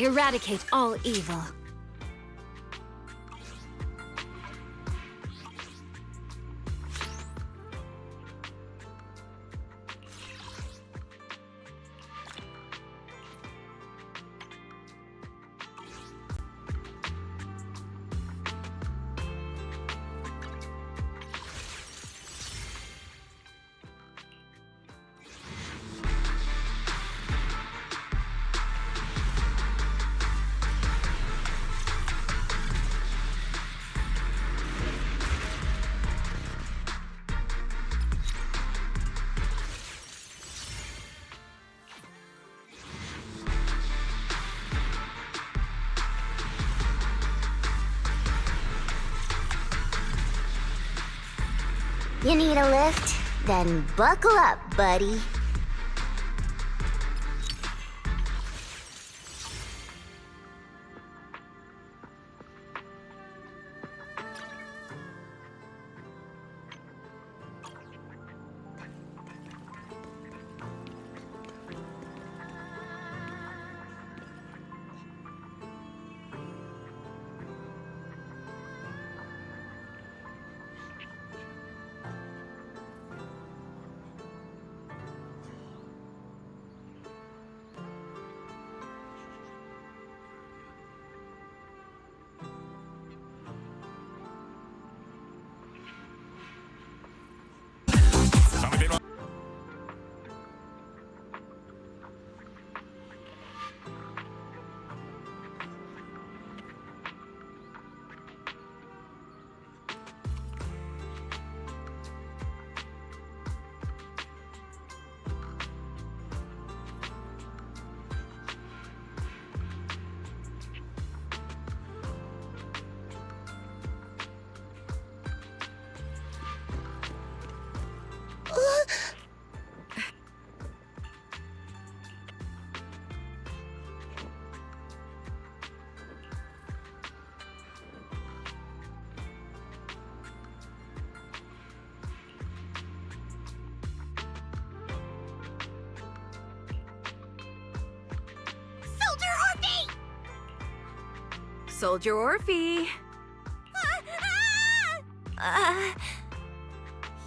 Eradicate all evil. You need a lift? Then buckle up, buddy. Soldier Orphe!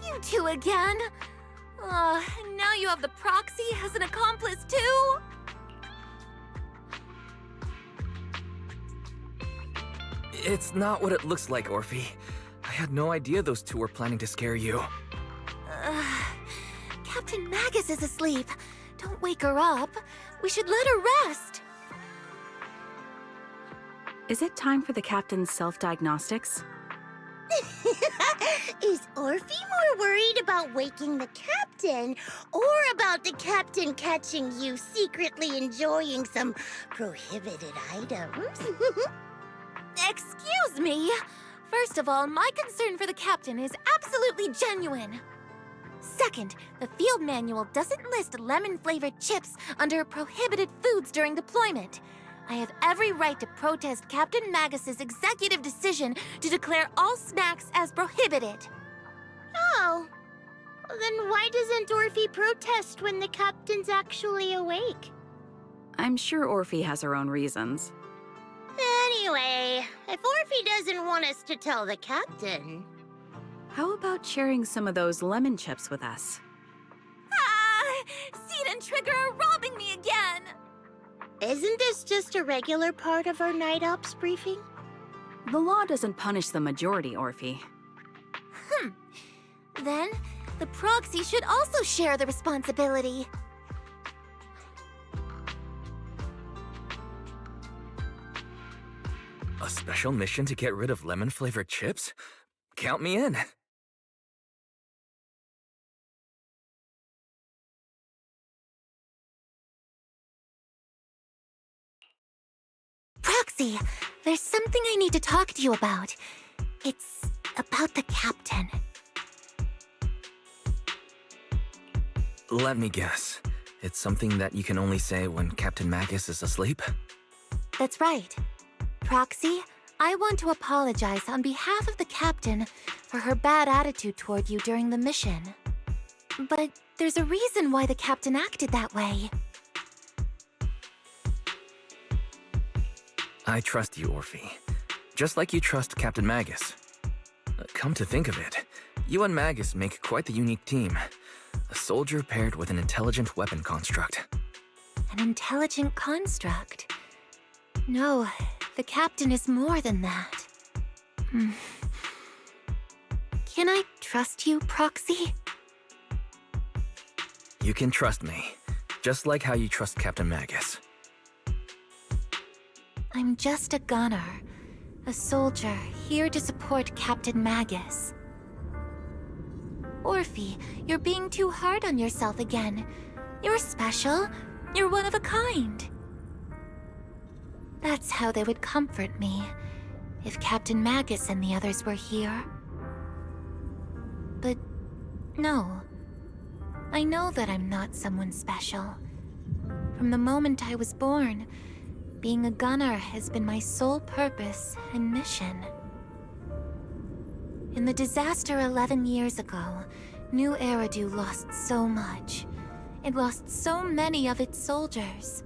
You two again? Now you have the proxy as an accomplice too? It's not what it looks like, Orphe. I had no idea those two were planning to scare you. Captain Magus is asleep. Don't wake her up. We should let her rest. Is it time for the captain's self-diagnostics? Is Orphe more worried about waking the captain or about the captain catching you secretly enjoying some prohibited items? Excuse me. First of all, my concern for the captain is absolutely genuine. Second, the field manual doesn't list lemon-flavored chips under prohibited foods during deployment. I have every right to protest Captain Magus's executive decision to declare all snacks as prohibited. Oh, then why doesn't Orphe protest when the captain's actually awake? I'm sure Orphe has her own reasons. Anyway, if Orphe doesn't want us to tell the captain... How about sharing some of those lemon chips with us? Seed and Trigger are robbing me again! Isn't this just a regular part of our night ops briefing? The law doesn't punish the majority, Orphe. Then, the proxy should also share the responsibility. A special mission to get rid of lemon-flavored chips? Count me in. Proxy, there's something I need to talk to you about. It's about the captain. Let me guess. It's something that you can only say when Captain Magus is asleep? That's right. Proxy, I want to apologize on behalf of the captain for her bad attitude toward you during the mission. But there's a reason why the captain acted that way. I trust you, Orphe. Just like you trust Captain Magus. Come to think of it, you and Magus make quite the unique team. A soldier paired with an intelligent weapon construct. An intelligent construct? No, the Captain is more than that. Can I trust you, Proxy? You can trust me, just like how you trust Captain Magus. I'm just a gunner, a soldier here to support Captain Magus. Orphe, you're being too hard on yourself again. You're special. You're one of a kind. That's how they would comfort me, if Captain Magus and the others were here. But no. I know that I'm not someone special. From the moment I was born, being a gunner has been my sole purpose and mission. In the disaster 11 years ago, New Eridu lost so much. It lost so many of its soldiers.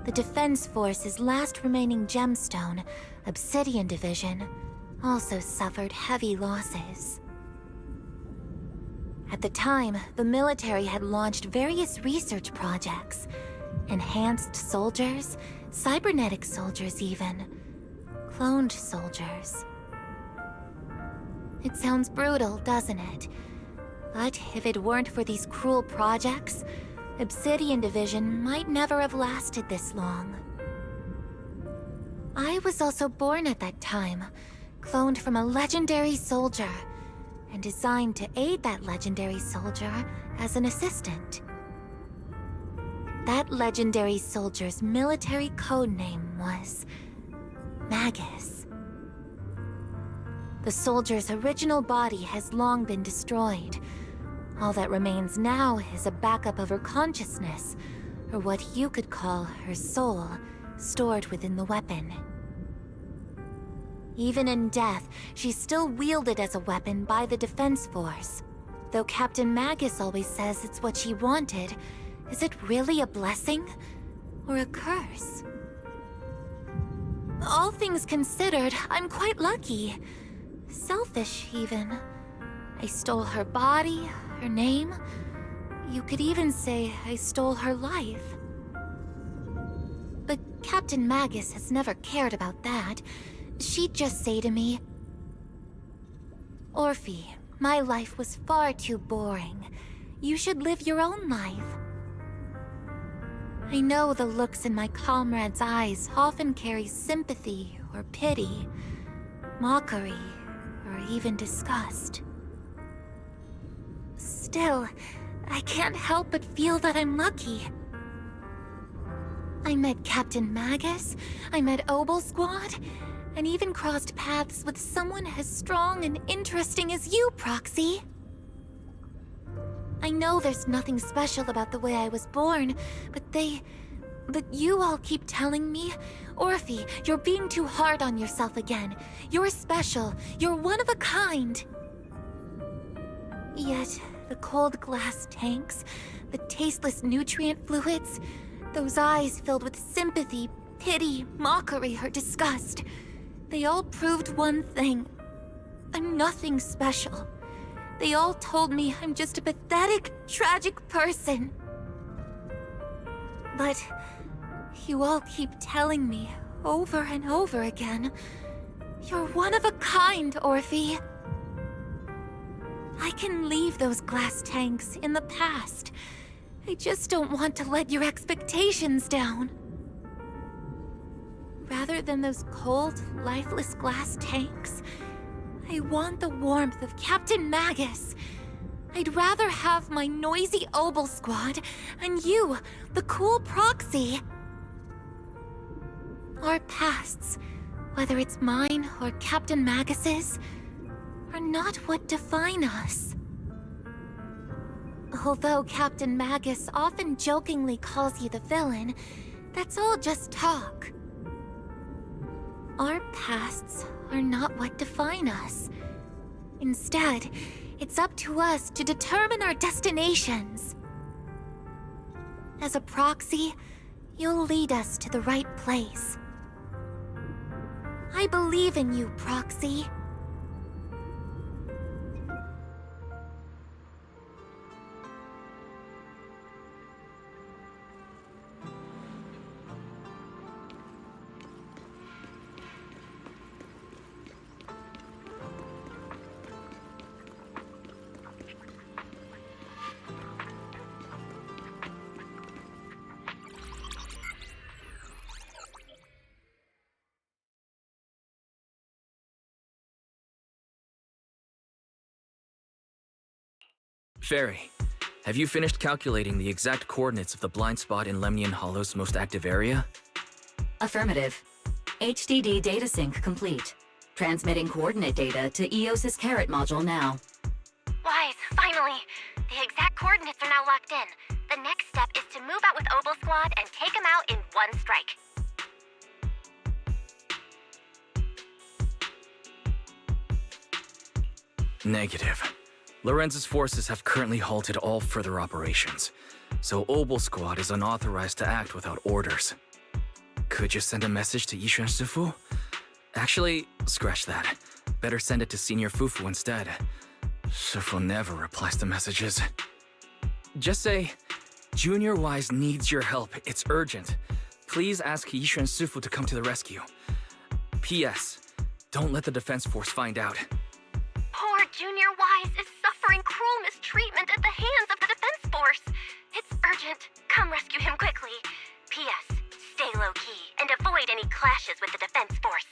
The Defense Force's last remaining gemstone, Obsidian Division, also suffered heavy losses. At the time, the military had launched various research projects. Enhanced soldiers, cybernetic soldiers even. Cloned soldiers. It sounds brutal, doesn't it? But if it weren't for these cruel projects, Obsidian Division might never have lasted this long. I was also born at that time, cloned from a legendary soldier, and designed to aid that legendary soldier as an assistant. That legendary soldier's military codename was Magus. The soldier's original body has long been destroyed. All that remains now is a backup of her consciousness, or what you could call her soul, stored within the weapon. Even in death, she's still wielded as a weapon by the Defense Force. Though Captain Magus always says it's what she wanted, is it really a blessing or a curse? All things considered, I'm quite lucky. Selfish, even. I stole her body, her name. You could even say I stole her life. But Captain Magus has never cared about that. She'd just say to me, Orphe, my life was far too boring. You should live your own life. I know the looks in my comrades' eyes often carry sympathy or pity, mockery, or even disgust. Still, I can't help but feel that I'm lucky. I met Captain Magus, I met Obel Squad, and even crossed paths with someone as strong and interesting as you, Proxy. I know there's nothing special about the way I was born, but you all keep telling me, Orphe, you're being too hard on yourself again. You're special. You're one of a kind. Yet, the cold glass tanks, the tasteless nutrient fluids, those eyes filled with sympathy, pity, mockery, or disgust, they all proved one thing. I'm nothing special. They all told me I'm just a pathetic, tragic person. But you all keep telling me over and over again, you're one of a kind, Orphe. I can leave those glass tanks in the past. I just don't want to let your expectations down. Rather than those cold, lifeless glass tanks, I want the warmth of Captain Magus. I'd rather have my noisy Obel Squad and you, the cool Proxy. Our pasts, whether it's mine or Captain Magus's, are not what define us. Although Captain Magus often jokingly calls you the villain, that's all just talk. Our pasts are not what define us. Instead, it's up to us to determine our destinations. As a Proxy, You'll lead us to the right place. I believe in you, Proxy. Fairy, have you finished calculating the exact coordinates of the blind spot in Lemnian Hollow's most active area? Affirmative. HDD data sync complete. Transmitting coordinate data to EOS's Carrot module now. Wise, finally! The exact coordinates are now locked in. The next step is to move out with Obel Squad and take them out in one strike. Negative. Lorenz's forces have currently halted all further operations, so Obel Squad is unauthorized to act without orders. Could you send a message to Yishuan Sifu? Actually, scratch that. Better send it to Senior Fufu instead. Sifu never replies to messages. Just say, Junior Wise needs your help. It's urgent. Please ask Yishuan Sifu to come to the rescue. P.S. Don't let the defense force find out. Poor Junior Wise is suffering cruel mistreatment at the hands of the defense force. It's urgent. Come rescue him quickly. P.S. Stay low-key and avoid any clashes with the defense force.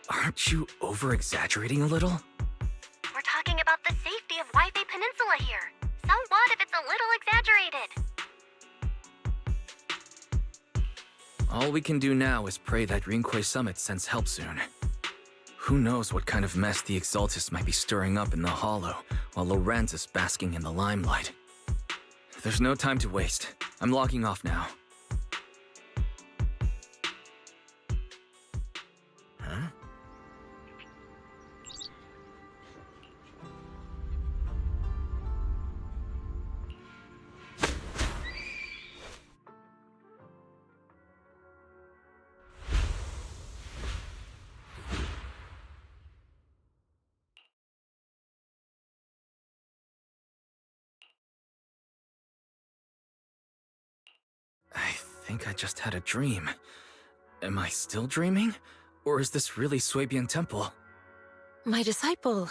Aren't you over-exaggerating a little? We're talking about the safety of Wi-Fi Peninsula here. So what if it's a little exaggerated? All we can do now is pray that Rinquay Summit sends help soon. Who knows what kind of mess the Exaltists might be stirring up in the Hollow, while Lorenz is basking in the limelight. There's no time to waste. I'm logging off now. Huh? I think I just had a dream. Am I still dreaming? Or is this really Suibian Temple? My disciple.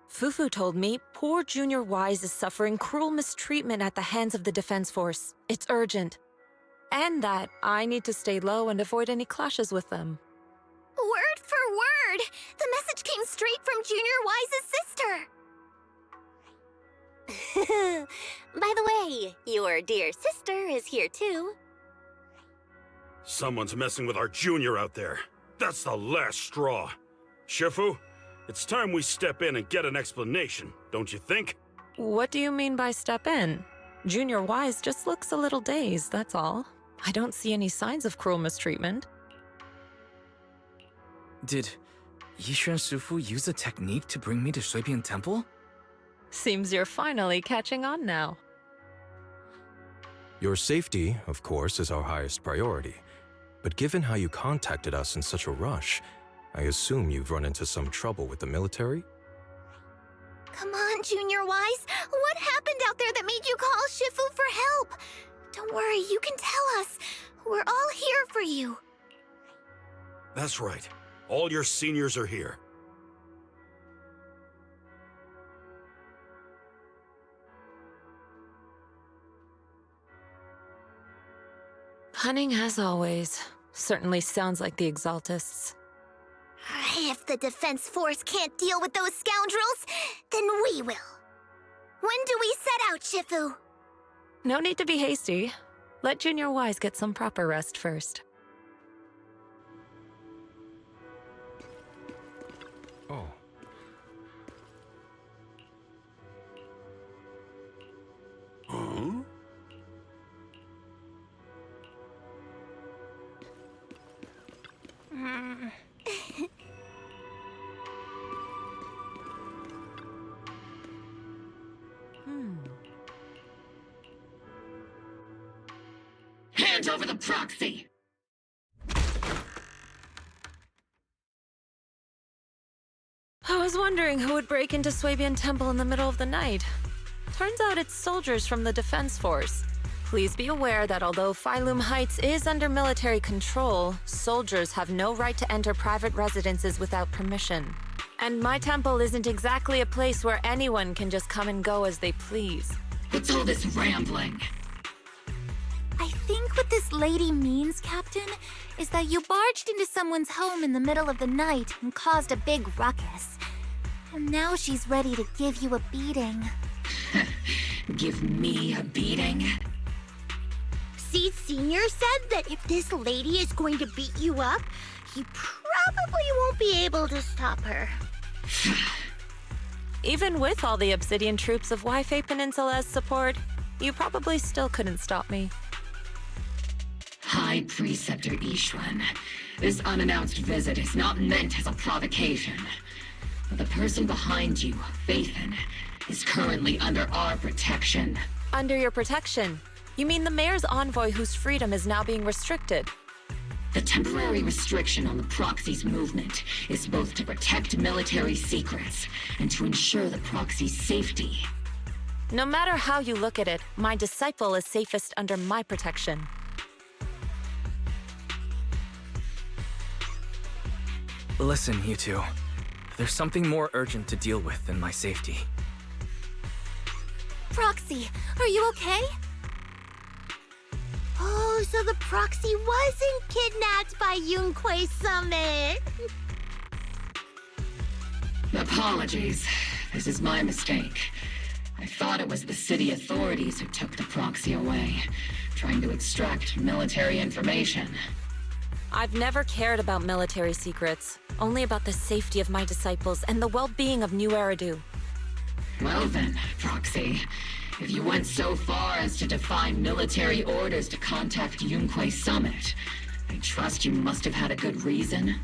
Fufu told me poor Junior Wise is suffering cruel mistreatment at the hands of the defense force. It's urgent. And that I need to stay low and avoid any clashes with them. Word for word! The message came straight from Junior Wise's sister! By the way, your dear sister is here too. Someone's messing with our junior out there. That's the last straw. Shifu, it's time we step in and get an explanation, don't you think? What do you mean by step in? Junior Wise just looks a little dazed, that's all. I don't see any signs of cruel mistreatment. Did Yishuan Sufu use a technique to bring me to Suibian Temple? Seems you're finally catching on now. Your safety, of course, is our highest priority. But given how you contacted us in such a rush, I assume you've run into some trouble with the military? Come on, Junior Wise. What happened out there that made you call Shifu for help? Don't worry, you can tell us. We're all here for you. That's right. All your seniors are here. Cunning as always. Certainly sounds like the Exaltists. If the defense force can't deal with those scoundrels, then we will. When do we set out, Shifu? No need to be hasty. Let Junior Wise get some proper rest first. Oh. Huh? sent over the proxy. I was wondering who would break into Swabian Temple in the middle of the night. Turns out it's soldiers from the Defense Force. Please be aware that although Phylum Heights is under military control, soldiers have no right to enter private residences without permission. And my temple isn't exactly a place where anyone can just come and go as they please. What's all this rambling? I think what this lady means, Captain, is that you barged into someone's home in the middle of the night and caused a big ruckus. And now she's ready to give you a beating. Give me a beating? See, Senior said that if this lady is going to beat you up, he probably won't be able to stop her. Even with all the Obsidian troops of Wi-Fi Peninsula's support, you probably still couldn't stop me. High Preceptor Ishwan, this unannounced visit is not meant as a provocation. But the person behind you, Phaethon, is currently under our protection. Under your protection? You mean the mayor's envoy whose freedom is now being restricted? The temporary restriction on the proxy's movement is both to protect military secrets and to ensure the proxy's safety. No matter how you look at it, my disciple is safest under my protection. Listen, you two. There's something more urgent to deal with than my safety. Proxy, are you okay? Oh, so the proxy wasn't kidnapped by Yunquei Summit. Apologies. This is my mistake. I thought it was the city authorities who took the proxy away, trying to extract military information. I've never cared about military secrets, only about the safety of my disciples and the well-being of New Eridu. Well then, Proxy, if you went so far as to defy military orders to contact Yunquei Summit, I trust you must have had a good reason.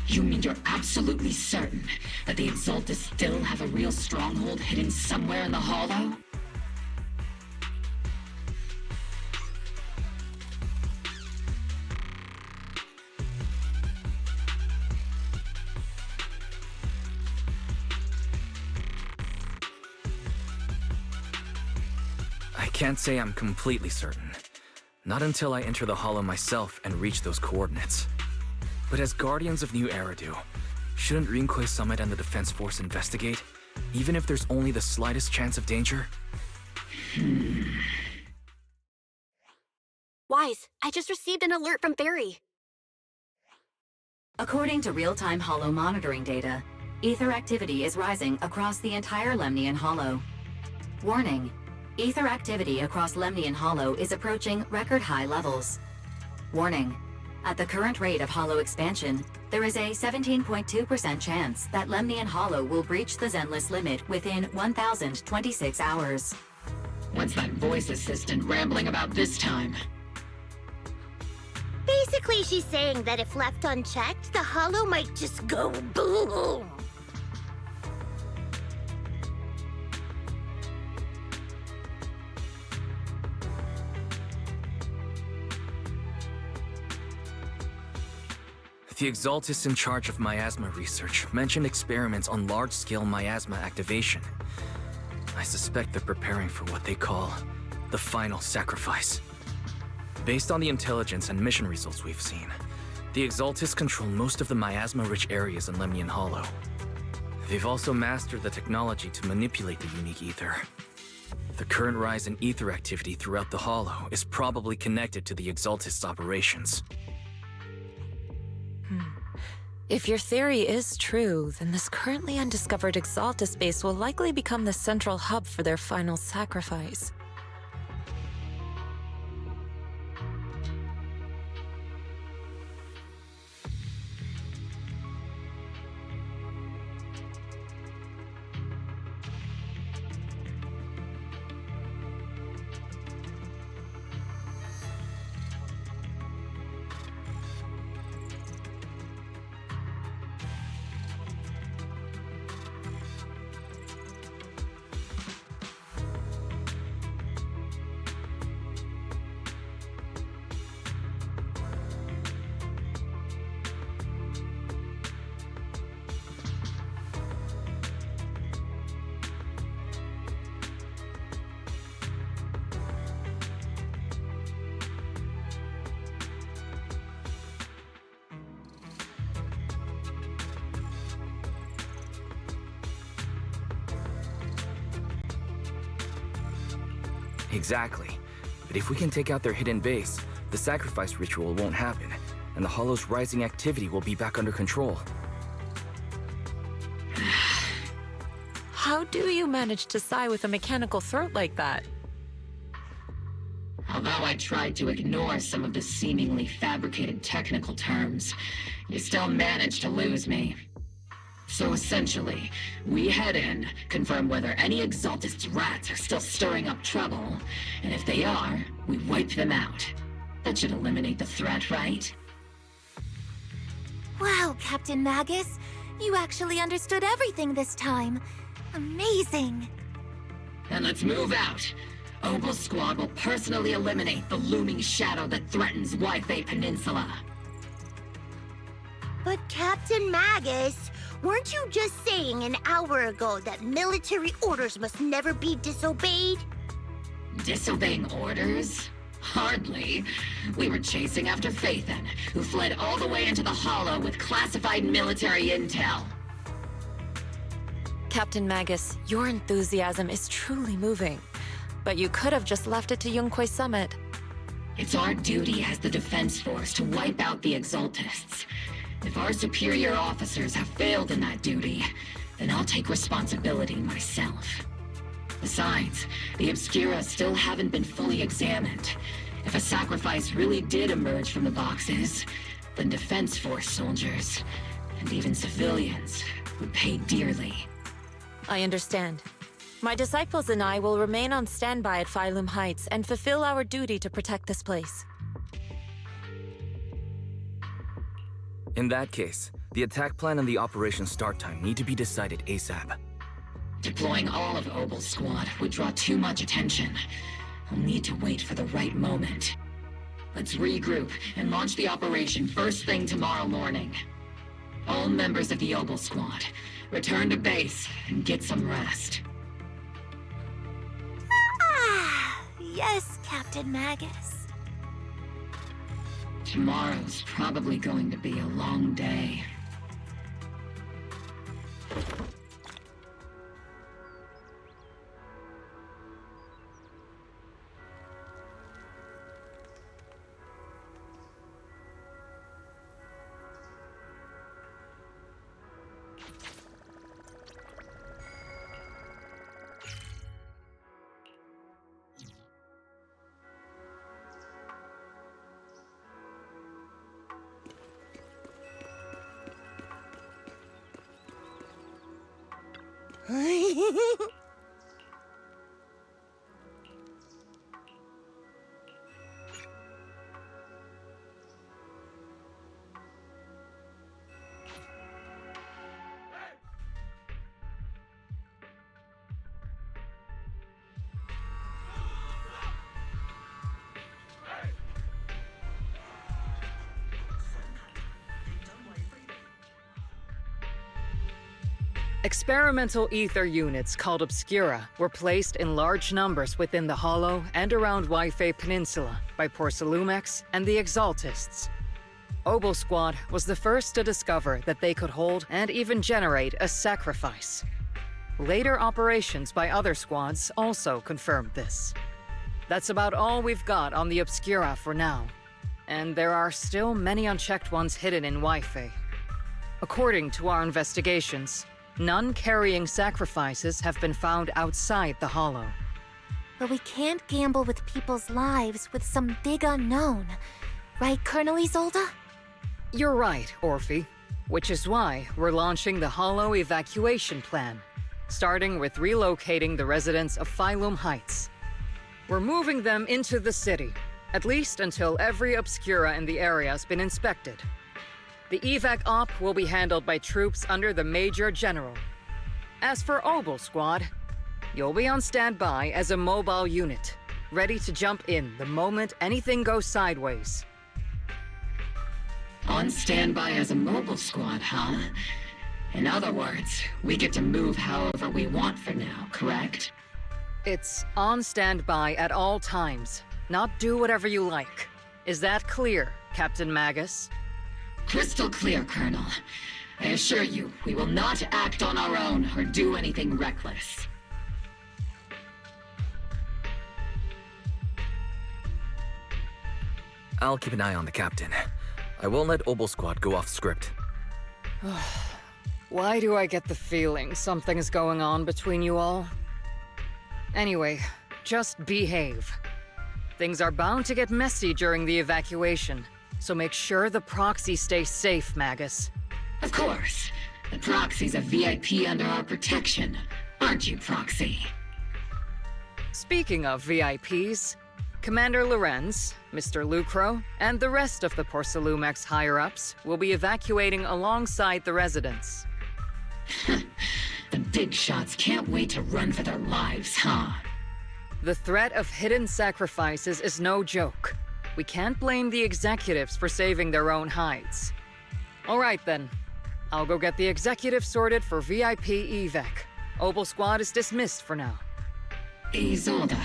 You mean you're absolutely certain that the Exaltus still have a real stronghold hidden somewhere in the Hollow? I can't say I'm completely certain. Not until I enter the Hollow myself and reach those coordinates. But as Guardians of New Eridu, shouldn't Yunquei Summit and the Defense Force investigate, even if there's only the slightest chance of danger? Wise, I just received an alert from Barry. According to real-time Hollow monitoring data, ether activity is rising across the entire Lemnian Hollow. Warning, ether activity across Lemnian Hollow is approaching record-high levels. Warning, at the current rate of Hollow expansion, there is a 17.2% chance that Lemnian Hollow will breach the Zenless limit within 1,026 hours. What's that voice assistant rambling about this time? Basically, she's saying that if left unchecked, the Hollow might just go boom. The Exaltus in charge of miasma research mentioned experiments on large-scale miasma activation. I suspect they're preparing for what they call the final sacrifice. Based on the intelligence and mission results we've seen, the Exaltus control most of the miasma-rich areas in Lemnian Hollow. They've also mastered the technology to manipulate the unique ether. The current rise in ether activity throughout the Hollow is probably connected to the Exaltus operations. If your theory is true, then this currently undiscovered Exaltus base will likely become the central hub for their final sacrifice. Exactly. But if we can take out their hidden base, the sacrifice ritual won't happen, and the Hollow's rising activity will be back under control. How do you manage to sigh with a mechanical throat like that? Although I tried to ignore some of the seemingly fabricated technical terms, you still managed to lose me. So essentially, we head in, confirm whether any Exaltist rats are still stirring up trouble, and if they are, we wipe them out. That should eliminate the threat, right? Wow, Captain Magus. You actually understood everything this time. Amazing. Then let's move out. Opal Squad will personally eliminate the looming shadow that threatens Wi-Fi Peninsula. But Captain Magus, weren't you just saying an hour ago that military orders must never be disobeyed? Disobeying orders? Hardly. We were chasing after Phaethon, who fled all the way into the Hollow with classified military intel. Captain Magus, your enthusiasm is truly moving. But you could have just left it to Yunquay Summit. It's our duty as the Defense Force to wipe out the Exaltists. If our superior officers have failed in that duty, then I'll take responsibility myself. Besides, the Obscura still haven't been fully examined. If a sacrifice really did emerge from the boxes, then Defense Force soldiers, and even civilians, would pay dearly. I understand. My disciples and I will remain on standby at Phylum Heights and fulfill our duty to protect this place. In that case, the attack plan and the operation start time need to be decided ASAP. Deploying all of Opal Squad would draw too much attention. I'll need to wait for the right moment. Let's regroup and launch the operation first thing tomorrow morning. All members of the Opal Squad, return to base and get some rest. Yes, Captain Magus. Tomorrow's probably going to be a long day. Experimental ether units called Obscura were placed in large numbers within the Hollow and around Wi-Fi Peninsula by Porcelumex and the Exaltists. Opal Squad was the first to discover that they could hold and even generate a sacrifice. Later operations by other squads also confirmed this. That's about all we've got on the Obscura for now, and there are still many unchecked ones hidden in Wi-Fi. According to our investigations, none carrying sacrifices have been found outside the Hollow. But we can't gamble with people's lives with some big unknown. Right, Colonel Isolde? You're right, Orphe. Which is why we're launching the Hollow evacuation plan, starting with relocating the residents of Phylum Heights. We're moving them into the city, at least until every Obscura in the area has been inspected. The evac op will be handled by troops under the Major General. As for Opal Squad, you'll be on standby as a mobile unit, ready to jump in the moment anything goes sideways. On standby as a mobile squad, huh? In other words, we get to move however we want for now, correct? It's on standby at all times, not do whatever you like. Is that clear, Captain Magus? Crystal clear, Colonel. I assure you, we will not act on our own or do anything reckless. I'll keep an eye on the captain. I won't let Obel Squad go off script. Why do I get the feeling something's going on between you all? Anyway, just behave. Things are bound to get messy during the evacuation, so make sure the proxy stays safe, Magus. Of course. The Proxy's a VIP under our protection. Aren't you, Proxy? Speaking of VIPs, Commander Lorenz, Mr. Lucro, and the rest of the Porcelumex higher-ups will be evacuating alongside the residents. The big shots can't wait to run for their lives, huh? The threat of hidden sacrifices is no joke. We can't blame the executives for saving their own hides. All right then. I'll go get the executives sorted for VIP evac. Obel Squad is dismissed for now. Isolde,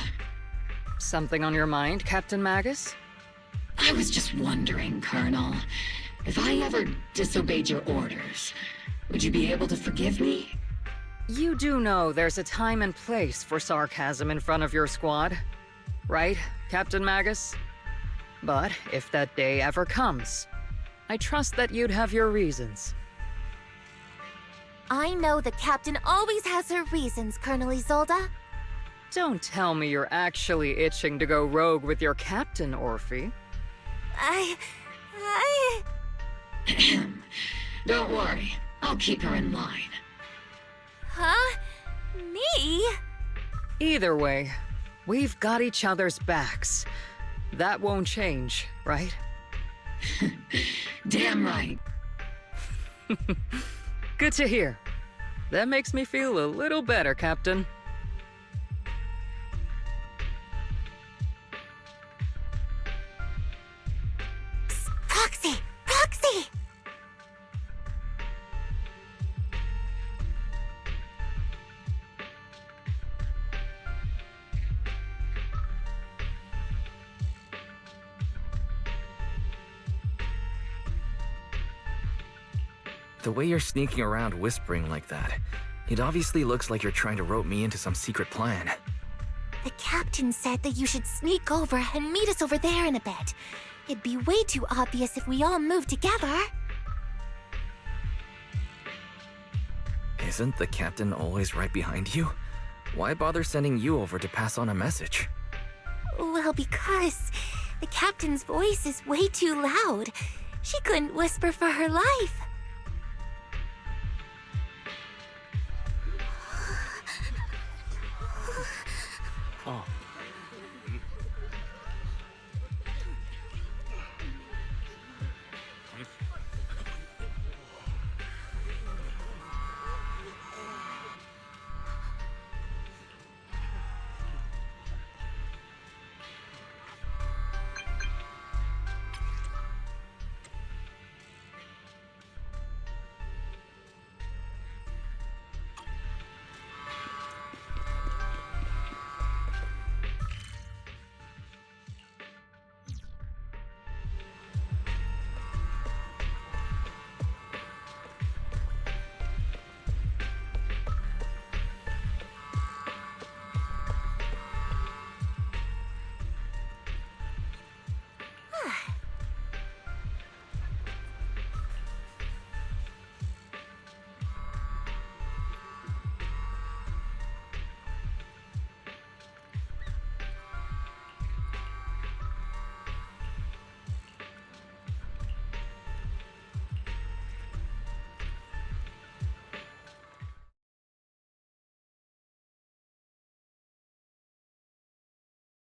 Something on your mind, Captain Magus? I was just wondering, Colonel, if I ever disobeyed your orders, would you be able to forgive me? You do know there's a time and place for sarcasm in front of your squad, right, Captain Magus? But if that day ever comes, I trust that you'd have your reasons. I know the captain always has her reasons, Colonel Isolde. Don't tell me you're actually itching to go rogue with your captain, Orphe. I... Don't worry, I'll keep her in line. Huh? Me? Either way, we've got each other's backs. That won't change, right? Damn right. Good to hear. That makes me feel a little better, Captain. Psst, Proxy! Proxy! The way you're sneaking around whispering like that, it obviously looks like you're trying to rope me into some secret plan. The captain said that you should sneak over and meet us over there in a bit. It'd be way too obvious if we all moved together. Isn't the captain always right behind you? Why bother sending you over to pass on a message? Well, because the captain's voice is way too loud. She couldn't whisper for her life. Oh.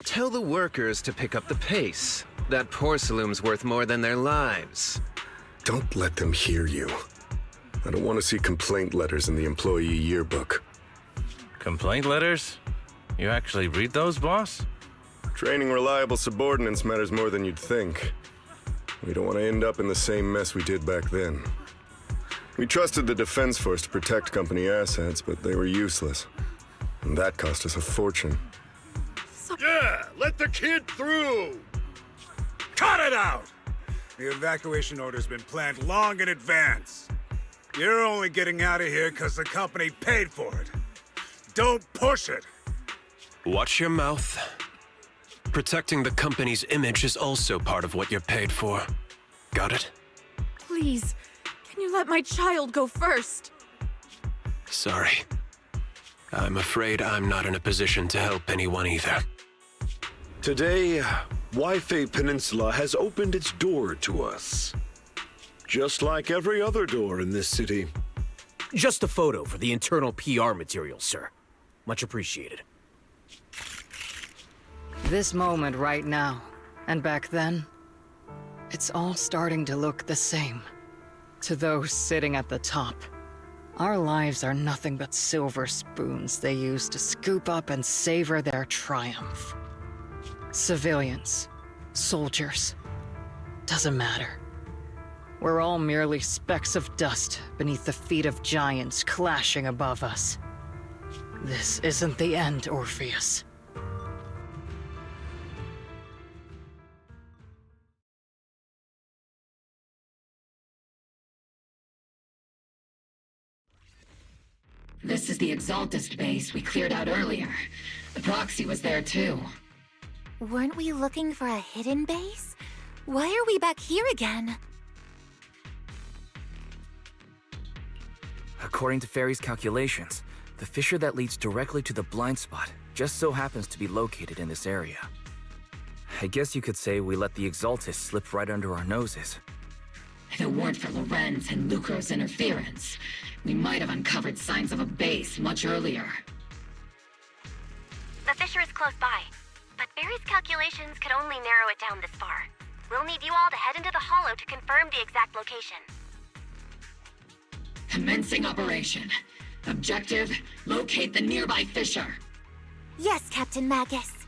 Tell the workers to pick up the pace. That porcelain's worth more than their lives. Don't let them hear you. I don't want to see complaint letters in the employee yearbook. Complaint letters? You actually read those, boss? Training reliable subordinates matters more than you'd think. We don't want to end up in the same mess we did back then. We trusted the Defense Force to protect company assets, but they were useless. And that cost us a fortune. Yeah, let the kid through! Cut it out! The evacuation order's been planned long in advance. You're only getting out of here because the company paid for it. Don't push it! Watch your mouth. Protecting the company's image is also part of what you're paid for. Got it? Please, can you let my child go first? Sorry. I'm afraid I'm not in a position to help anyone either. Today, Wi-Fi Peninsula has opened its door to us. Just like every other door in this city. Just a photo for the internal PR material, sir. Much appreciated. This moment right now, and back then, it's all starting to look the same. To those sitting at the top, our lives are nothing but silver spoons they use to scoop up and savor their triumph. Civilians, soldiers, doesn't matter. We're all merely specks of dust beneath the feet of giants clashing above us. This isn't the end, Orpheus. This is the Exaltist base we cleared out earlier. The proxy was there too. Weren't we looking for a hidden base? Why are we back here again? According to Fairy's calculations, the fissure that leads directly to the blind spot just so happens to be located in this area. I guess you could say we let the Exaltist slip right under our noses. If it weren't for Lorenz and Lucro's interference, we might have uncovered signs of a base much earlier. The fissure is close by, but Barry's calculations could only narrow it down this far. We'll need you all to head into the hollow to confirm the exact location. Commencing operation. Objective, locate the nearby fissure. Yes, Captain Magus.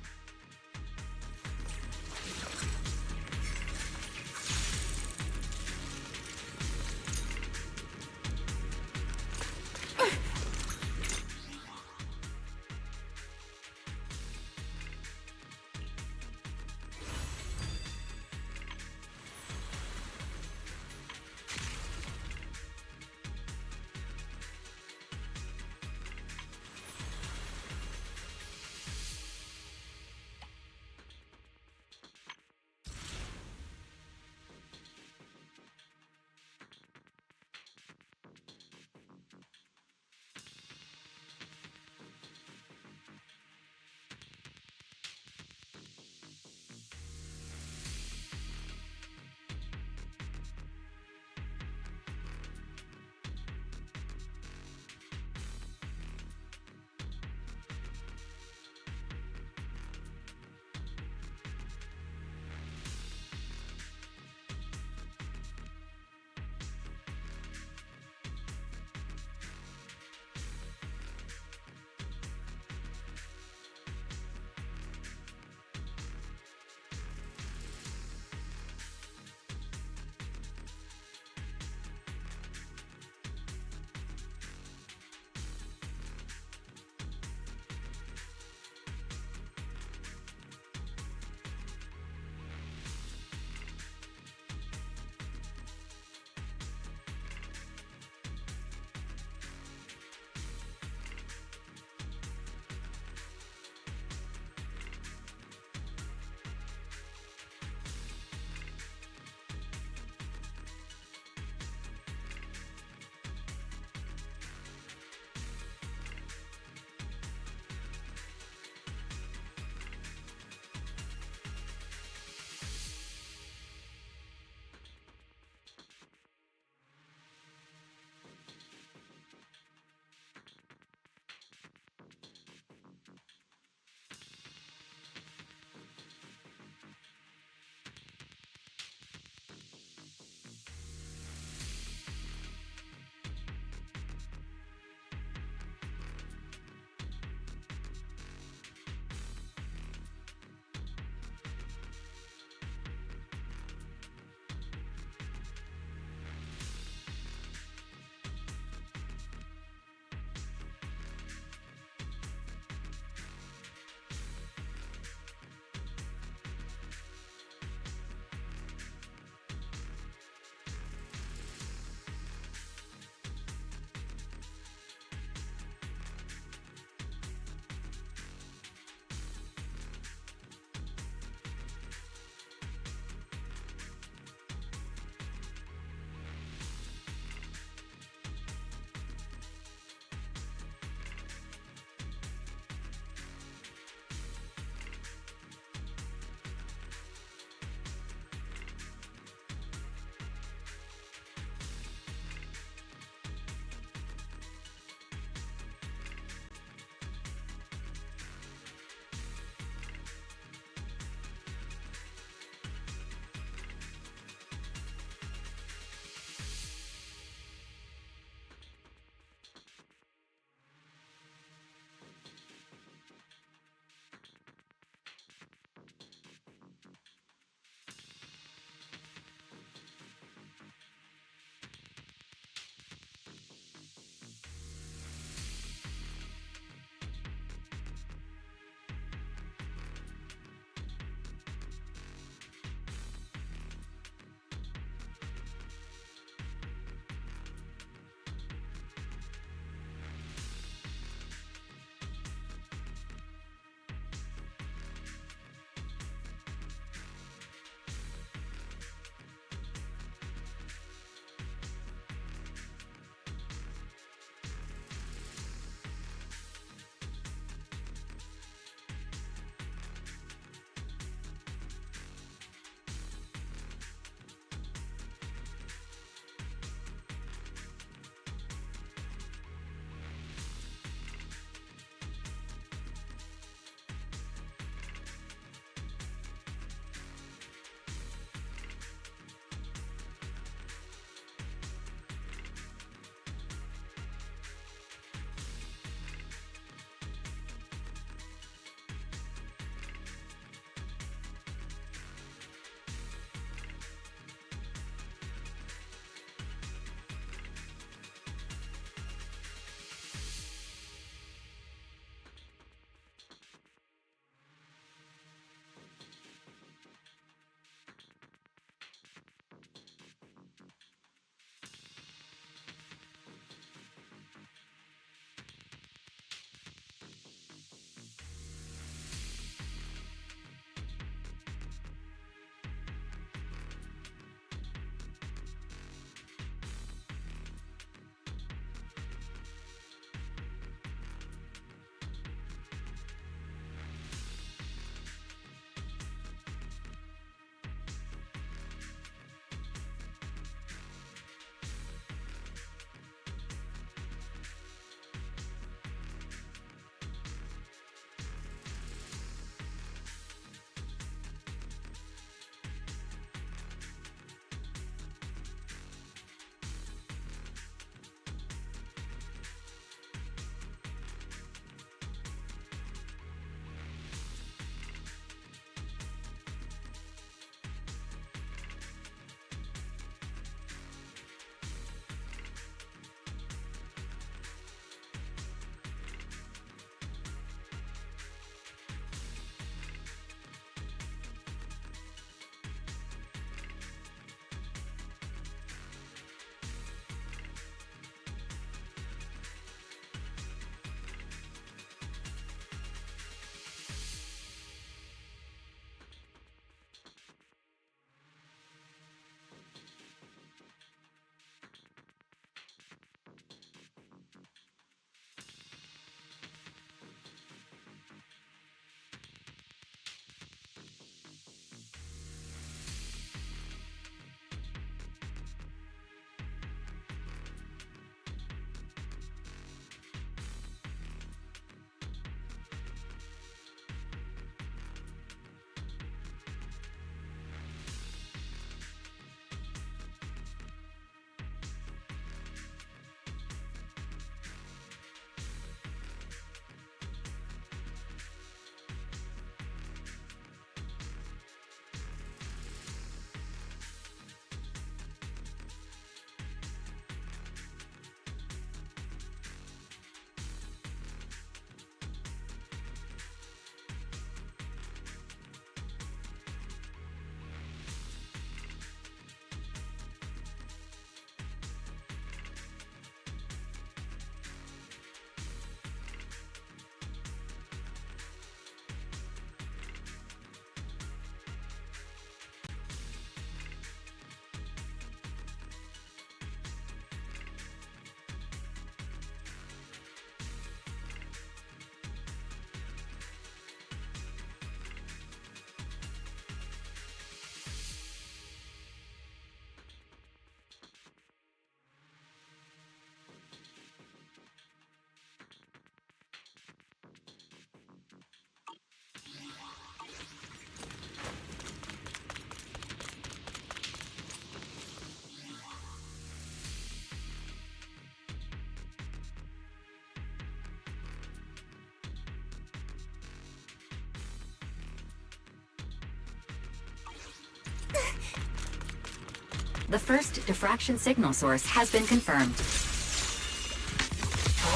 The first diffraction signal source has been confirmed.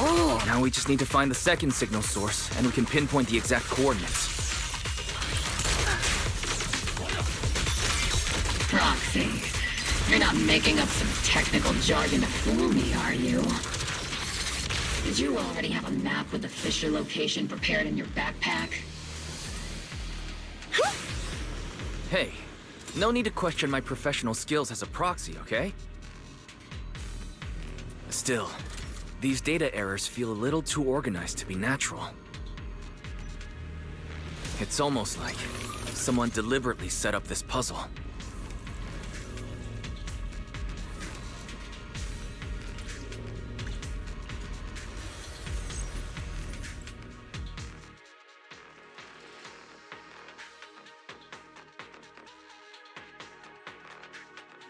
Oh! Now we just need to find the second signal source, and we can pinpoint the exact coordinates. Proxy, you're not making up some technical jargon to fool me, are you? Did you already have a map with the Fisher location prepared in your backpack? Hey, no need to question my professional skills as a proxy, okay? Still, these data errors feel a little too organized to be natural. It's almost like someone deliberately set up this puzzle.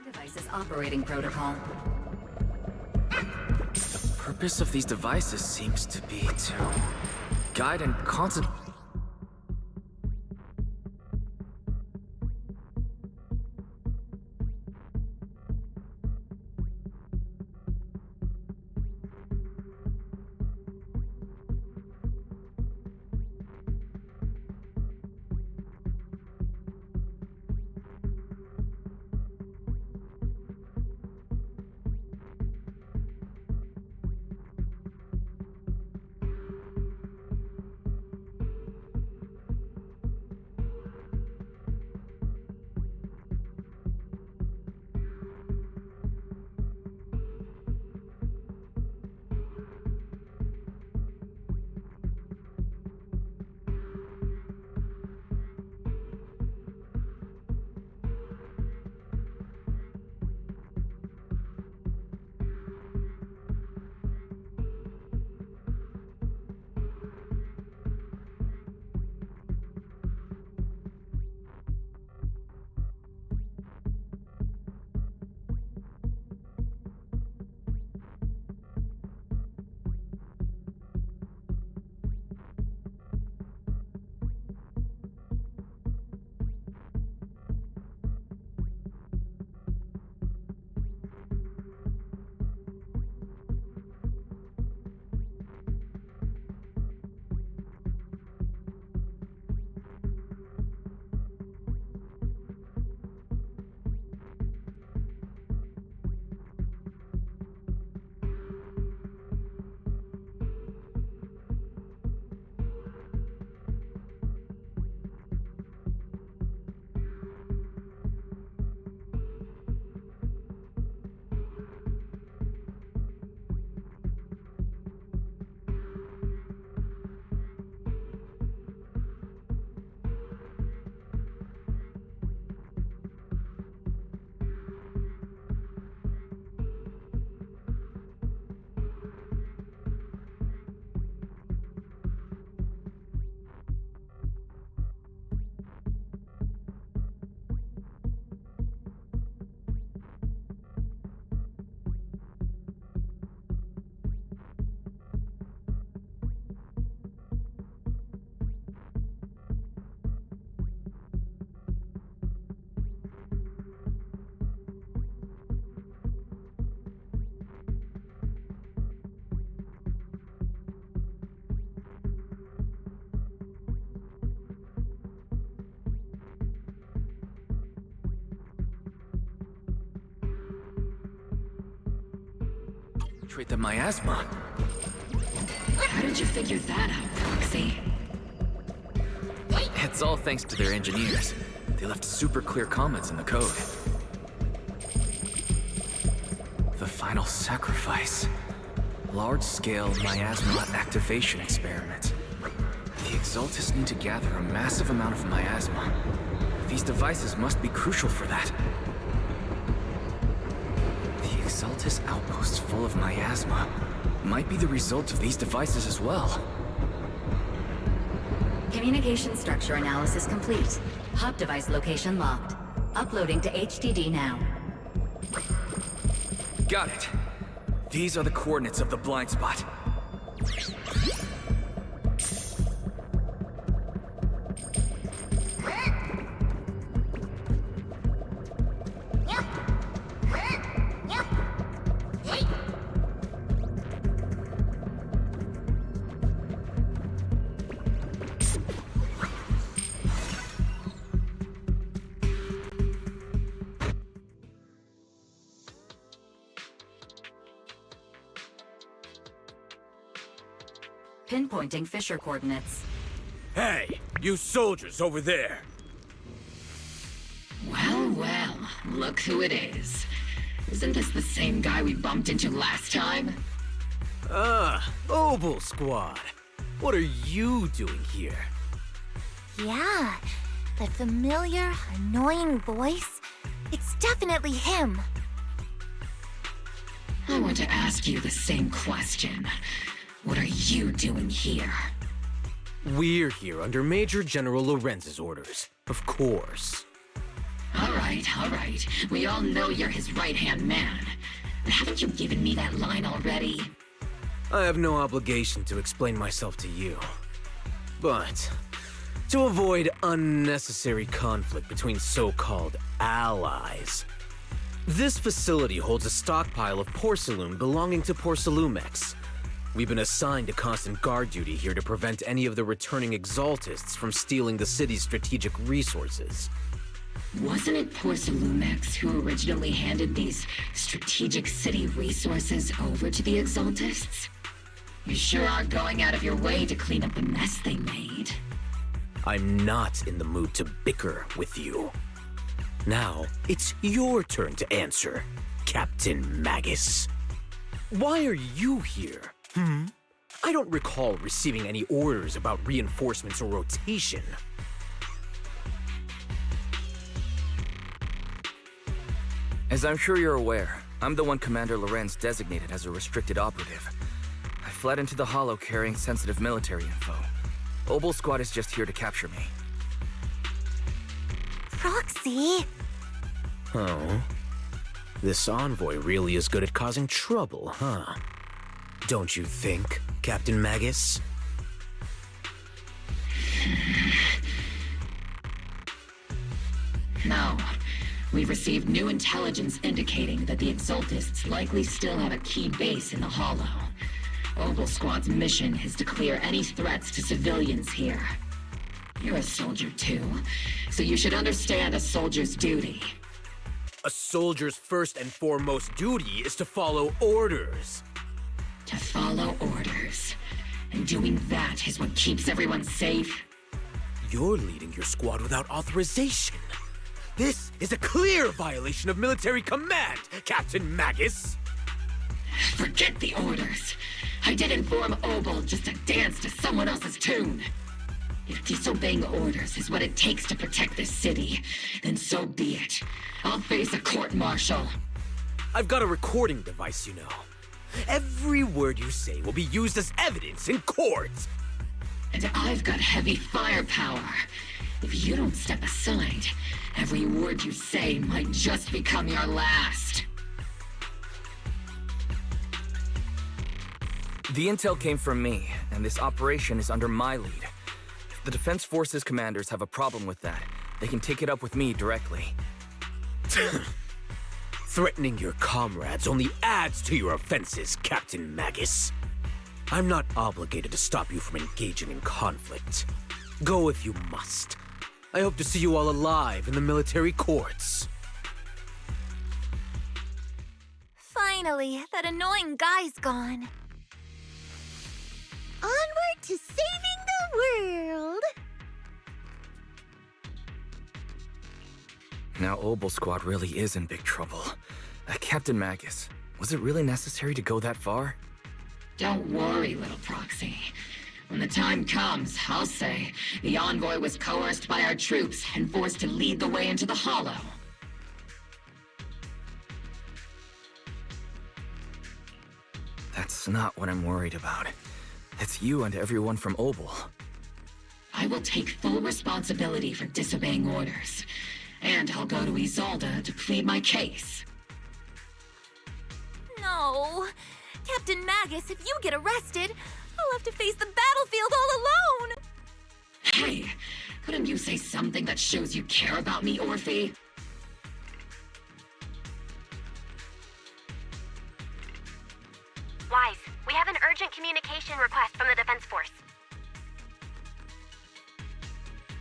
Device's operating protocol. The purpose of these devices seems to be to guide and concentrate. Treat the miasma. How did you figure that out, Proxy? It's all thanks to their engineers. They left super clear comments in the code. The final sacrifice. Large-scale miasma activation experiment. The Exaltists need to gather a massive amount of miasma. These devices must be crucial for that. The Exaltis outposts full of miasma might be the result of these devices as well. Communication structure analysis complete. Hub device location locked. Uploading to HDD now. Got it. These are the coordinates of the blind spot. Pinpointing fissure coordinates. Hey, you soldiers over there! Well, well, look who it is. Isn't this the same guy we bumped into last time? Obel Squad. What are you doing here? Yeah, that familiar, annoying voice. It's definitely him. I want to ask you the same question. What are you doing here? We're here under Major General Lorenz's orders, of course. All right. We all know you're his right-hand man. But haven't you given me that line already? I have no obligation to explain myself to you. But to avoid unnecessary conflict between so-called allies, this facility holds a stockpile of porcelain belonging to Porcelumex. We've been assigned to constant guard duty here to prevent any of the returning exaltists from stealing the city's strategic resources. Wasn't it Porcelumex who originally handed these strategic city resources over to the exaltists? You sure are going out of your way to clean up the mess they made. I'm not in the mood to bicker with you. Now, it's your turn to answer, Captain Magus. Why are you here? I don't recall receiving any orders about reinforcements or rotation. As I'm sure you're aware, I'm the one Commander Lorenz designated as a restricted operative. I fled into the Hollow carrying sensitive military info. Obel Squad is just here to capture me. Proxy? Oh? This envoy really is good at causing trouble, huh? Don't you think, Captain Magus? No. We've received new intelligence indicating that the Exaltists likely still have a key base in the Hollow. Obel Squad's mission is to clear any threats to civilians here. You're a soldier too, so you should understand a soldier's duty. A soldier's first and foremost duty is to follow orders. To follow orders. And doing that is what keeps everyone safe. You're leading your squad without authorization. This is a clear violation of military command, Captain Magus! Forget the orders. I didn't form Obel just to dance to someone else's tune. If disobeying orders is what it takes to protect this city, then so be it. I'll face a court-martial. I've got a recording device, you know. Every word you say will be used as evidence in court. And I've got heavy firepower. If you don't step aside, every word you say might just become your last. The intel came from me, and this operation is under my lead. If the Defense Forces commanders have a problem with that, they can take it up with me directly. Threatening your comrades only adds to your offenses, Captain Magus. I'm not obligated to stop you from engaging in conflict. Go if you must. I hope to see you all alive in the military courts. Finally, that annoying guy's gone. Onward to saving the world! Now Obel Squad really is in big trouble. Captain Magus, was it really necessary to go that far? Don't worry, little proxy. When the time comes, I'll say the envoy was coerced by our troops and forced to lead the way into the Hollow. That's not what I'm worried about. It's you and everyone from Obel. I will take full responsibility for disobeying orders, and I'll go to Isolde to plead my case. No. Captain Magus, if you get arrested, I'll have to face the battlefield all alone! Hey, couldn't you say something that shows you care about me, Orphe? Wise, we have an urgent communication request from the Defense Force.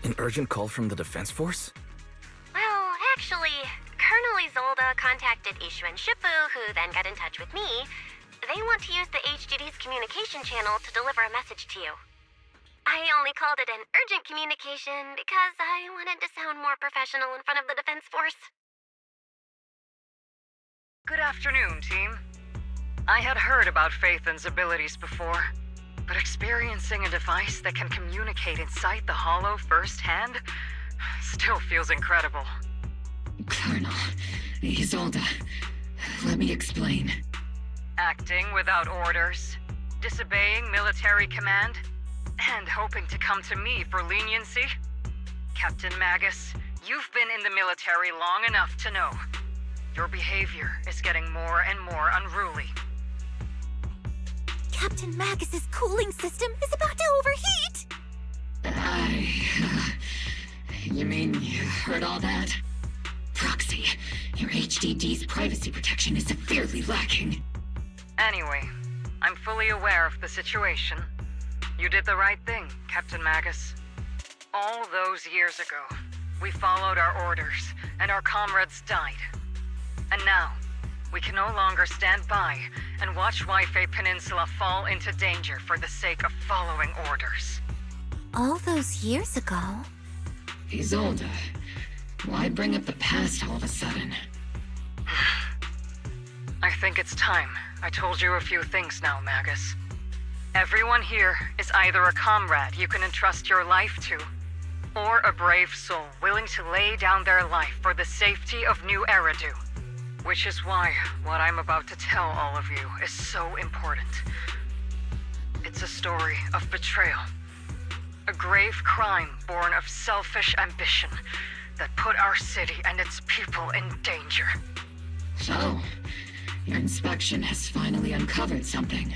An urgent call from the Defense Force? Well, actually, Colonel Isolde contacted Ishu and Shifu, who then got in touch with me. They want to use the HDD's communication channel to deliver a message to you. I only called it an urgent communication because I wanted to sound more professional in front of the Defense Force. Good afternoon, team. I had heard about Phaethon's abilities before, but experiencing a device that can communicate inside the Hollow firsthand still feels incredible. Colonel, Isolde, let me explain. Acting without orders, disobeying military command, and hoping to come to me for leniency? Captain Magus, you've been in the military long enough to know. Your behavior is getting more and more unruly. Captain Magus's cooling system is about to overheat! You mean you heard all that? Proxy, your HDD's privacy protection is severely lacking. Anyway, I'm fully aware of the situation. You did the right thing, Captain Magus. All those years ago, we followed our orders, and our comrades died. And now, we can no longer stand by and watch Wi-Fi Peninsula fall into danger for the sake of following orders. All those years ago? Isolde, why bring up the past all of a sudden? I think it's time I told you a few things now, Magus. Everyone here is either a comrade you can entrust your life to, or a brave soul willing to lay down their life for the safety of New Eridu. Which is why what I'm about to tell all of you is so important. It's a story of betrayal. A grave crime born of selfish ambition that put our city and its people in danger. So, your inspection has finally uncovered something.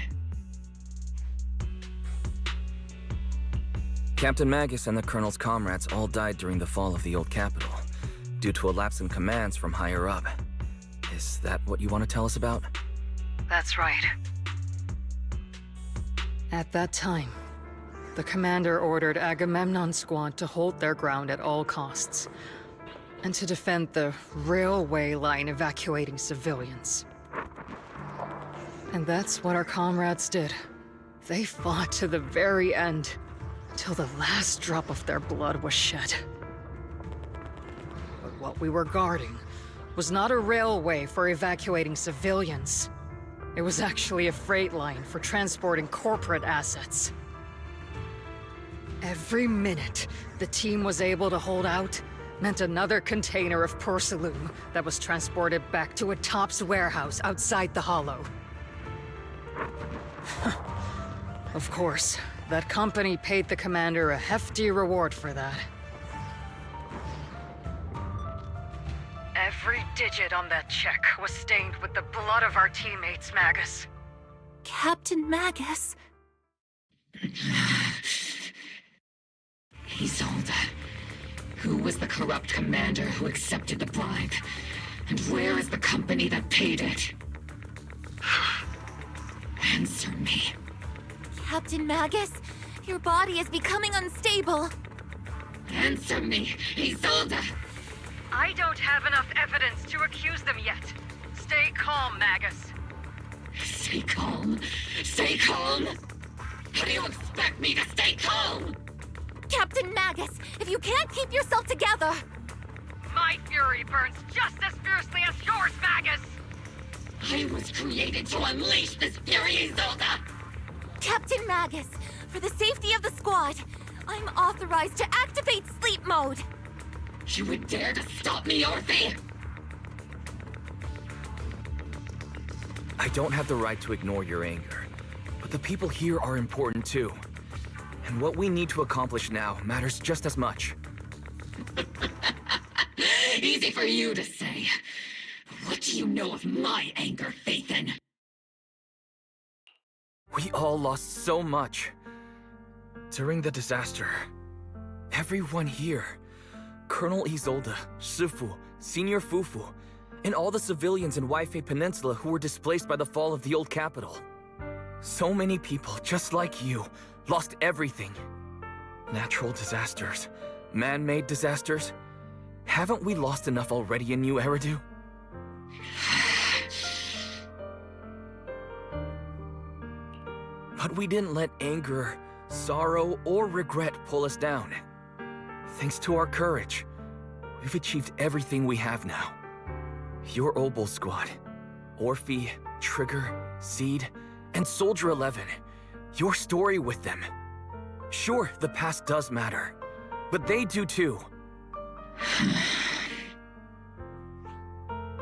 Captain Magus and the Colonel's comrades all died during the fall of the old capital, due to a lapse in commands from higher up. Is that what you want to tell us about? That's right. At that time, the commander ordered Agamemnon's squad to hold their ground at all costs, and to defend the railway line evacuating civilians. And that's what our comrades did. They fought to the very end, till the last drop of their blood was shed. But what we were guarding was not a railway for evacuating civilians. It was actually a freight line for transporting corporate assets. Every minute the team was able to hold out meant another container of porcelain that was transported back to a Topps warehouse outside the Hollow. Of course, that company paid the commander a hefty reward for that. Every digit on that check was stained with the blood of our teammates, Magus. Captain Magus? Isolde, who was the corrupt commander who accepted the bribe? And where is the company that paid it? Answer me. Captain Magus, your body is becoming unstable. Answer me, Isolde! I don't have enough evidence to accuse them yet. Stay calm, Magus. Stay calm? Stay calm? How do you expect me to stay calm? Captain Magus, if you can't keep yourself together... My fury burns just as fiercely as yours, Magus! I was created to unleash this fury, Isolde! Captain Magus, for the safety of the squad, I'm authorized to activate sleep mode. You would dare to stop me, Orphe? I don't have the right to ignore your anger, but the people here are important too. And what we need to accomplish now matters just as much. Easy for you to say. What do you know of my anger, Phaethon? We all lost so much. During the disaster, everyone here, Colonel Isolde, Shifu, Senior Fufu, and all the civilians in Wi-Fi Peninsula who were displaced by the fall of the old capital. So many people, just like you, lost everything. Natural disasters, man-made disasters. Haven't we lost enough already in New Eridu? But we didn't let anger, sorrow, or regret pull us down. Thanks to our courage, we've achieved everything we have now. Your Obol Squad, Orphe, Trigger, Seed, and Soldier 11. Your story with them. Sure, the past does matter, but they do too.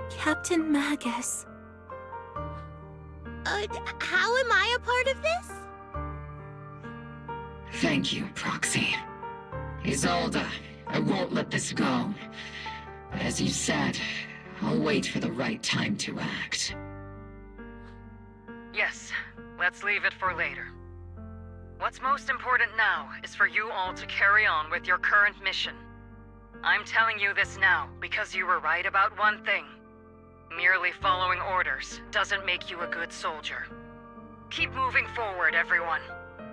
Captain Magus. How am I a part of this? Thank you, Proxy. Isolde, I won't let this go. But as you said, I'll wait for the right time to act. Yes, let's leave it for later. What's most important now is for you all to carry on with your current mission. I'm telling you this now because you were right about one thing. Merely following orders doesn't make you a good soldier. Keep moving forward, everyone.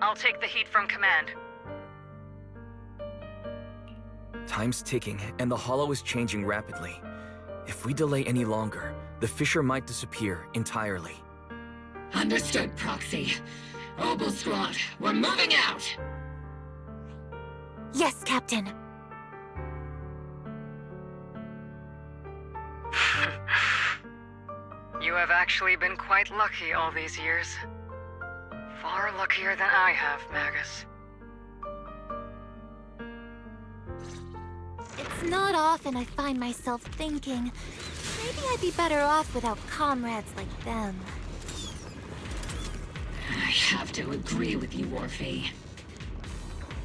I'll take the heat from command. Time's ticking, and the Hollow is changing rapidly. If we delay any longer, the Fissure might disappear entirely. Understood, Proxy. Obol Squad, we're moving out! Yes, Captain. You have actually been quite lucky all these years. Far luckier than I have, Magus. It's not often I find myself thinking, maybe I'd be better off without comrades like them. I have to agree with you, Orphe.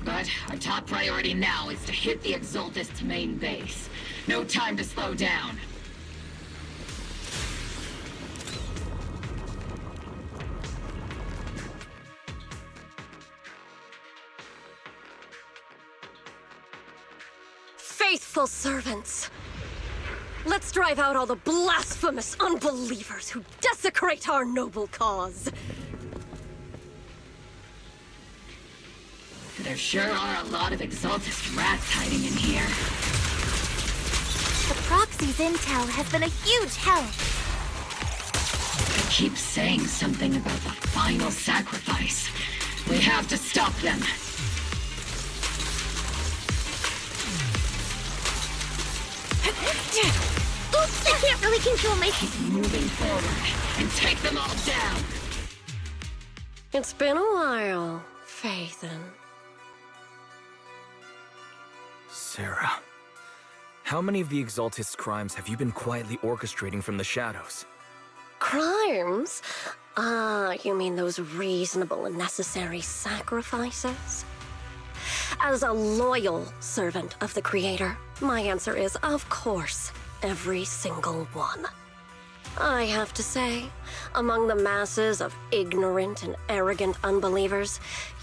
But our top priority now is to hit the Exaltist's main base. No time to slow down. Faithful servants! Let's drive out all the blasphemous unbelievers who desecrate our noble cause! There sure are a lot of Exaltist rats hiding in here. The Proxy's intel has been a huge help. They keep saying something about the final sacrifice. We have to stop them. Oops, I can't really control my... Keep moving forward and take them all down. It's been a while, Phaethon. Sarah, how many of the Exaltist's crimes have you been quietly orchestrating from the shadows? Crimes? You mean those reasonable and necessary sacrifices? As a loyal servant of the Creator, my answer is, of course, every single one. I have to say, among the masses of ignorant and arrogant unbelievers,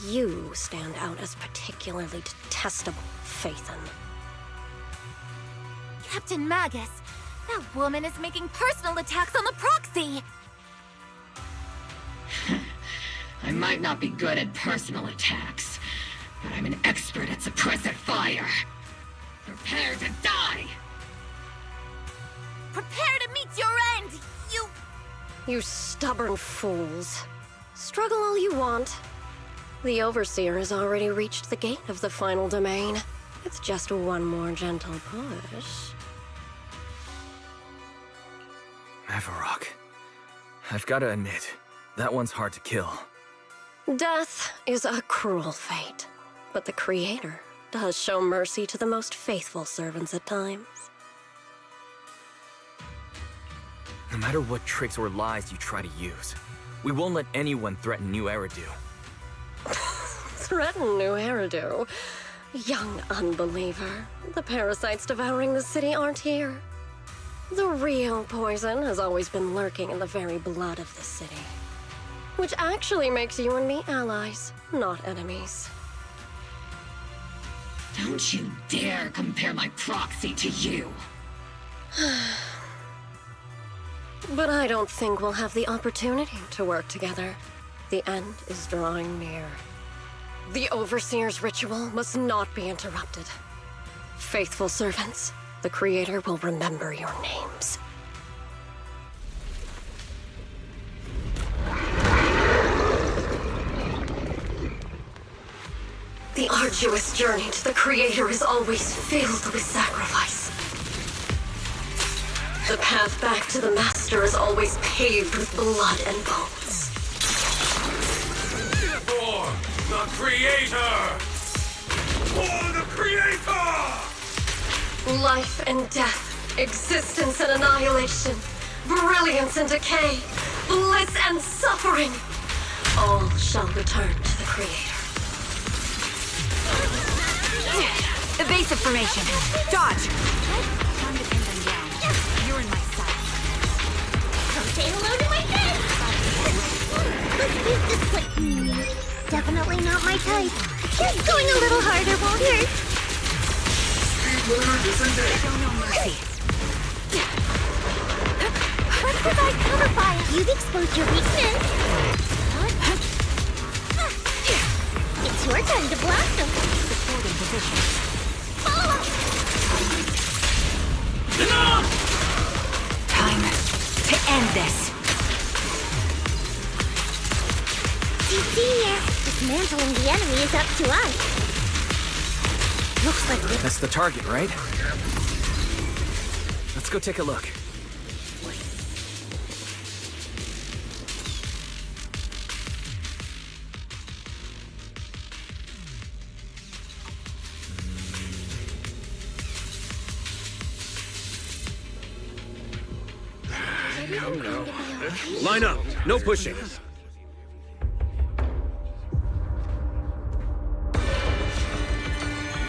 you stand out as particularly detestable, Phaethon. Captain Magus, that woman is making personal attacks on the Proxy! I might not be good at personal attacks, but I'm an expert at suppressive fire. Prepare to die! Prepare to meet your end, you... You stubborn fools. Struggle all you want. The Overseer has already reached the gate of the final domain. It's just one more gentle push. Avarok, I've got to admit, that one's hard to kill. Death is a cruel fate, but the Creator does show mercy to the most faithful servants at times. No matter what tricks or lies you try to use, we won't let anyone threaten New Eridu. Threaten New Eridu? Young unbeliever. The parasites devouring the city aren't here. The real poison has always been lurking in the very blood of the city. Which actually makes you and me allies, not enemies. Don't you dare compare my Proxy to you! But I don't think we'll have the opportunity to work together. The end is drawing near. The Overseer's ritual must not be interrupted. Faithful servants, the Creator will remember your names. arduous journey to the Creator is always filled with sacrifice. The path back to the Master is always paved with blood and bones. For the Creator! For the Creator! Life and death, existence and annihilation, brilliance and decay, bliss and suffering, all shall return to the Creator. Evasive formation. Dodge. Time to pin them down. You're in my sight. Come say hello to my friend! Let's use this quick. Definitely not my type. Just going a little harder won't hurt. Show no mercy. Let's provide cover fire. You've exposed your weakness. It's your turn to blossom. Supporting position. Follow! Time to end this. ZZ here. Dismantling the enemy is up to us. Looks like that's the target, right? Let's go take a look. Line up. No pushing.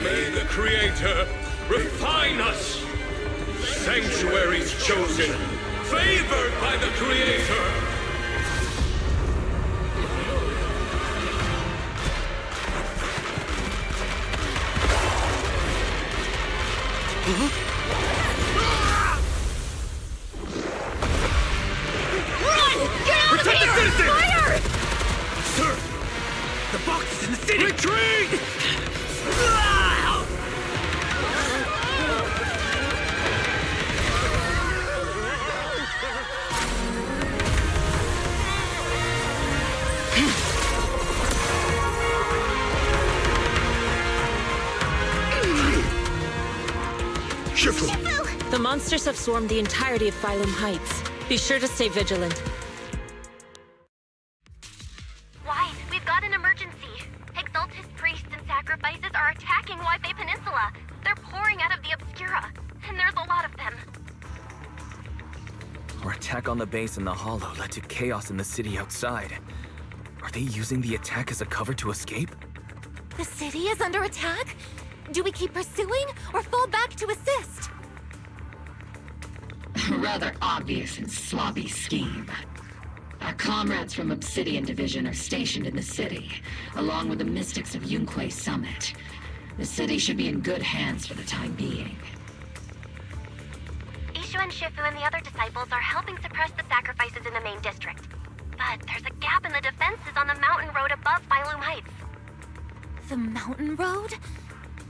May the Creator refine us! Sanctuaries chosen, favored by the Creator! Run! Get out of here! Fire! Sir! The box is in the city! Retreat! The monsters have swarmed the entirety of Phylum Heights. Be sure to stay vigilant. Why? We've got an emergency. Exaltist priests and sacrifices are attacking Wi-Fi Peninsula. They're pouring out of the Obscura, and there's a lot of them. Our attack on the base in the Hollow led to chaos in the city outside. Are they using the attack as a cover to escape? The city is under attack? Do we keep pursuing or fall back to assist? Rather obvious and slobby scheme. Our comrades from Obsidian Division are stationed in the city, along with the mystics of Yunque Summit. The city should be in good hands for the time being. Ishu and Shifu and the other disciples are helping suppress the sacrifices in the main district. But there's a gap in the defenses on the mountain road above Phylum Heights. The mountain road?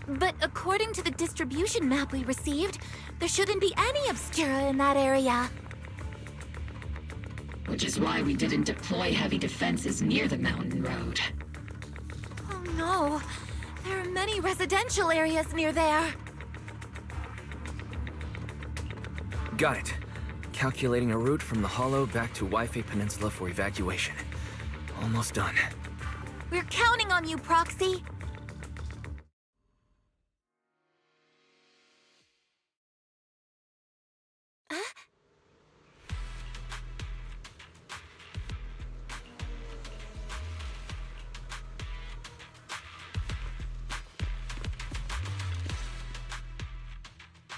But according to the distribution map we received, there shouldn't be any Obscura in that area. Which is why we didn't deploy heavy defenses near the mountain road. Oh no, there are many residential areas near there. Got it. Calculating a route from the Hollow back to Wi-Fi Peninsula for evacuation. Almost done. We're counting on you, Proxy.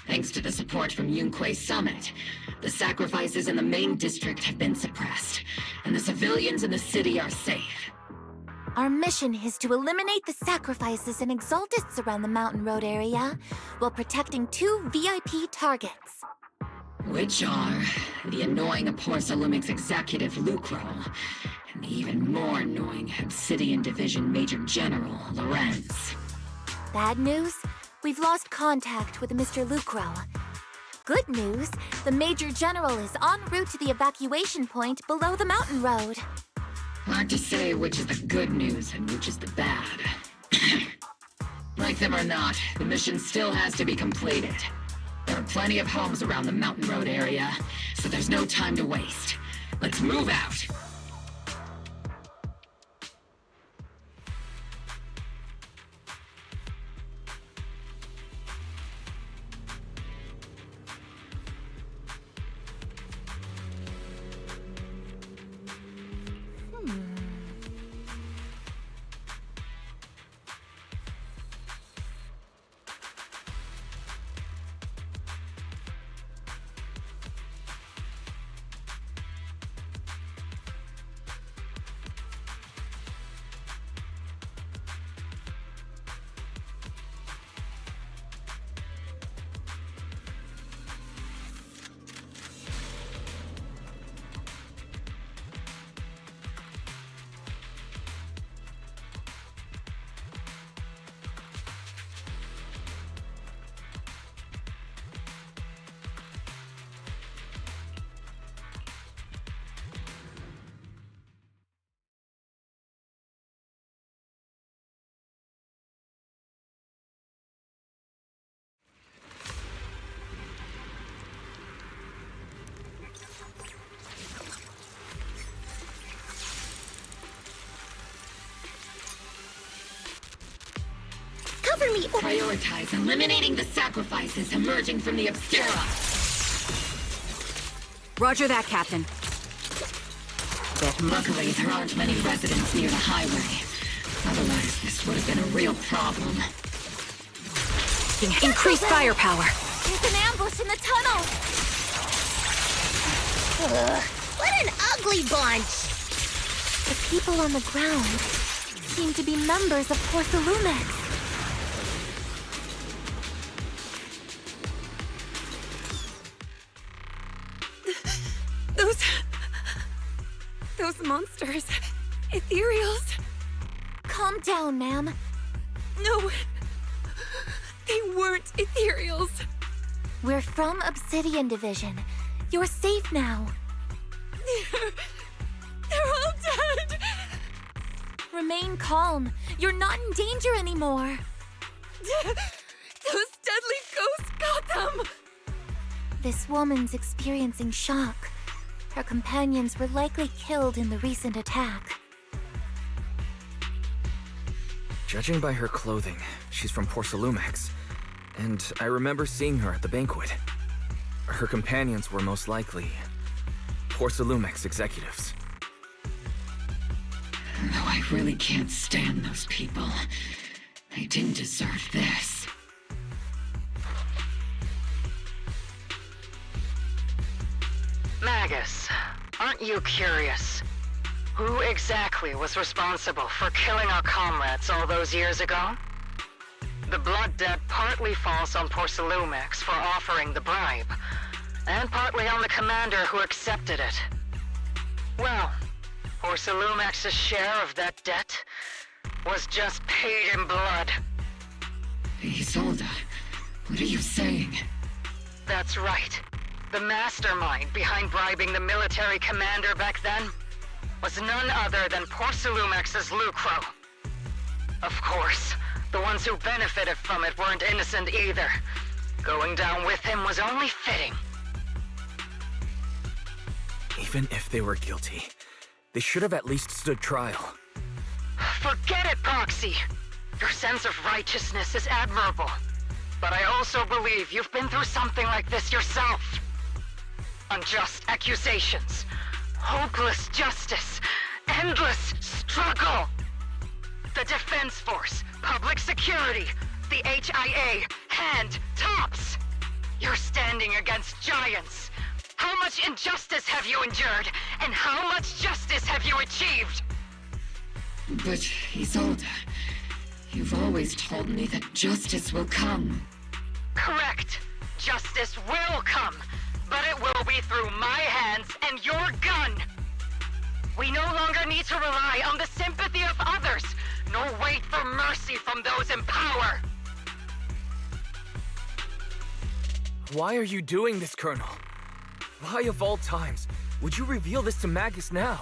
Thanks to the support from Yunque Summit, the sacrifices in the main district have been suppressed, and the civilians in the city are safe. Our mission is to eliminate the sacrifices and exaltists around the mountain road area, while protecting 2 VIP targets. Which are the annoying Aporsalumix executive Lucro, and the even more annoying Obsidian Division Major General Lorenz. Bad news? We've lost contact with Mr. Lucro. Good news, the Major General is en route to the evacuation point below the mountain road. Hard to say which is the good news and which is the bad. Like them or not, the mission still has to be completed. There are plenty of homes around the Mountain Road area, so there's no time to waste. Let's move out! Cover me! Prioritize eliminating the sacrifices emerging from the Obscura. Roger that, Captain. Luckily, there aren't many residents near the highway. Otherwise, this would have been a real problem. Increase firepower. There's an ambush in the tunnel! What an ugly bunch! The people on the ground seem to be members of Porcelumex. Those monsters. Ethereals. Calm down, ma'am. No. They weren't Ethereals. We're from Obsidian Division. You're safe now. They're all dead. Remain calm. You're not in danger anymore. Those deadly ghosts got them. This woman's experiencing shock. Her companions were likely killed in the recent attack. Judging by her clothing, she's from Porcelumex. And I remember seeing her at the banquet. Her companions were most likely Porcelumex executives. Though I really can't stand those people, they didn't deserve this. Magus, aren't you curious? Who exactly was responsible for killing our comrades all those years ago? The blood debt partly falls on Porcelumex for offering the bribe, and partly on the commander who accepted it. Well, Porcelumex's share of that debt was just paid in blood. Isolde, what are you saying? That's right. The mastermind behind bribing the military commander back then was none other than Porcelumex's Lucro. Of course, the ones who benefited from it weren't innocent either. Going down with him was only fitting. Even if they were guilty, they should have at least stood trial. Forget it, Proxy! Your sense of righteousness is admirable. But I also believe you've been through something like this yourself. Unjust accusations, hopeless justice, endless struggle. The Defense Force, public security, the HIA, hand, tops. You're standing against giants. How much injustice have you endured, and how much justice have you achieved? But, Isolde, you've always told me that justice will come. Correct. Justice will come, but it will be through my hands and your gun. We no longer need to rely on the sympathy of others, nor wait for mercy from those in power. Why are you doing this, Colonel? Why of all times would you reveal this to Magus now?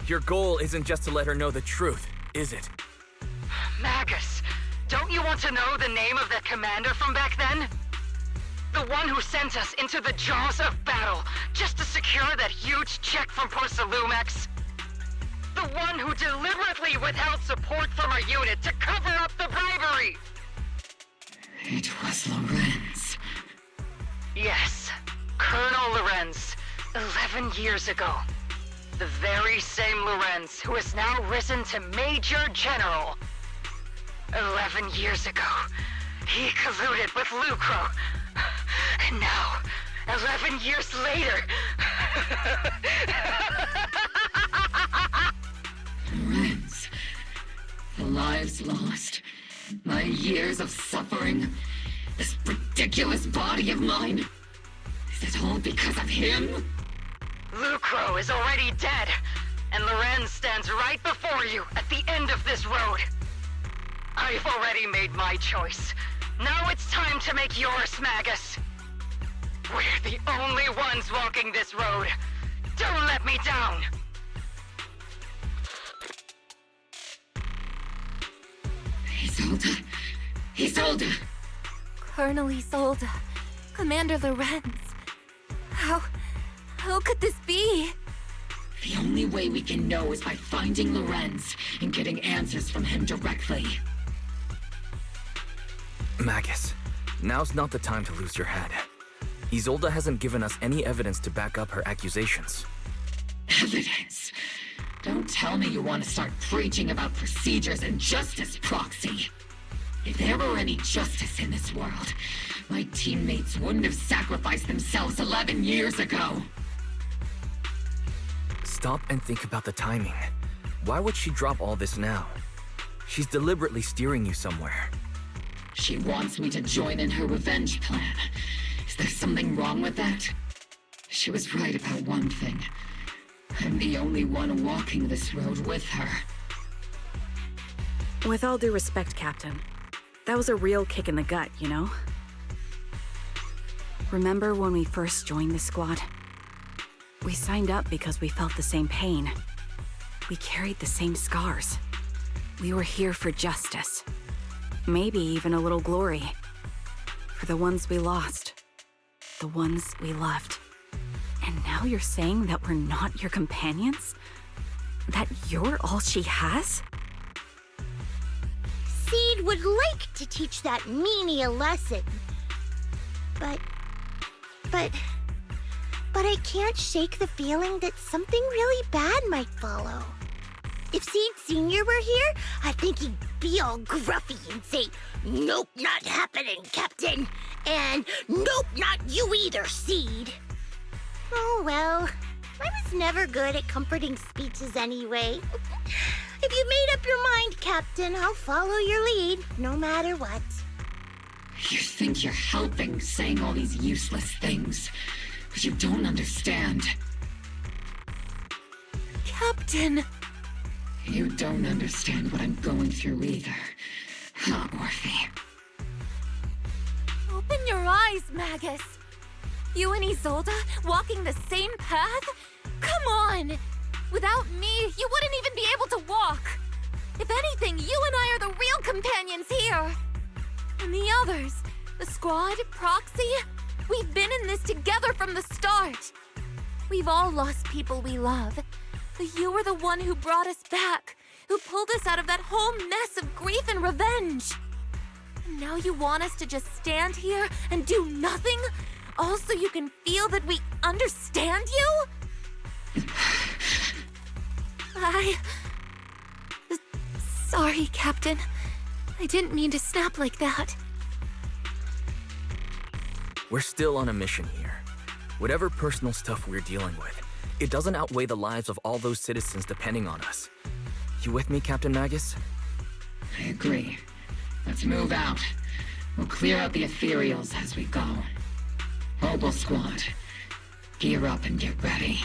Your goal isn't just to let her know the truth, is it? Magus, Don't you want to know the name of that commander from back then? The one who sent us into the jaws of battle just to secure that huge check from Porcelumex? The one who deliberately withheld support from our unit to cover up the bribery! It was Lorenz. Yes, Colonel Lorenz, 11 years ago. The very same Lorenz who has now risen to Major General. 11 years ago, he colluded with Lucro. And now, 11 years later... Lorenz. The lives lost. My years of suffering. This ridiculous body of mine. Is it all because of him? Lucro is already dead, and Lorenz stands right before you at the end of this road. I've already made my choice. Now it's time to make yours, Magus. We're the only ones walking this road. Don't let me down! Isolde. Isolde! Colonel Isolde. Commander Lorenz. How could this be? The only way we can know is by finding Lorenz and getting answers from him directly. Magus, now's not the time to lose your head. Isolde hasn't given us any evidence to back up her accusations. Evidence? Don't tell me you want to start preaching about procedures and justice, Proxy. If there were any justice in this world, my teammates wouldn't have sacrificed themselves 11 years ago. Stop and think about the timing. Why would she drop all this now? She's deliberately steering you somewhere. She wants me to join in her revenge plan. Is there something wrong with that? She was right about one thing. I'm the only one walking this road with her. With all due respect, Captain, that was a real kick in the gut, you know? Remember when we first joined the squad? We signed up because we felt the same pain. We carried the same scars. We were here for justice. Maybe even a little glory. For the ones we lost. The ones we loved. And now you're saying that we're not your companions? That you're all she has? Seed would like to teach that meanie a lesson. But I can't shake the feeling that something really bad might follow. If Seed Sr. were here, I think he'd be all gruffy and say, "Nope, not happening, Captain." And, "Nope, not you either, Seed." Oh well, I was never good at comforting speeches anyway. If you made up your mind, Captain, I'll follow your lead, no matter what. You think you're helping saying all these useless things, but you don't understand. Captain! You don't understand what I'm going through either, huh, Orphe? Open your eyes, Magus! You and Isolde walking the same path? Come on! Without me, you wouldn't even be able to walk! If anything, you and I are the real companions here! And the others, the squad, Proxy, we've been in this together from the start! We've all lost people we love, but you were the one who brought us back, who pulled us out of that whole mess of grief and revenge! And now you want us to just stand here and do nothing? All so you can feel that we understand you? Sorry, Captain. I didn't mean to snap like that. We're still on a mission here. Whatever personal stuff we're dealing with, it doesn't outweigh the lives of all those citizens depending on us. You with me, Captain Magus? I agree. Let's move out. We'll clear out the ethereals as we go. Mobile Squad, gear up and get ready.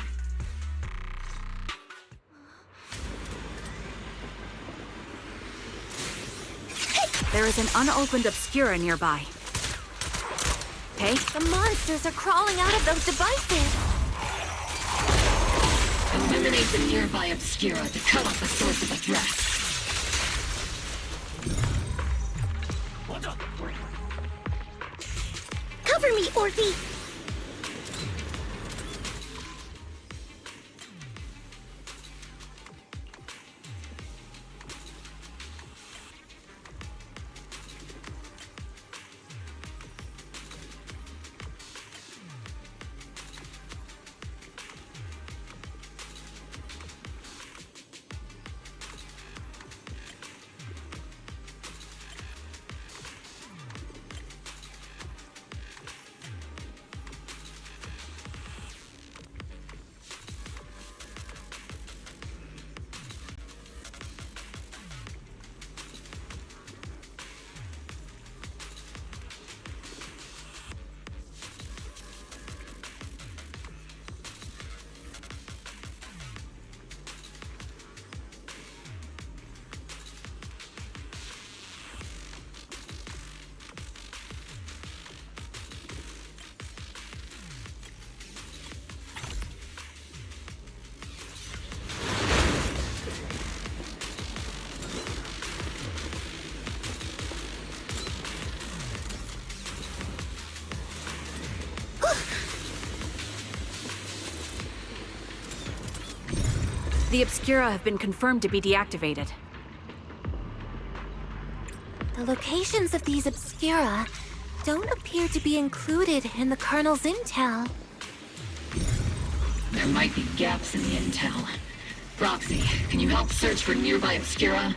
There is an unopened Obscura nearby. Hey? The monsters are crawling out of those devices! Eliminate the nearby Obscura to cut off the source of the threat. Dorothy! The Obscura have been confirmed to be deactivated. The locations of these Obscura don't appear to be included in the Colonel's intel. There might be gaps in the intel. Roxy, can you help search for nearby Obscura?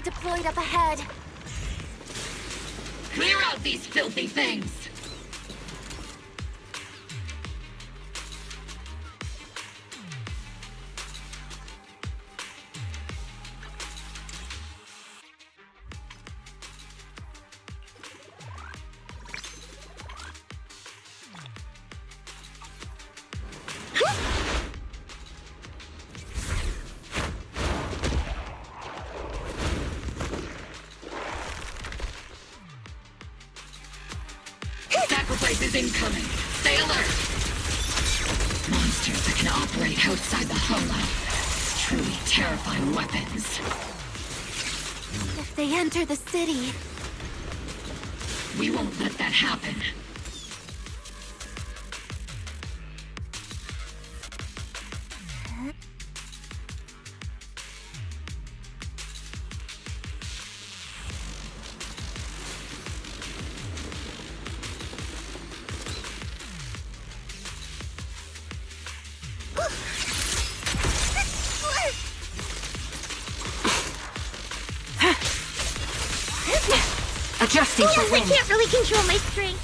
deployed up ahead. Clear out these filthy things! Sacrifices incoming. Stay alert. Monsters that can operate outside the hollow. Truly terrifying weapons. If they enter the city... We won't let that happen. Adjusting for wind. I can't really control my strength.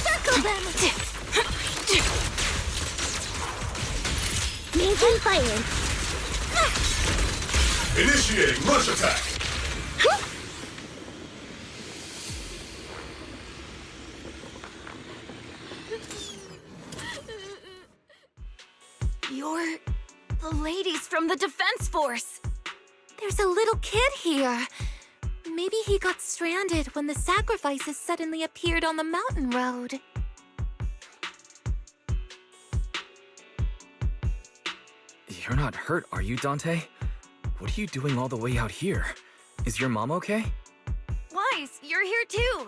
Circle them! Maintain fire. Initiating rush attack! You're the ladies from the Defense Force. There's a little kid here. Maybe he got stranded when the sacrifices suddenly appeared on the mountain road. You're not hurt, are you, Dante? What are you doing all the way out here? Is your mom okay? Wise, you're here too.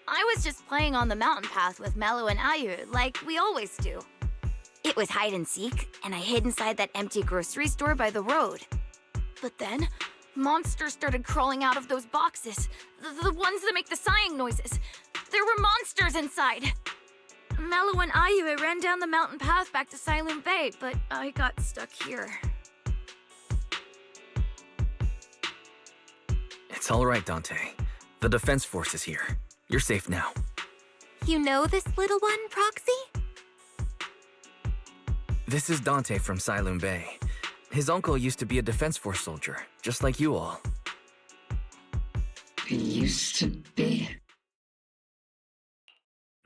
I was just playing on the mountain path with Mello and Ayu, like we always do. It was hide and seek, and I hid inside that empty grocery store by the road. But then, monsters started crawling out of those boxes. The ones that make the sighing noises. There were monsters inside. Mello and Ayu ran down the mountain path back to Silent Bay, but I got stuck here. It's all right, Dante. The Defense Force is here. You're safe now. You know this little one, Proxy? This is Dante from Silent Bay. His uncle used to be a Defense Force soldier, just like you all. He used to be?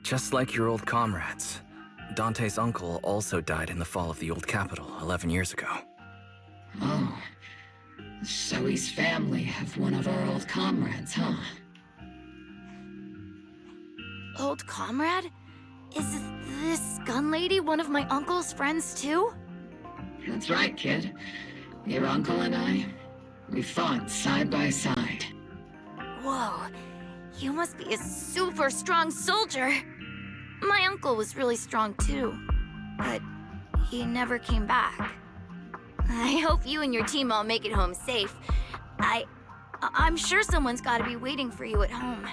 Just like your old comrades. Dante's uncle also died in the fall of the old capital 11 years ago. Oh. So his family have one of our old comrades, huh? Old comrade? Is this gun lady one of my uncle's friends too? That's right, kid. Your uncle and I, we fought side by side. Whoa, you must be a super strong soldier. My uncle was really strong too, but he never came back. I hope you and your team all make it home safe. I'm sure someone's gotta be waiting for you at home.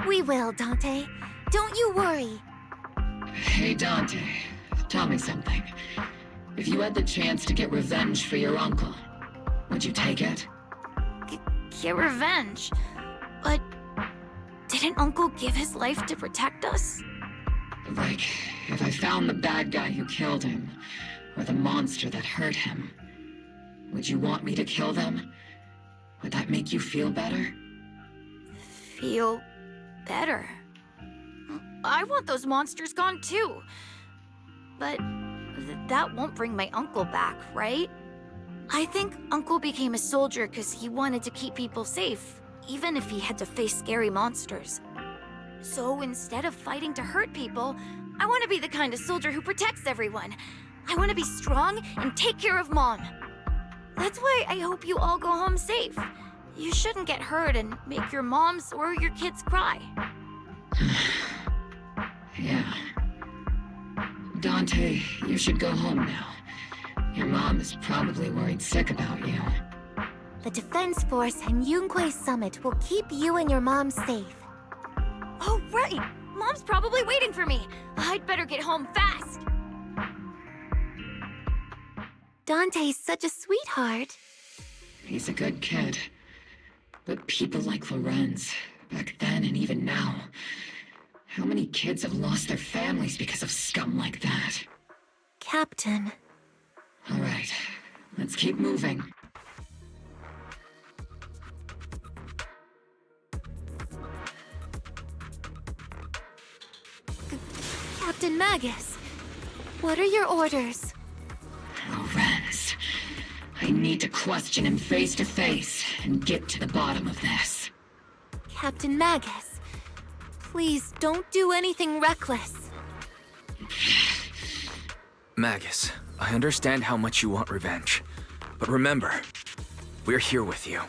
We will, Dante. Don't you worry. Hey, Dante. Tell me something. If you had the chance to get revenge for your uncle, would you take it? Get revenge? But didn't Uncle give his life to protect us? Like, if I found the bad guy who killed him, or the monster that hurt him, would you want me to kill them? Would that make you feel better? Feel better? I want those monsters gone too. But that won't bring my uncle back, right? I think Uncle became a soldier because he wanted to keep people safe, even if he had to face scary monsters. So instead of fighting to hurt people, I want to be the kind of soldier who protects everyone. I want to be strong and take care of Mom. That's why I hope you all go home safe. You shouldn't get hurt and make your moms or your kids cry. Yeah. Dante, you should go home now. Your mom is probably worried sick about you. The Defense Force and Yunque Summit will keep you and your mom safe. Oh, right! Mom's probably waiting for me. I'd better get home fast. Dante's such a sweetheart. He's a good kid. But people like Lorenz, back then and even now, how many kids have lost their families because of scum like that? Captain. All right, let's keep moving. Captain Magus, what are your orders? Lorenz, I need to question him face to face and get to the bottom of this. Captain Magus, please don't do anything reckless. Magus, I understand how much you want revenge. But remember, we're here with you.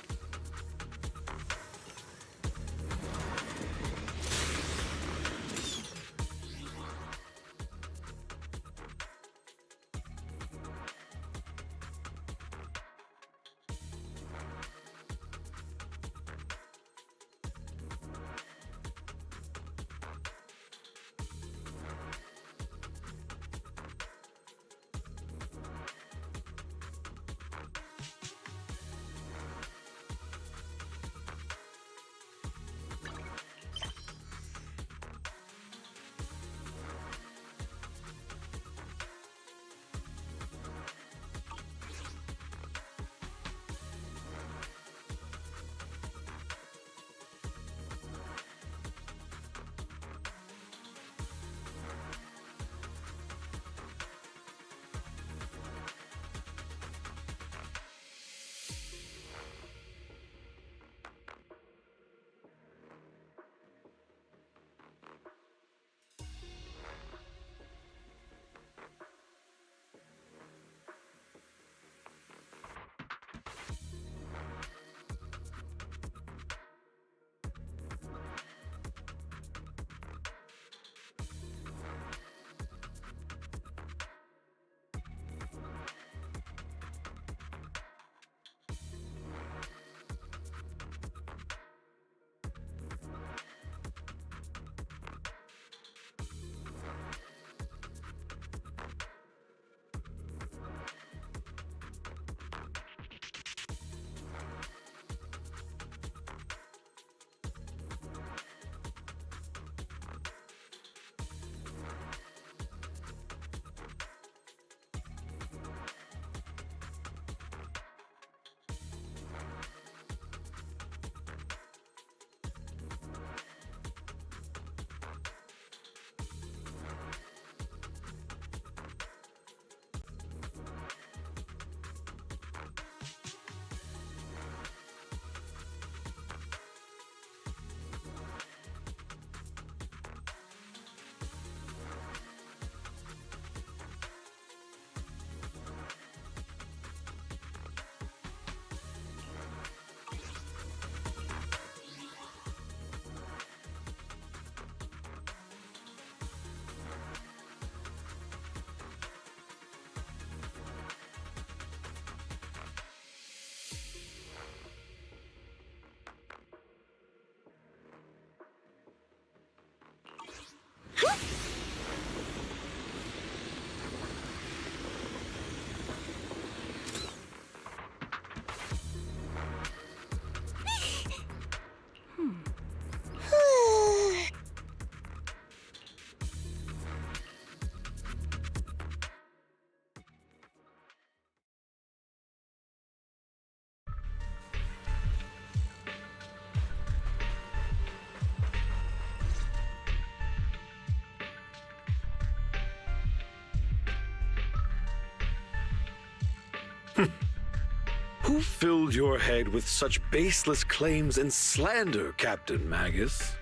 Who filled your head with such baseless claims and slander, Captain Magus?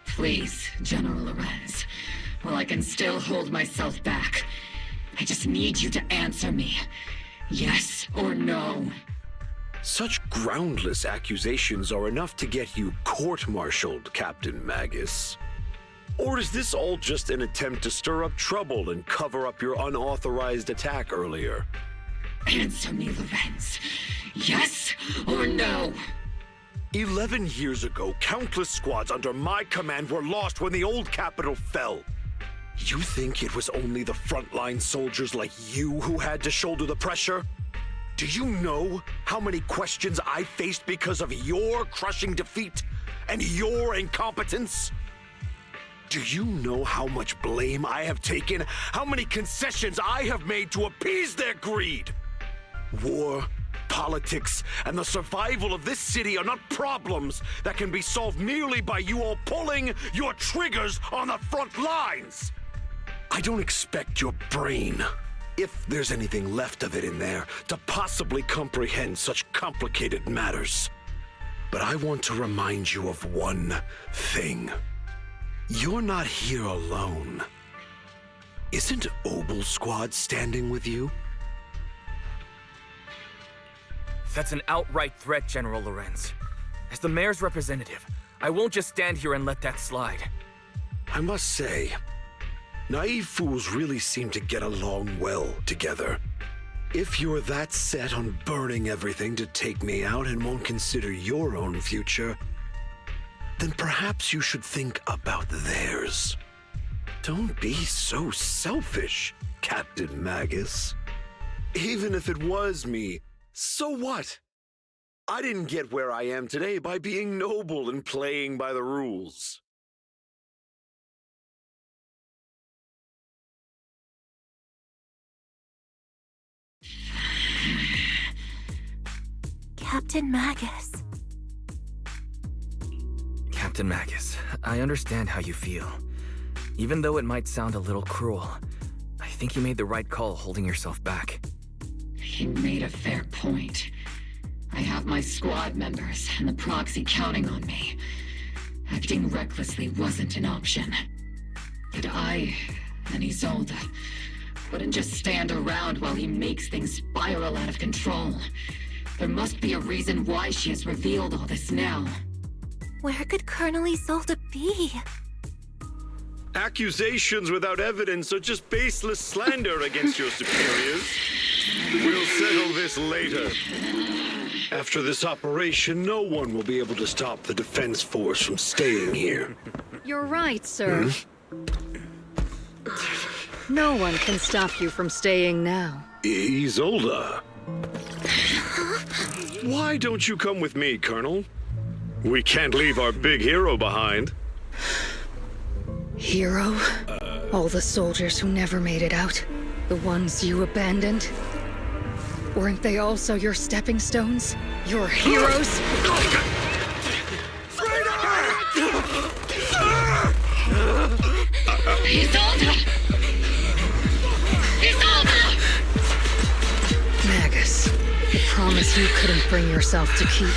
Please, General Lorenz. While I can still hold myself back, I just need you to answer me. Yes or no? Such groundless accusations are enough to get you court-martialed, Captain Magus. Or is this all just an attempt to stir up trouble and cover up your unauthorized attack earlier? Answer me, Lorenz. Yes or no? 11 years ago, countless squads under my command were lost when the old capital fell. You think it was only the frontline soldiers like you who had to shoulder the pressure? Do you know how many questions I faced because of your crushing defeat and your incompetence? Do you know how much blame I have taken? How many concessions I have made to appease their greed? War, politics, and the survival of this city are not problems that can be solved merely by you all pulling your triggers on the front lines. I don't expect your brain, if there's anything left of it in there, to possibly comprehend such complicated matters. But I want to remind you of one thing. You're not here alone. Isn't Obel Squad standing with you? That's an outright threat, General Lorenz. As the mayor's representative, I won't just stand here and let that slide. I must say, naive fools really seem to get along well together. If you're that set on burning everything to take me out and won't consider your own future, then perhaps you should think about theirs. Don't be so selfish, Captain Magus. Even if it was me, so what? I didn't get where I am today by being noble and playing by the rules. Captain Magus. Captain Magus, I understand how you feel. Even though it might sound a little cruel, I think you made the right call holding yourself back. He made a fair point. I have my squad members and the proxy counting on me. Acting recklessly wasn't an option. But I and Isolde wouldn't just stand around while he makes things spiral out of control. There must be a reason why she has revealed all this now. Where could Colonel Isolde be? Accusations without evidence are just baseless slander against your superiors. We'll settle this later. After this operation, no one will be able to stop the Defense Force from staying here. You're right, sir. No one can stop you from staying now. Isolde. Why don't you come with me, Colonel? We can't leave our big hero behind. Hero? All the soldiers who never made it out? The ones you abandoned? Weren't they also your stepping stones? Your heroes? Isolde! Isolde! Magus, the promise you couldn't bring yourself to keep,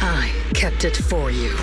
I kept it for you.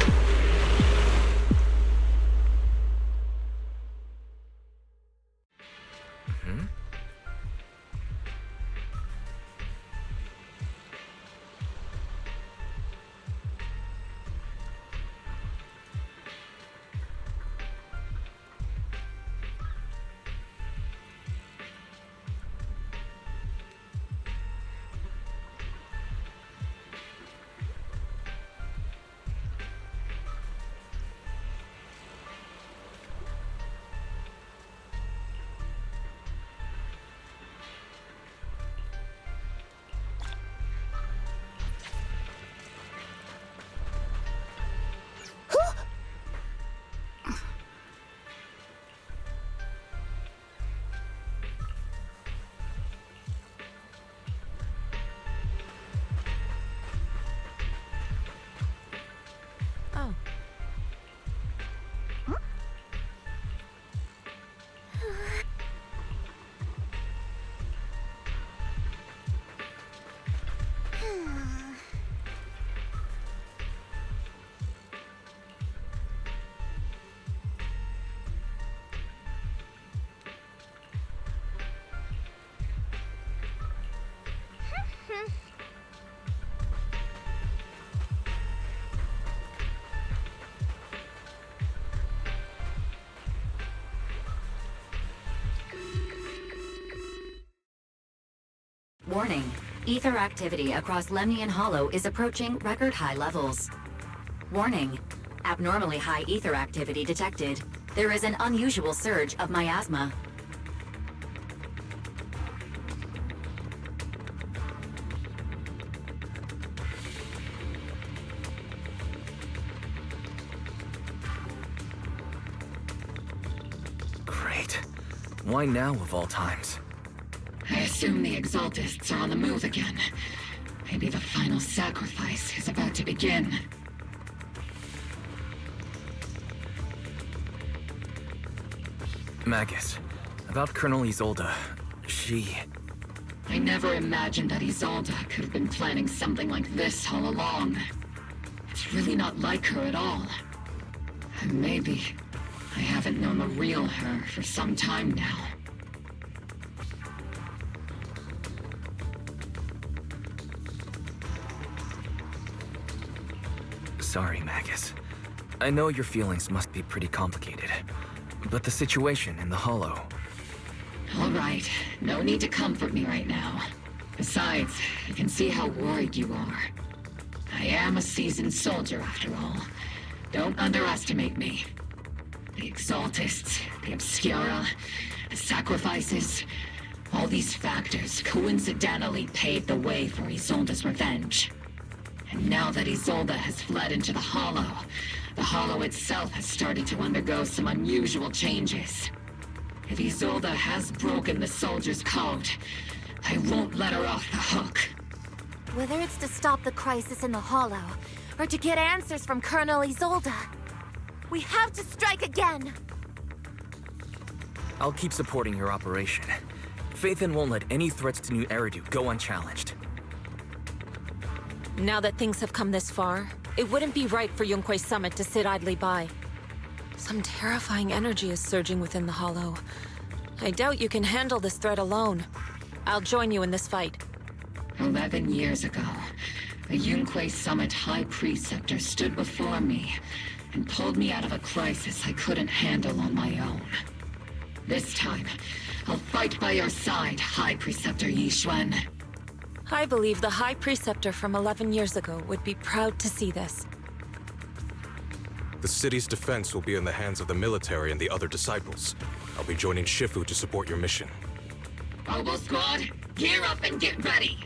Warning. Ether activity across Lemnian Hollow is approaching record high levels. Warning. Abnormally high ether activity detected. There is an unusual surge of miasma. Great. Why now of all times? I assume the Exaltists are on the move again. Maybe the final sacrifice is about to begin. Magus, about Colonel Isolde. She... I never imagined that Isolde could have been planning something like this all along. It's really not like her at all. And maybe I haven't known the real her for some time now. Sorry, Magus. I know your feelings must be pretty complicated. But the situation in the Hollow... All right, no need to comfort me right now. Besides, I can see how worried you are. I am a seasoned soldier, after all. Don't underestimate me. The Exaltists, the Obscura, the sacrifices, all these factors coincidentally paved the way for Isolde's revenge. And now that Isolde has fled into the Hollow itself has started to undergo some unusual changes. If Isolde has broken the soldier's code, I won't let her off the hook. Whether it's to stop the crisis in the Hollow, or to get answers from Colonel Isolde, we have to strike again! I'll keep supporting your operation. Phaethon won't let any threats to New Eridu go unchallenged. Now that things have come this far, it wouldn't be right for Yunque's summit to sit idly by. Some terrifying energy is surging within the Hollow. I doubt you can handle this threat alone. I'll join you in this fight. 11 years ago, a Yunque Summit High Preceptor stood before me and pulled me out of a crisis I couldn't handle on my own. This time, I'll fight by your side, High Preceptor Yixuan. I believe the High Preceptor from 11 years ago would be proud to see this. The city's defense will be in the hands of the military and the other disciples. I'll be joining Shifu to support your mission. Oboe Squad, gear up and get ready!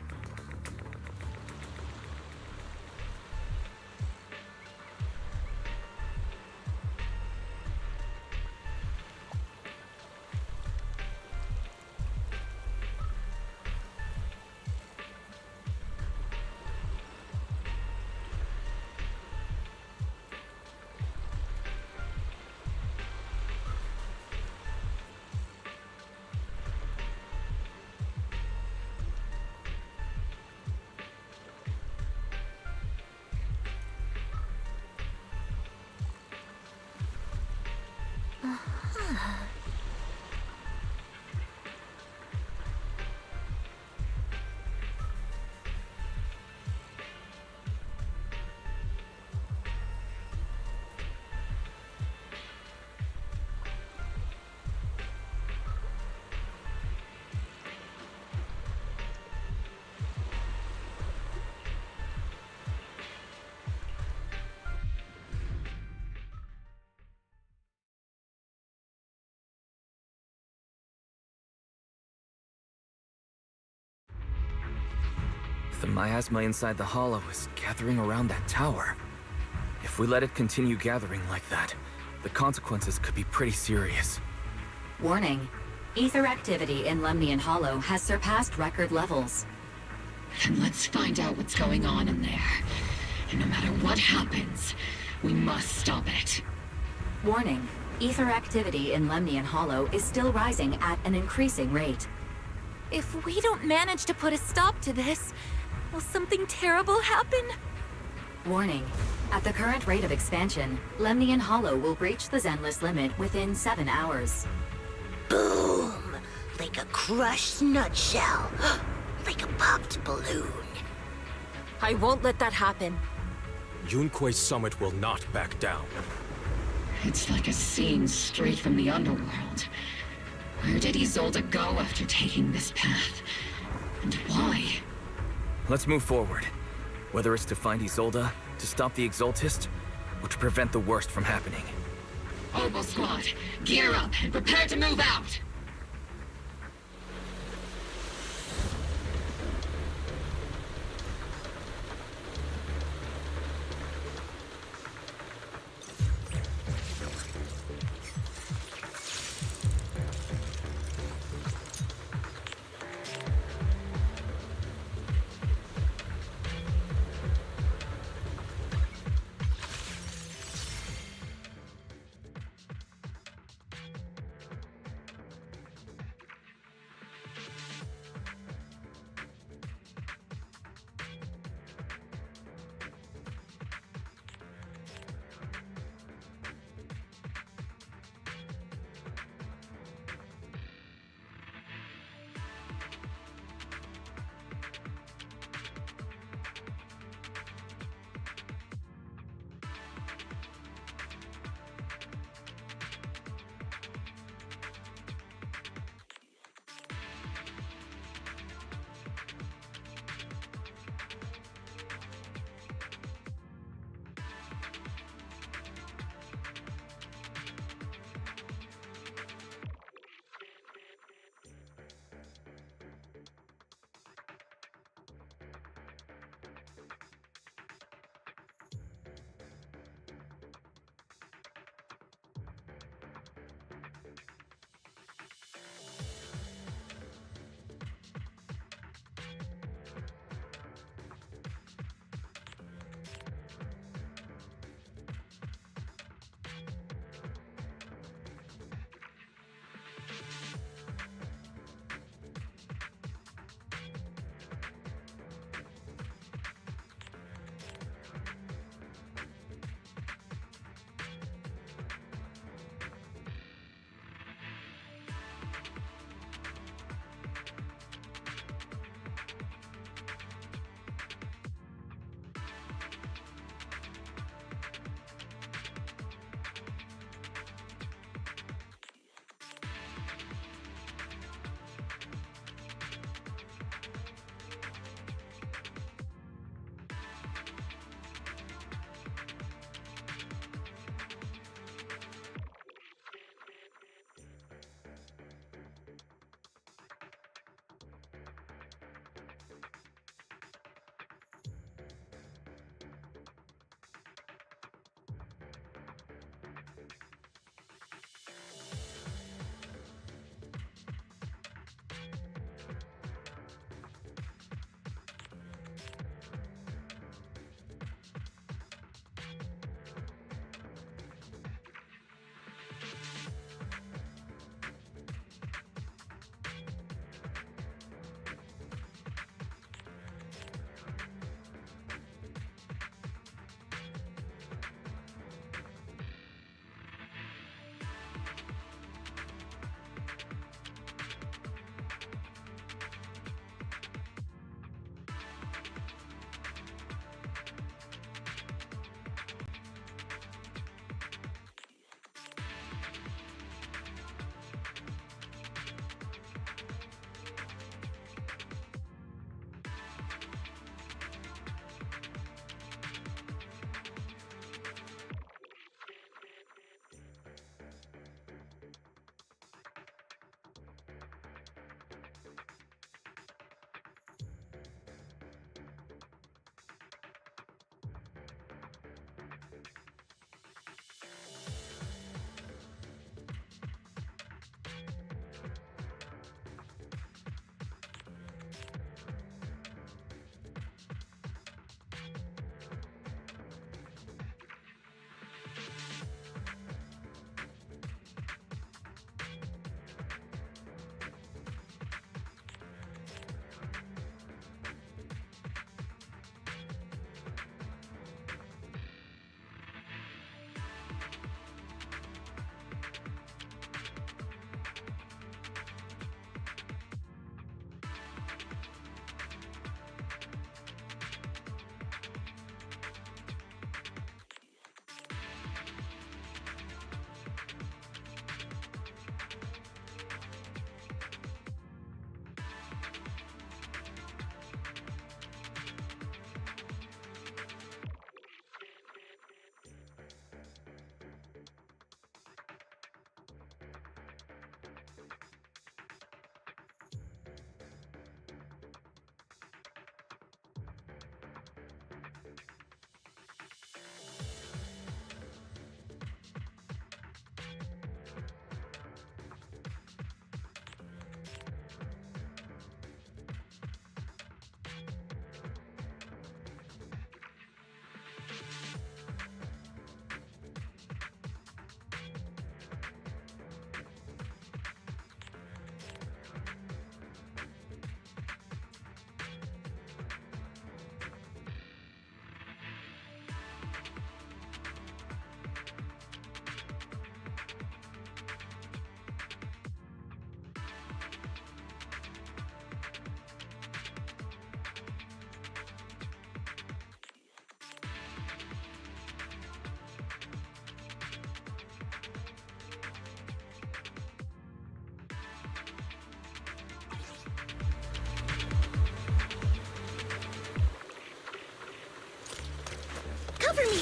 The miasma inside the Hollow is gathering around that tower. If we let it continue gathering like that, the consequences could be pretty serious. Warning. Ether activity in Lemnian Hollow has surpassed record levels. Then let's find out what's going on in there. And no matter what happens, we must stop it. Warning. Ether activity in Lemnian Hollow is still rising at an increasing rate. If we don't manage to put a stop to this, will something terrible happen? Warning. At the current rate of expansion, Lemnian Hollow will breach the Zenless limit within 7 hours. Boom! Like a crushed nutshell. Like a popped balloon. I won't let that happen. Yunque's summit will not back down. It's like a scene straight from the underworld. Where did Isolde go after taking this path? And why? Let's move forward. Whether it's to find Isolde, to stop the Exaltist, or to prevent the worst from happening. Obel Squad, gear up and prepare to move out!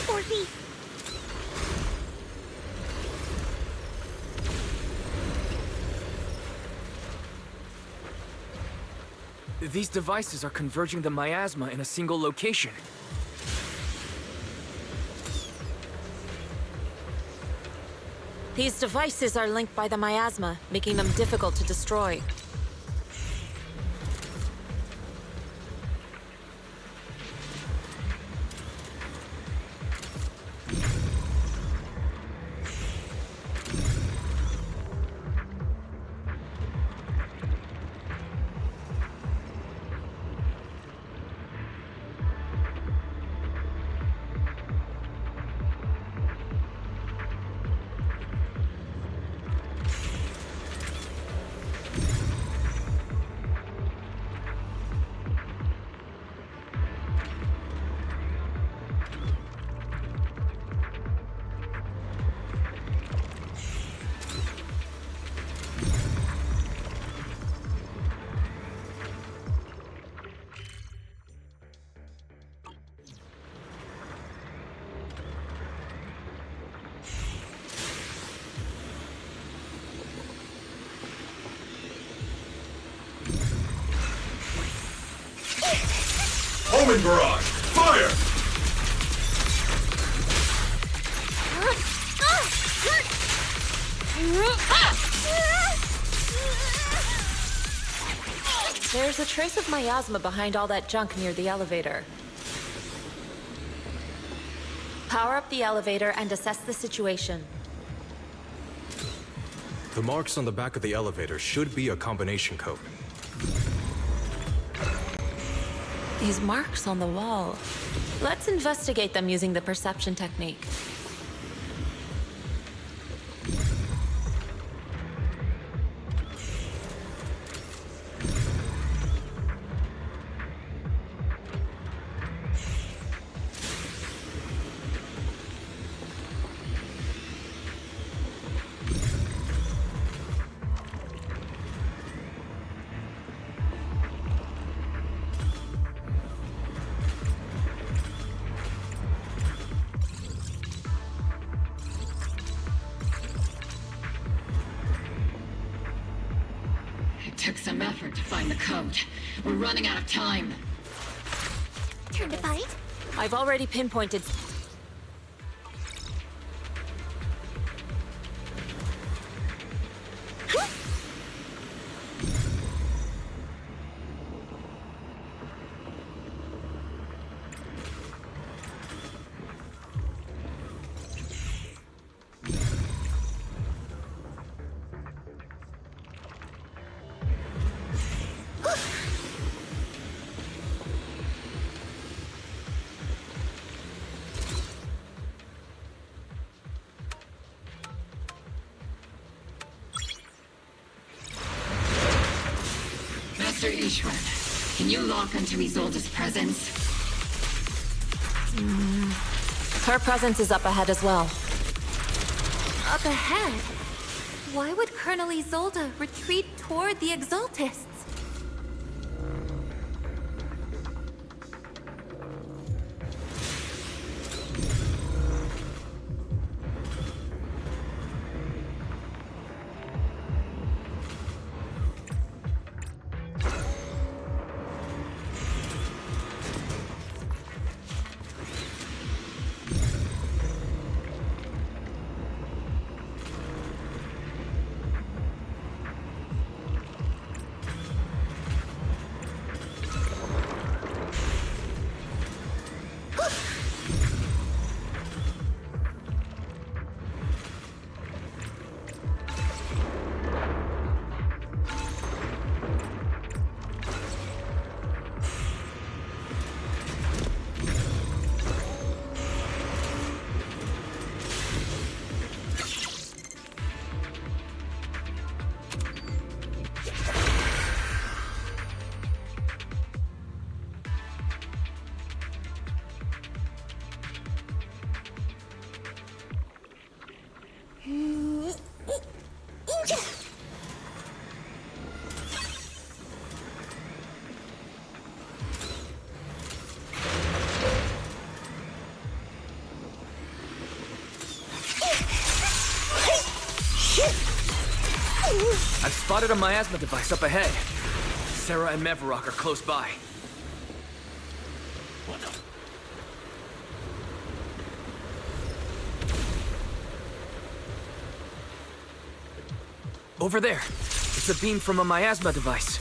Orphe! These devices are converging the miasma in a single location. These devices are linked by the miasma, making them difficult to destroy. Homing barrage! Fire! There's a trace of miasma behind all that junk near the elevator. Power up the elevator and assess the situation. The marks on the back of the elevator should be a combination code. These marks on the wall. Let's investigate them using the perception technique. Took some effort to find the code. We're running out of time. Turn to fight? I've already pinpointed. Master Ishran, can you lock onto Isolde's presence? Her presence is up ahead as well. Up ahead? Why would Colonel Isolde retreat toward the Exaltists? I've spotted a miasma device up ahead. Sarah and Mevarok are close by. Over there. It's a beam from a miasma device.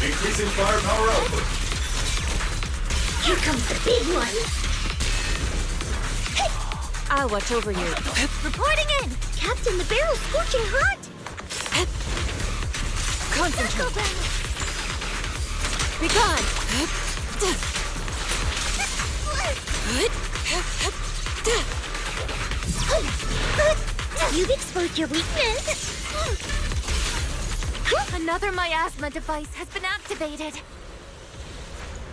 Increasing firepower output. Here comes the big one. I'll watch over you. Reporting in! Captain, the barrel's scorching hot! Concentrate. Be gone! You've exposed your weakness! Another miasma device has been activated.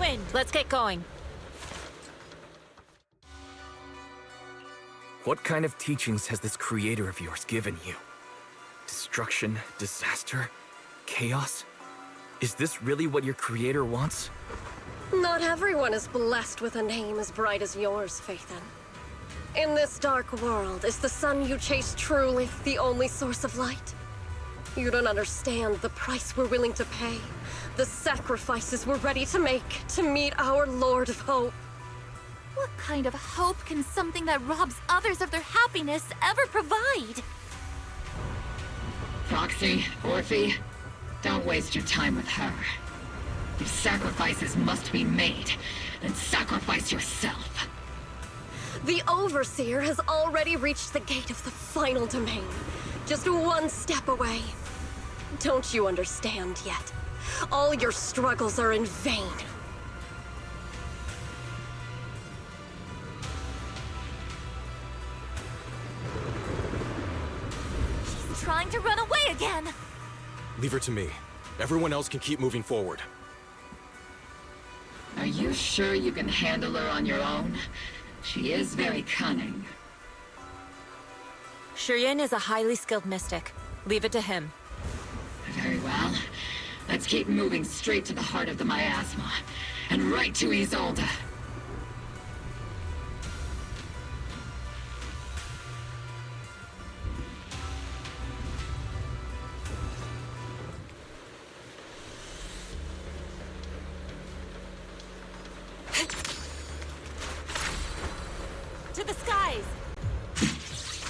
Wind, let's get going. What kind of teachings has this creator of yours given you? Destruction, disaster, chaos? Is this really what your creator wants? Not everyone is blessed with a name as bright as yours, Phaethon. In this dark world, is the sun you chase truly the only source of light? You don't understand the price we're willing to pay, the sacrifices we're ready to make to meet our Lord of Hope. What kind of hope can something that robs others of their happiness ever provide? Proxy, Orphe, don't waste your time with her. If sacrifices must be made, then sacrifice yourself. The Overseer has already reached the gate of the final domain, just one step away. Don't you understand yet? All your struggles are in vain. She's trying to run away again! Leave her to me. Everyone else can keep moving forward. Are you sure you can handle her on your own? She is very cunning. Shiryen is a highly skilled mystic. Leave it to him. Very well. Let's keep moving straight to the heart of the miasma, and right to Isolde. To the skies!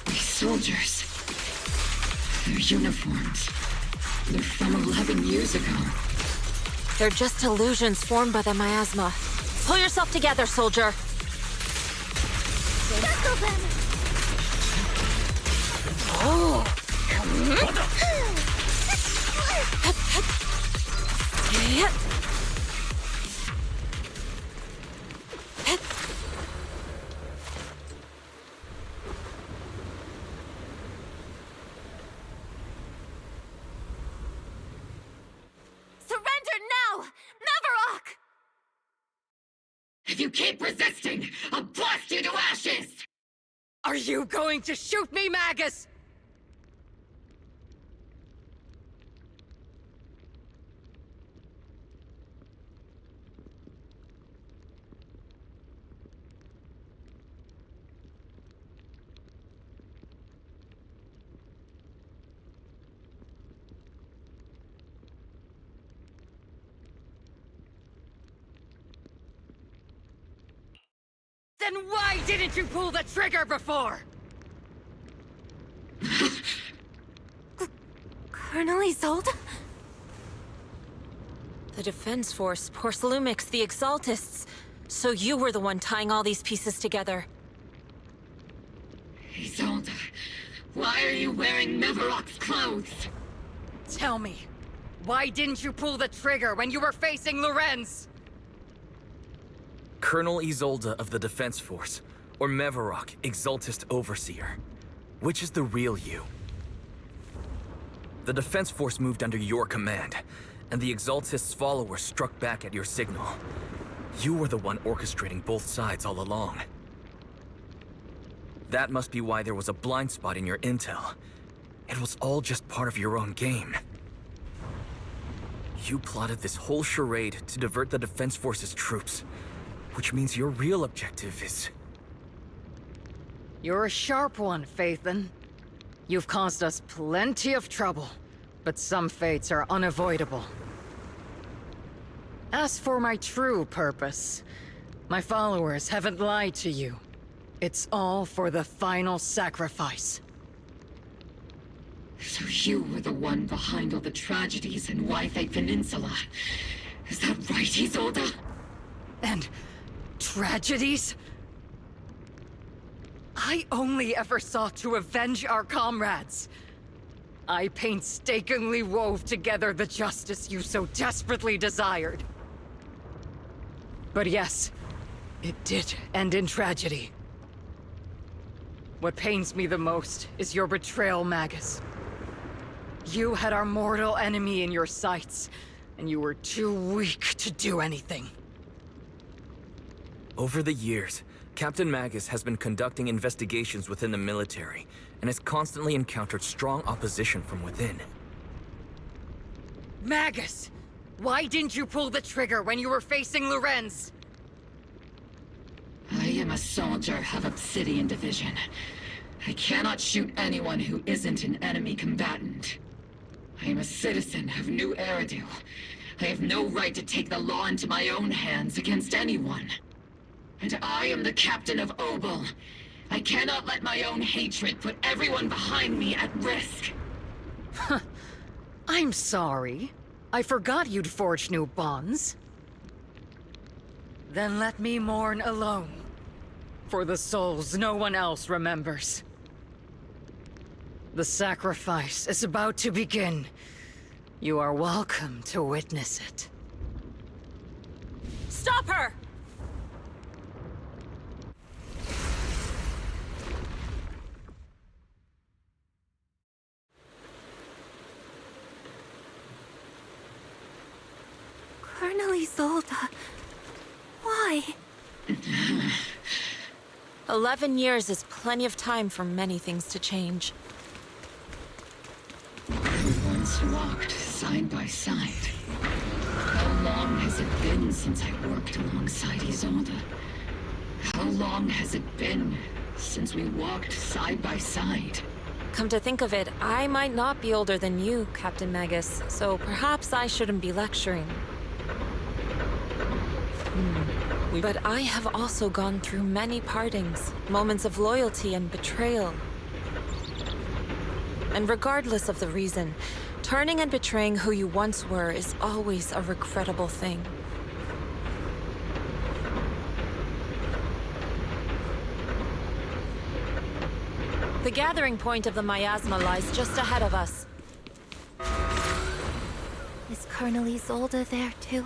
These soldiers. Their uniforms. They're from 11 years ago. They're just illusions formed by the miasma. Pull yourself together, soldier. Circle them! Oh! Surrender now! Mevarok! If you keep resisting, I'll blast you to ashes! Are you going to shoot me, Magus? Then why didn't you pull the trigger before? Colonel Isolde? The Defense Force, Porcelumix, the Exaltists. So you were the one tying all these pieces together. Isolde, why are you wearing Mevarok's clothes? Tell me, why didn't you pull the trigger when you were facing Lorenz? Colonel Isolde of the Defense Force, or Mevarok, Exaltist Overseer. Which is the real you? The Defense Force moved under your command, and the Exaltist's followers struck back at your signal. You were the one orchestrating both sides all along. That must be why there was a blind spot in your intel. It was all just part of your own game. You plotted this whole charade to divert the Defense Force's troops. Which means your real objective is... You're a sharp one, Phaethon. You've caused us plenty of trouble, but some fates are unavoidable. As for my true purpose, my followers haven't lied to you. It's all for the final sacrifice. So you were the one behind all the tragedies in Wi-Fi Peninsula. Is that right, Isolde? And tragedies? I only ever sought to avenge our comrades. I painstakingly wove together the justice you so desperately desired. But yes, it did end in tragedy. What pains me the most is your betrayal, Magus. You had our mortal enemy in your sights, and you were too weak to do anything. Over the years, Captain Magus has been conducting investigations within the military, and has constantly encountered strong opposition from within. Magus! Why didn't you pull the trigger when you were facing Lorenz? I am a soldier of Obsidian Division. I cannot shoot anyone who isn't an enemy combatant. I am a citizen of New Eridu. I have no right to take the law into my own hands against anyone. And I am the captain of Obel. I cannot let my own hatred put everyone behind me at risk. I'm sorry. I forgot you'd forged new bonds. Then let me mourn alone. For the souls no one else remembers. The sacrifice is about to begin. You are welcome to witness it. Stop her! Colonel Isolde. Why? 11 years is plenty of time for many things to change. We once walked side by side. How long has it been since I worked alongside Isolde? How long has it been since we walked side by side? Come to think of it, I might not be older than you, Captain Magus, so perhaps I shouldn't be lecturing. But I have also gone through many partings, moments of loyalty and betrayal. And regardless of the reason, turning and betraying who you once were is always a regrettable thing. The gathering point of the miasma lies just ahead of us. Is Colonel Isolde there too?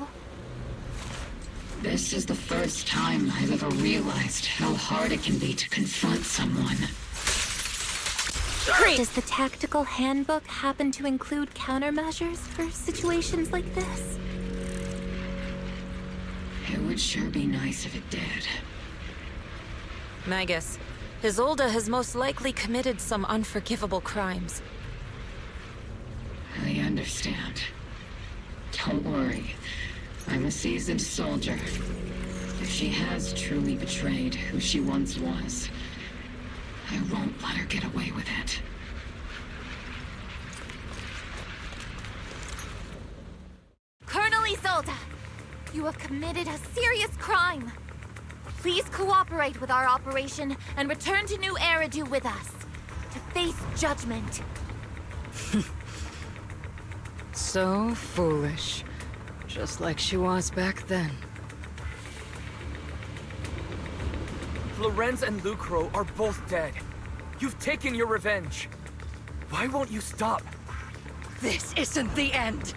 This is the first time I've ever realized how hard it can be to confront someone. Does the tactical handbook happen to include countermeasures for situations like this? It would sure be nice if it did. Magus, Isolde has most likely committed some unforgivable crimes. I understand. Don't worry. I'm a seasoned soldier. If she has truly betrayed who she once was, I won't let her get away with it. Colonel Isolde! You have committed a serious crime! Please cooperate with our operation and return to New Eridu with us, to face judgment. So foolish. Just like she was back then. Lorenz and Lucro are both dead. You've taken your revenge. Why won't you stop? This isn't the end.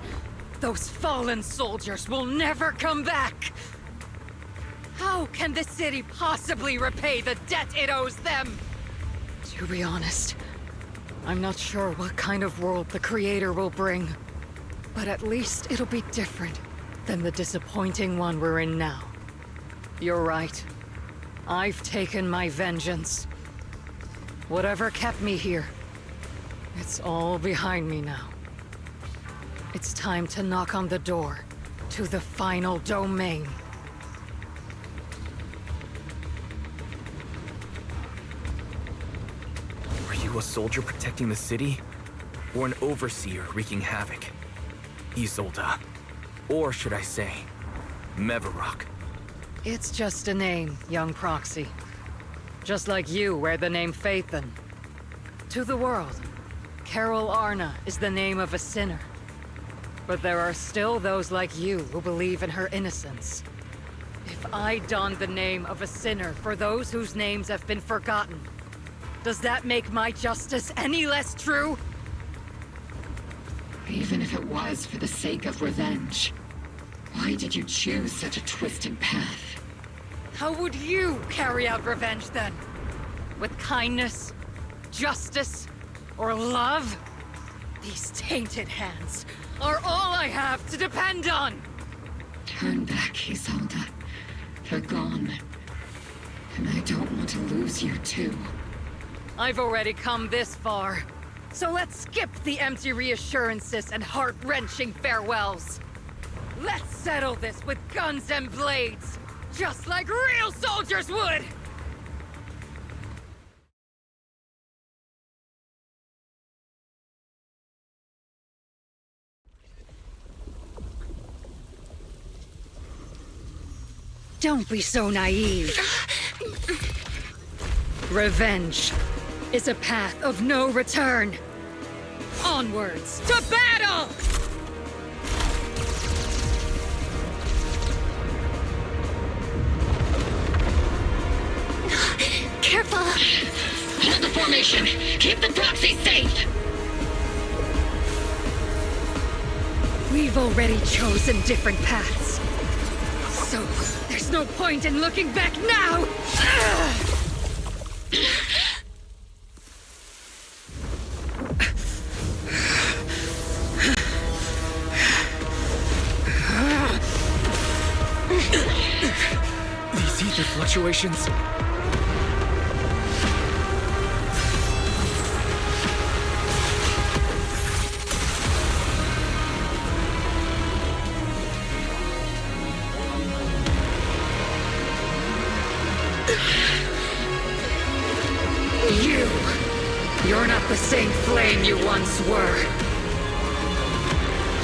Those fallen soldiers will never come back. How can the city possibly repay the debt it owes them? To be honest, I'm not sure what kind of world the Creator will bring. But at least it'll be different than the disappointing one we're in now. You're right. I've taken my vengeance. Whatever kept me here, it's all behind me now. It's time to knock on the door to the final domain. Were you to a soldier protecting the city, or an overseer wreaking havoc? Isolde. Or should I say, Mevarok. It's just a name, young Proxy. Just like you wear the name Phaethon. To the world, Carol Arna is the name of a sinner. But there are still those like you who believe in her innocence. If I don the name of a sinner for those whose names have been forgotten, does that make my justice any less true? Even if it was for the sake of revenge, why did you choose such a twisted path? How would you carry out revenge then? With kindness, justice, or love? These tainted hands are all I have to depend on! Turn back, Isolde. They're gone. And I don't want to lose you too. I've already come this far. So let's skip the empty reassurances and heart-wrenching farewells. Let's settle this with guns and blades, just like real soldiers would! Don't be so naive. Revenge is a path of no return. Onwards to battle! Careful! Hold the formation! Keep the Proxy safe! We've already chosen different paths. So, there's no point in looking back now! These ether fluctuations... You're not the same flame you once were.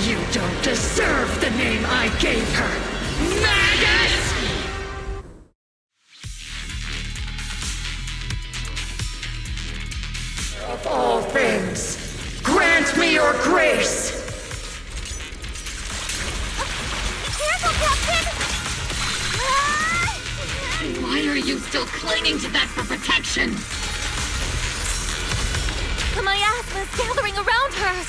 You don't deserve the name I gave her. Magus! Of all things, grant me your grace! Careful, Captain! Why are you still clinging to that for protection? The miasma's gathering around her!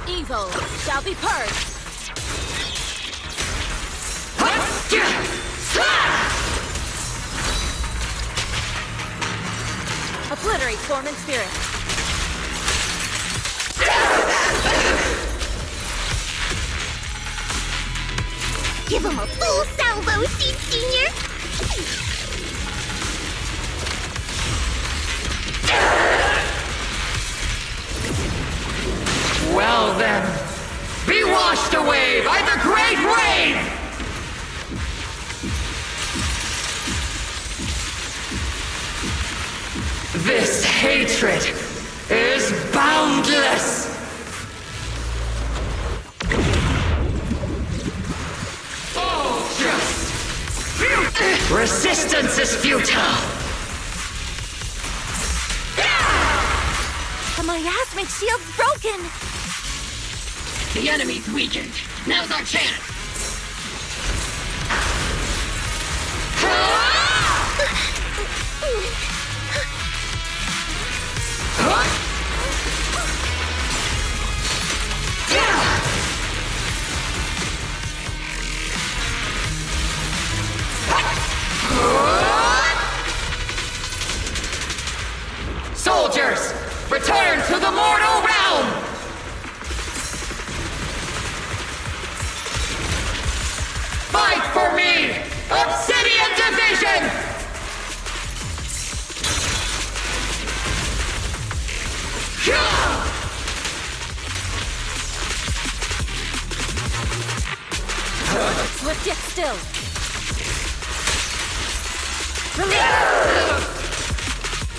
Evil shall be purged! Obliterate form and spirit. Give him a full salvo, Seed Senior! Well then, be washed away by the great wave! This hatred is boundless! Oh, just futile! Resistance is futile! The miasmic shield's broken! The enemy's weakened. Now's our chance! Soldiers, return to the mortal realm! Fight for me! Obsidian Division! Swift yet still.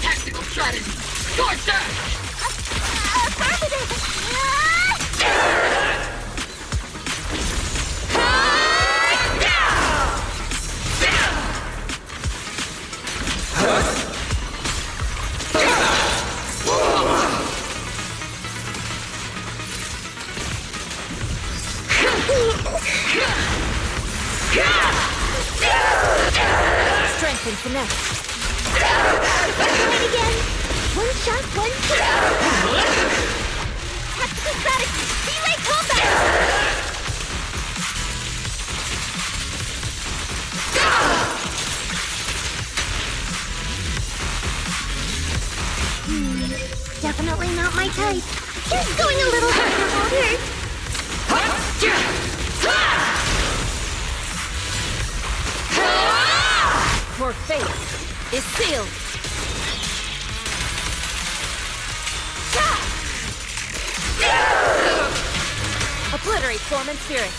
Tactical strategy! Scorcher! Strength and finesse. Right again. One shot, one kill. Tactical strategy. Relay combat. Definitely not my type. Just going a little overboard. Your fate is sealed. Obliterate form and spirit.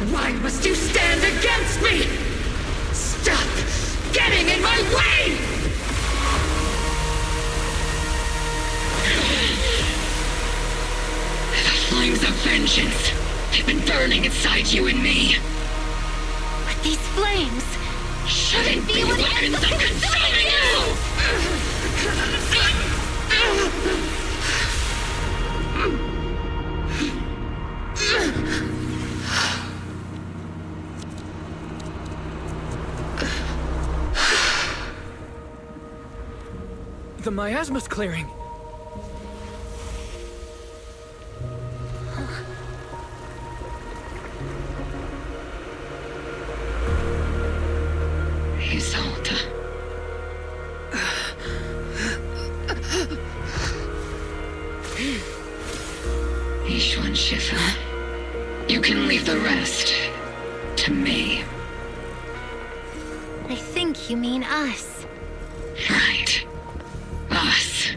Why must you stand against me? Stop getting in my way! The flames of vengeance have been burning inside you and me. But these flames shouldn't be weapons of consuming The miasma's clearing. Isolde. Ishuan Shifu. You can leave the rest to me. I think you mean us. Right. Us.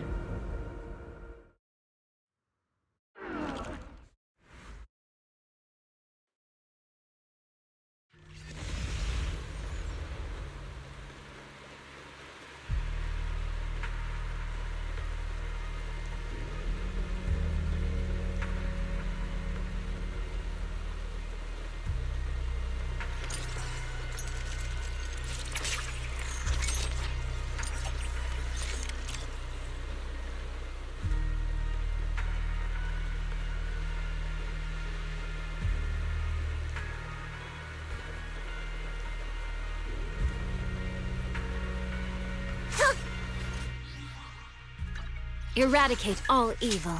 eradicate all evil.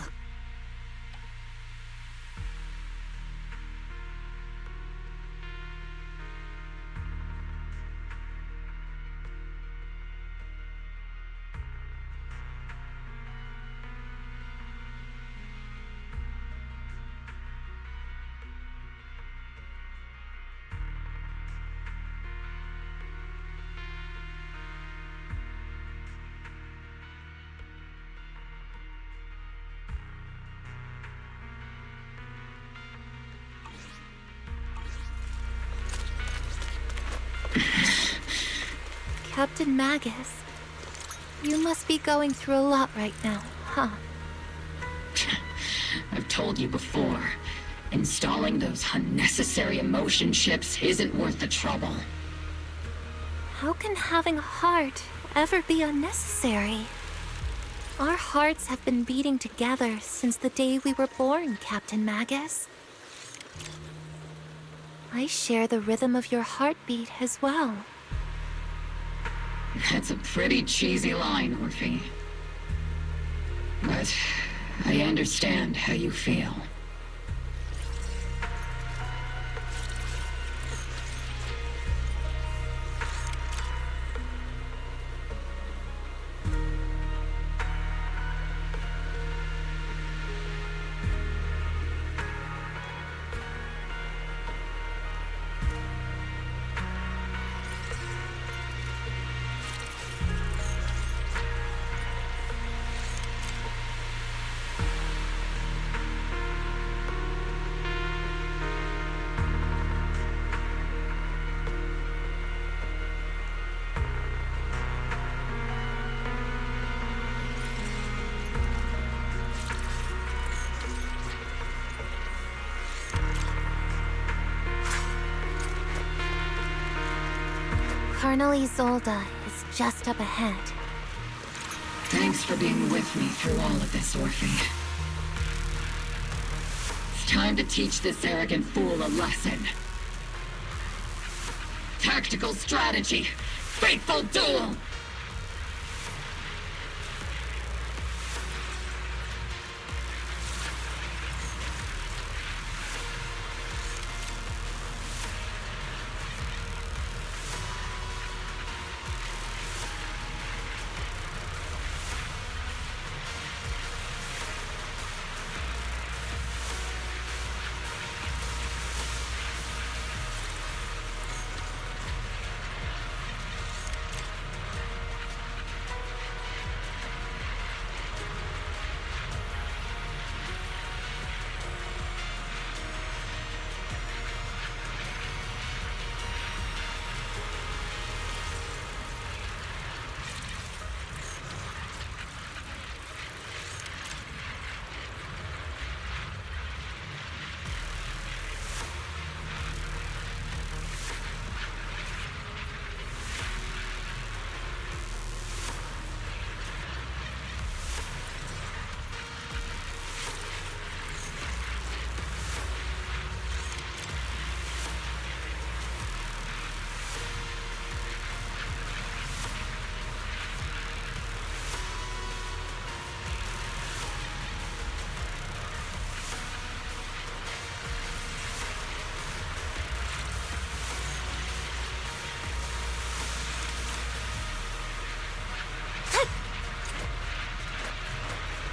Captain Magus, you must be going through a lot right now, huh? I've told you before, installing those unnecessary emotion chips isn't worth the trouble. How can having a heart ever be unnecessary? Our hearts have been beating together since the day we were born, Captain Magus. I share the rhythm of your heartbeat as well. That's a pretty cheesy line, Orphe. But I understand how you feel. Colonel Isolde is just up ahead. Thanks for being with me through all of this, Orphe. It's time to teach this arrogant fool a lesson. Tactical strategy. Faithful duel.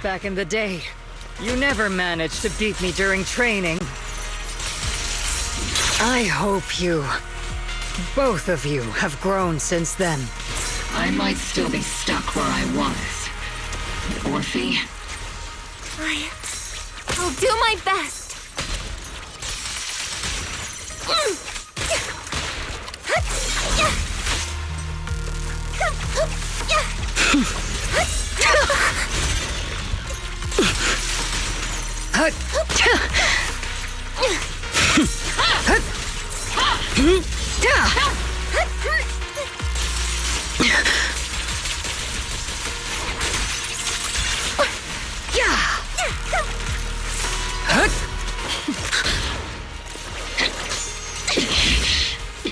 Back in the day, you never managed to beat me during training. I hope you, both of you, have grown since then. I might still be stuck where I was. Orphe? I'll do my best.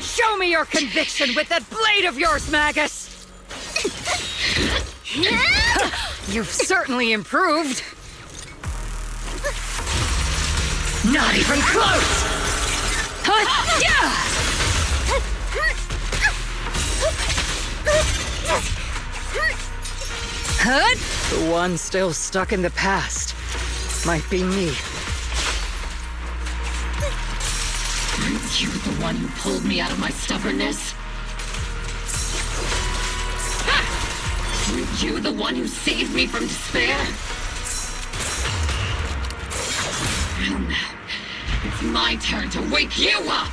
Show me your conviction with that blade of yours, Magus! You've certainly improved. Not even close! The one still stuck in the past might be me. Aren't you the one who pulled me out of my stubbornness? Aren't you the one who saved me from despair? Well, now, it's my turn to wake you up!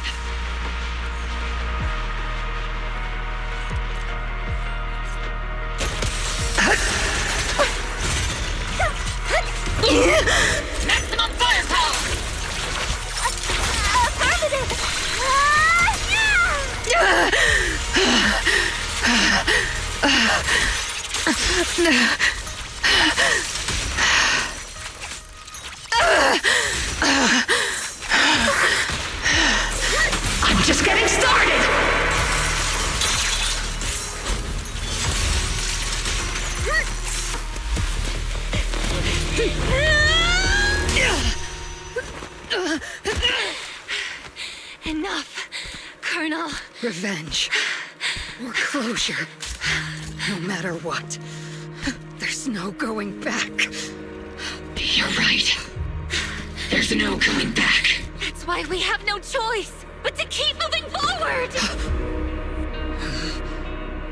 Maximum firepower! Affirmative! I'm just getting started! Revenge. Or closure. No matter what. There's no going back. You're right. There's no going back. That's why we have no choice but to keep moving forward!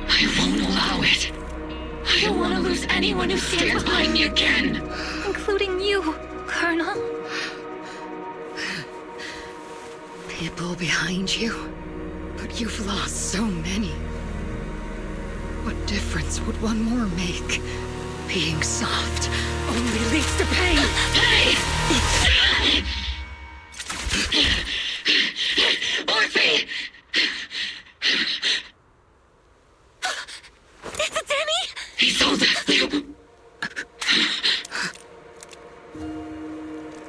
I won't allow it. I don't want to lose anyone who stands behind me again. Including you, Colonel. People behind you. But you've lost so many. What difference would one more make? Being soft only leads to pain. Orphe! Is it Danny? Isolde!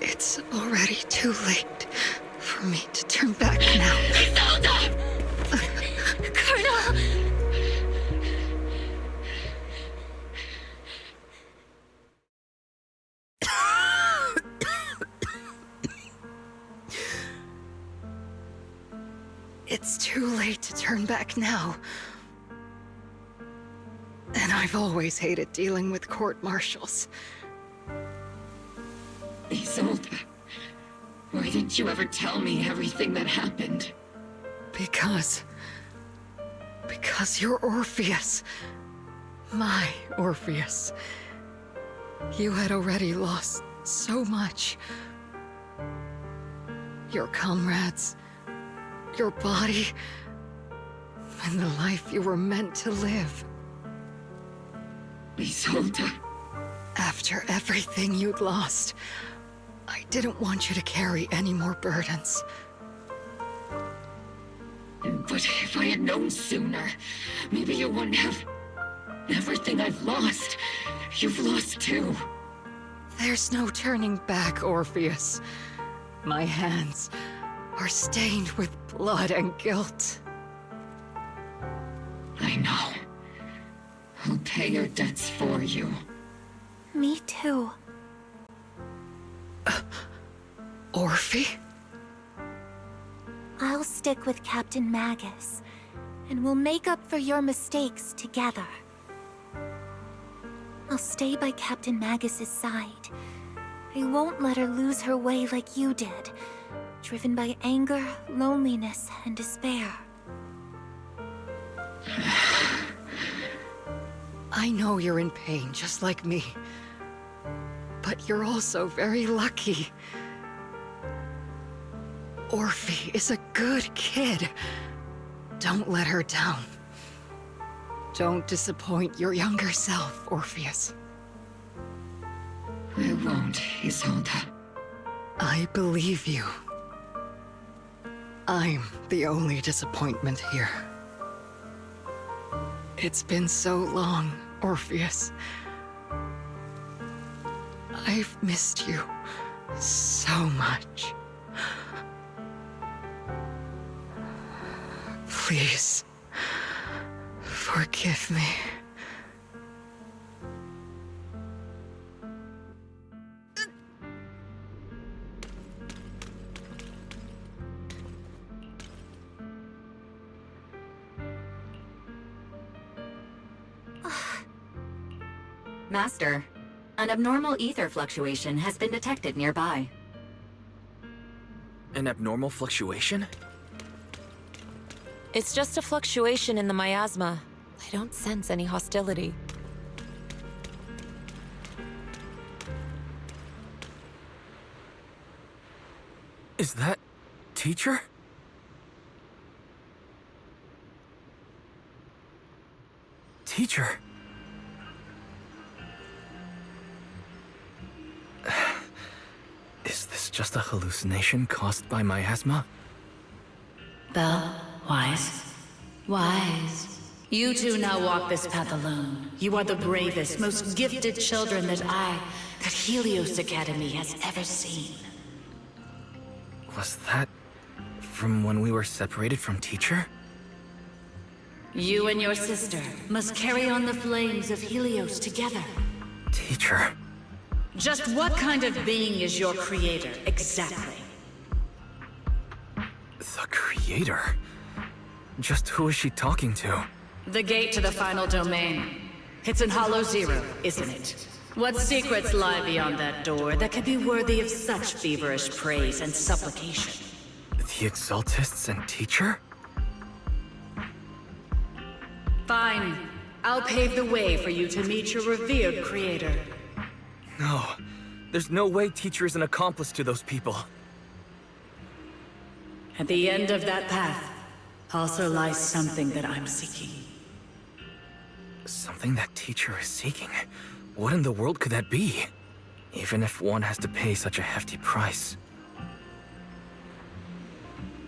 It's already too late for me to turn back now. Isolde! Colonel! It's too late to turn back now. And I've always hated dealing with court-martials. Isolde, why didn't you ever tell me everything that happened? Because you're Orpheus. My Orpheus. You had already lost so much. Your comrades, your body, and the life you were meant to live. Isolde. After everything you'd lost, I didn't want you to carry any more burdens. But if I had known sooner, maybe you wouldn't have... Everything I've lost, you've lost too. There's no turning back, Orpheus. My hands are stained with blood and guilt. I know. I'll pay your debts for you. Me too. Orphe? I'll stick with Captain Magus, and we'll make up for your mistakes together. I'll stay by Captain Magus's side. I won't let her lose her way like you did, driven by anger, loneliness, and despair. I know you're in pain, just like me. But you're also very lucky. Orphe is a good kid. Don't let her down. Don't disappoint your younger self, Orpheus. I won't, Isolde. I believe you. I'm the only disappointment here. It's been so long, Orpheus. I've missed you so much. Please, forgive me. Master, an abnormal ether fluctuation has been detected nearby. An abnormal fluctuation? It's just a fluctuation in the miasma. I don't sense any hostility. Is that... teacher? Teacher? Is this just a hallucination caused by miasma? Belle, Wise. Wise. You two now walk this path alone. You are the bravest, most gifted children that Helios Academy has ever seen. Was that... from when we were separated from teacher? You and your sister must carry on the flames of Helios together. Teacher... Just what kind of being is your creator, exactly? The creator? Just who is she talking to? The gate to the final domain. It's in Hollow Zero, isn't it? What secrets lie beyond that door that could be worthy of such feverish praise and supplication? The Exaltists and Teacher? Fine. I'll pave the way for you to meet your revered creator. No. There's no way Teacher is an accomplice to those people. At the end of that path also lies something that I'm seeking. Something that Teacher is seeking? What in the world could that be? Even if one has to pay such a hefty price.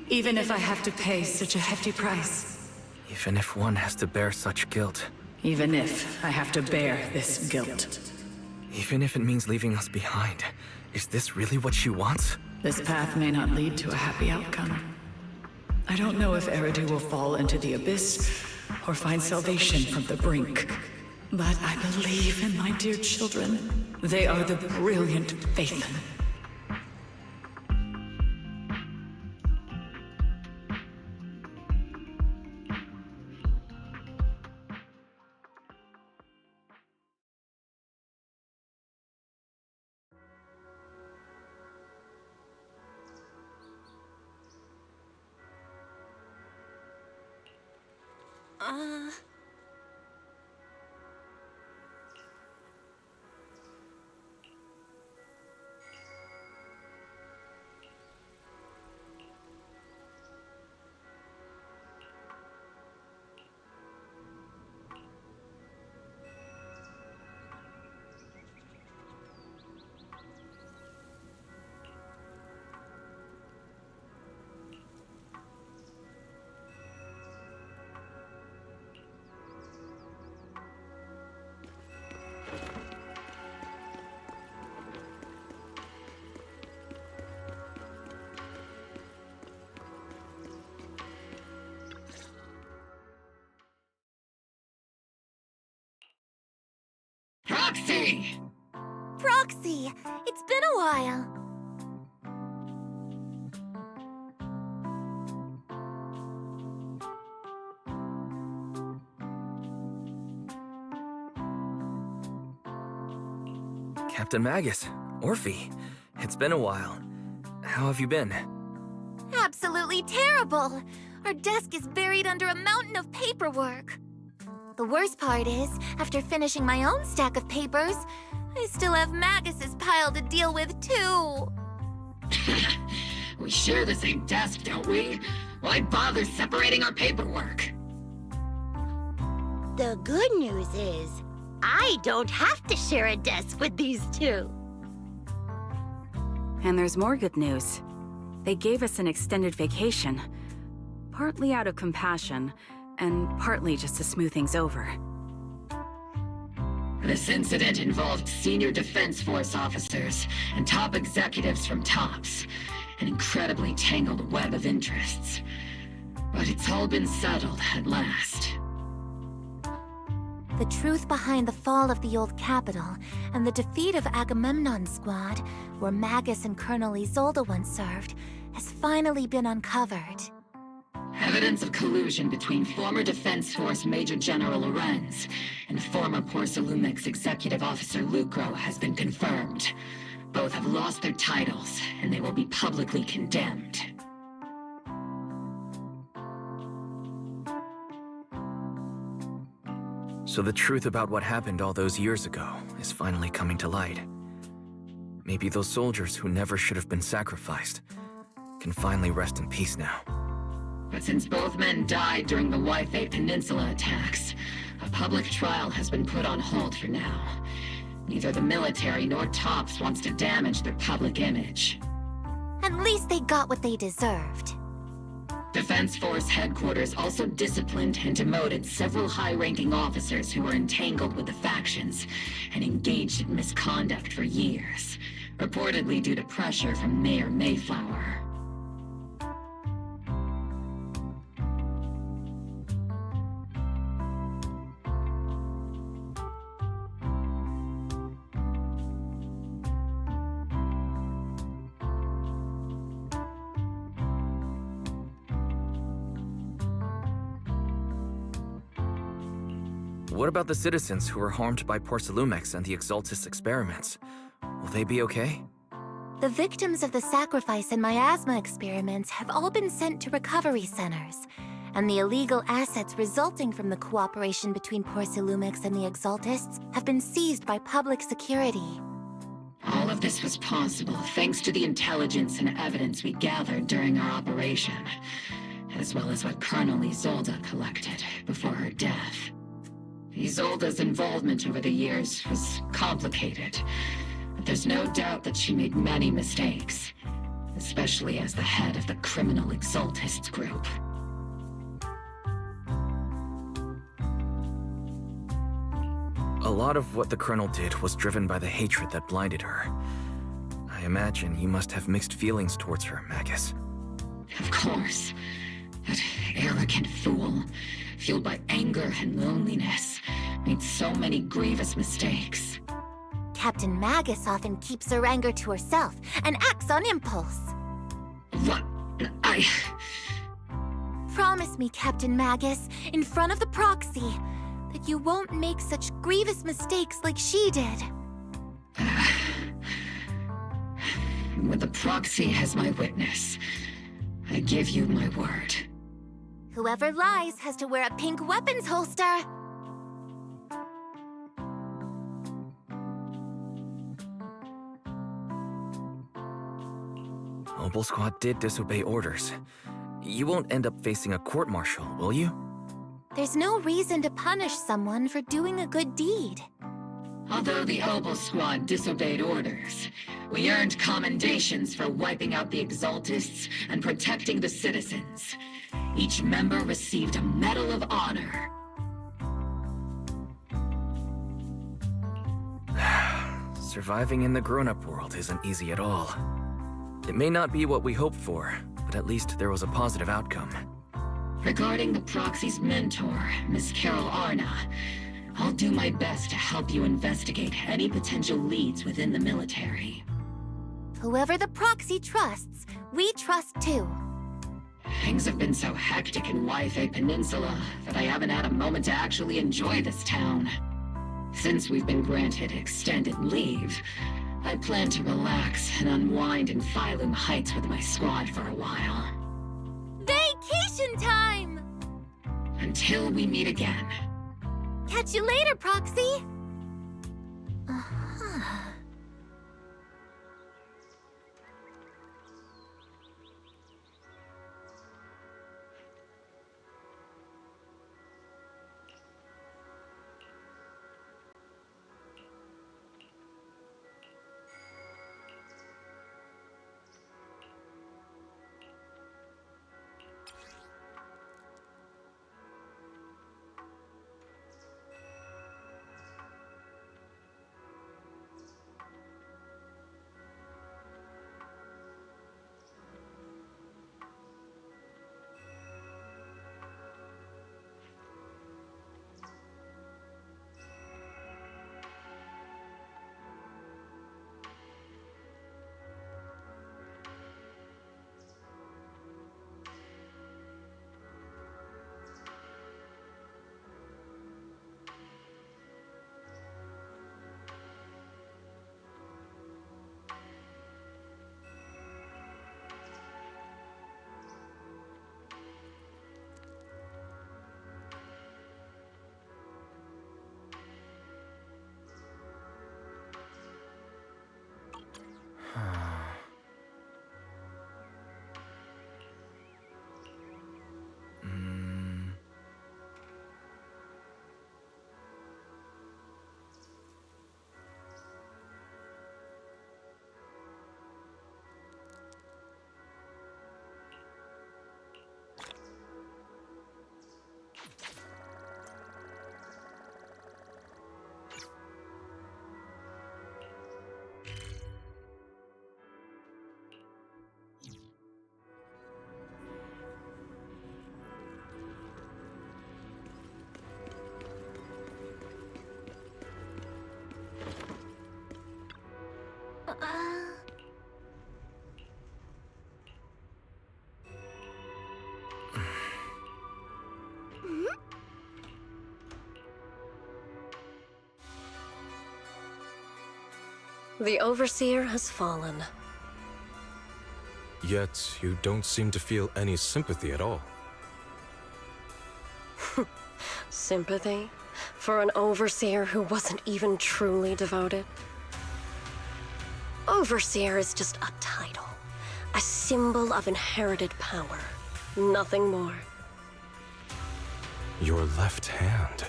Even if I have to pay such a hefty price. Even if one has to bear such guilt. Even if I have to bear this guilt. Even if it means leaving us behind. Is this really what she wants? This path may not lead to a happy outcome. I don't know if Eridu will fall into the abyss or find salvation from the brink. But I believe in my dear children. They are the brilliant Phaethon. Proxy! Proxy! It's been a while. Captain Magus, Orphe, it's been a while. How have you been? Absolutely terrible! Our desk is buried under a mountain of paperwork. The worst part is, after finishing my own stack of papers, I still have Magus's pile to deal with, too. We share the same desk, don't we? Why bother separating our paperwork? The good news is, I don't have to share a desk with these two. And there's more good news. They gave us an extended vacation. Partly out of compassion, and partly just to smooth things over. This incident involved senior Defense Force officers and top executives from TOPS. An incredibly tangled web of interests. But it's all been settled at last. The truth behind the fall of the old capital and the defeat of Agamemnon's squad, where Magus and Colonel Isolde once served, has finally been uncovered. Evidence of collusion between former Defense Force Major General Lorenz and former Porcelumix Executive Officer Lucro has been confirmed. Both have lost their titles, and they will be publicly condemned. So the truth about what happened all those years ago is finally coming to light. Maybe those soldiers who never should have been sacrificed can finally rest in peace now. But since both men died during the Waifei Peninsula attacks, a public trial has been put on hold for now. Neither the military nor TOPS wants to damage their public image. At least they got what they deserved. Defense Force headquarters also disciplined and demoted several high-ranking officers who were entangled with the factions and engaged in misconduct for years, reportedly due to pressure from Mayor Mayflower. What about the citizens who were harmed by Porcelumex and the Exaltus experiments? Will they be okay? The victims of the sacrifice and miasma experiments have all been sent to recovery centers, and the illegal assets resulting from the cooperation between Porcelumex and the Exaltists have been seized by public security. All of this was possible thanks to the intelligence and evidence we gathered during our operation, as well as what Colonel Isolde collected before her death. Isolde's involvement over the years was complicated, but there's no doubt that she made many mistakes, especially as the head of the criminal Exaltists group. A lot of what the Colonel did was driven by the hatred that blinded her. I imagine you must have mixed feelings towards her, Magus. Of course. That arrogant fool, fueled by anger and loneliness, made so many grievous mistakes. Captain Magus often keeps her anger to herself and acts on impulse. What? Promise me, Captain Magus, in front of the proxy, that you won't make such grievous mistakes like she did. With the proxy as my witness, I give you my word. Whoever lies has to wear a pink weapons holster. Obel Squad did disobey orders. You won't end up facing a court-martial, will you? There's no reason to punish someone for doing a good deed. Although the Obel Squad disobeyed orders, we earned commendations for wiping out the Exaltists and protecting the citizens. Each member received a Medal of Honor. Surviving in the grown-up world isn't easy at all. It may not be what we hoped for, but at least there was a positive outcome. Regarding the proxy's mentor, Miss Carol Arna, I'll do my best to help you investigate any potential leads within the military. Whoever the proxy trusts, we trust too. Things have been so hectic in Waifei Peninsula that I haven't had a moment to actually enjoy this town. Since we've been granted extended leave, I plan to relax and unwind in Phylum Heights with my squad for a while. Vacation time! Until we meet again. Catch you later, Proxy! The Overseer has fallen. Yet, you don't seem to feel any sympathy at all. Sympathy? For an Overseer who wasn't even truly devoted? Overseer is just a title. A symbol of inherited power. Nothing more. Your left hand.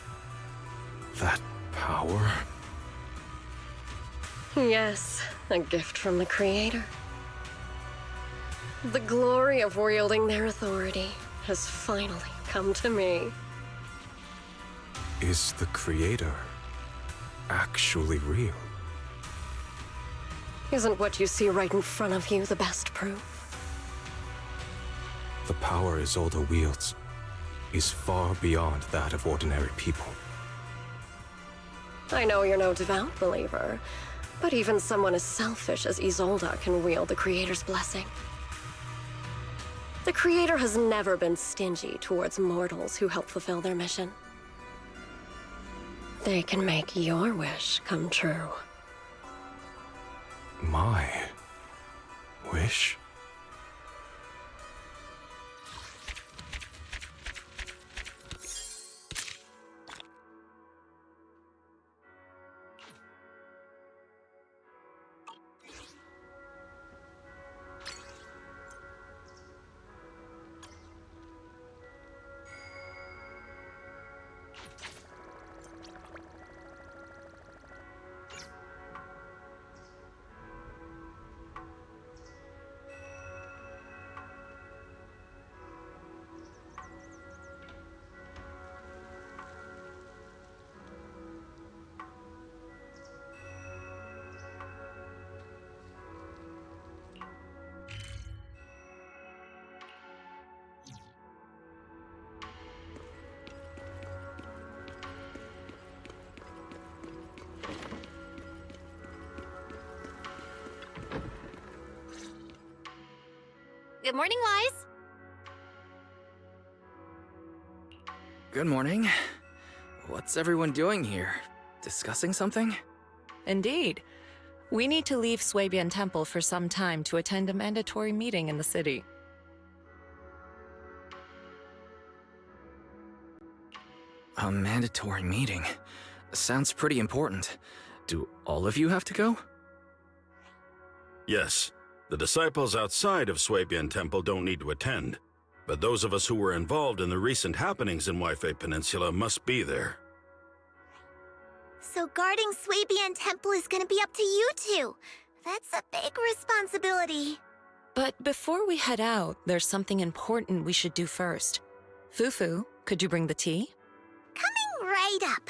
That power? Yes, a gift from the Creator. The glory of wielding their authority has finally come to me. Is the Creator actually real? Isn't what you see right in front of you the best proof? The power Isolde wields is far beyond that of ordinary people. I know you're no devout believer, but even someone as selfish as Isolde can wield the Creator's blessing. The Creator has never been stingy towards mortals who help fulfill their mission. They can make your wish come true. My wish? Good morning, Wise. Good morning. What's everyone doing here? Discussing something? Indeed. We need to leave Swabian Temple for some time to attend a mandatory meeting in the city. A mandatory meeting? Sounds pretty important. Do all of you have to go? Yes. The disciples outside of Swabian Temple don't need to attend, but those of us who were involved in the recent happenings in Waifei Peninsula must be there. So guarding Swabian Temple is gonna be up to you two. That's a big responsibility. But before we head out, there's something important we should do first. Fufu, could you bring the tea? Coming right up.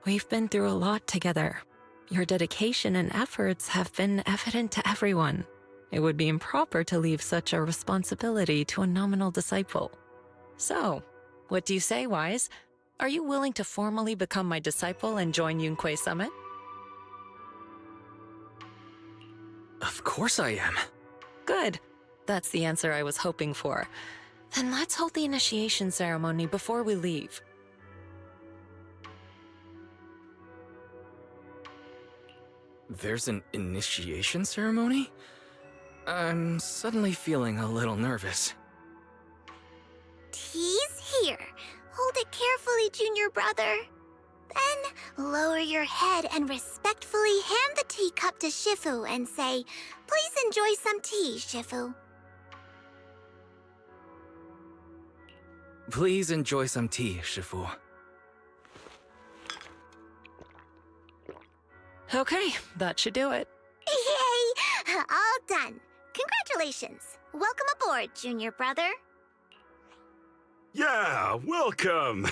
We've been through a lot together. Your dedication and efforts have been evident to everyone. It would be improper to leave such a responsibility to a nominal disciple. So, what do you say, Wise? Are you willing to formally become my disciple and join Yunquei Summit? Of course I am. Good. That's the answer I was hoping for. Then let's hold the initiation ceremony before we leave. There's an initiation ceremony? I'm suddenly feeling a little nervous. Tea's here. Hold it carefully, junior brother. Then lower your head and respectfully hand the teacup to Shifu and say, "Please enjoy some tea, Shifu." Please enjoy some tea, Shifu. Okay, that should do it. Yay! All done. Congratulations. Welcome aboard, junior brother. Yeah, welcome!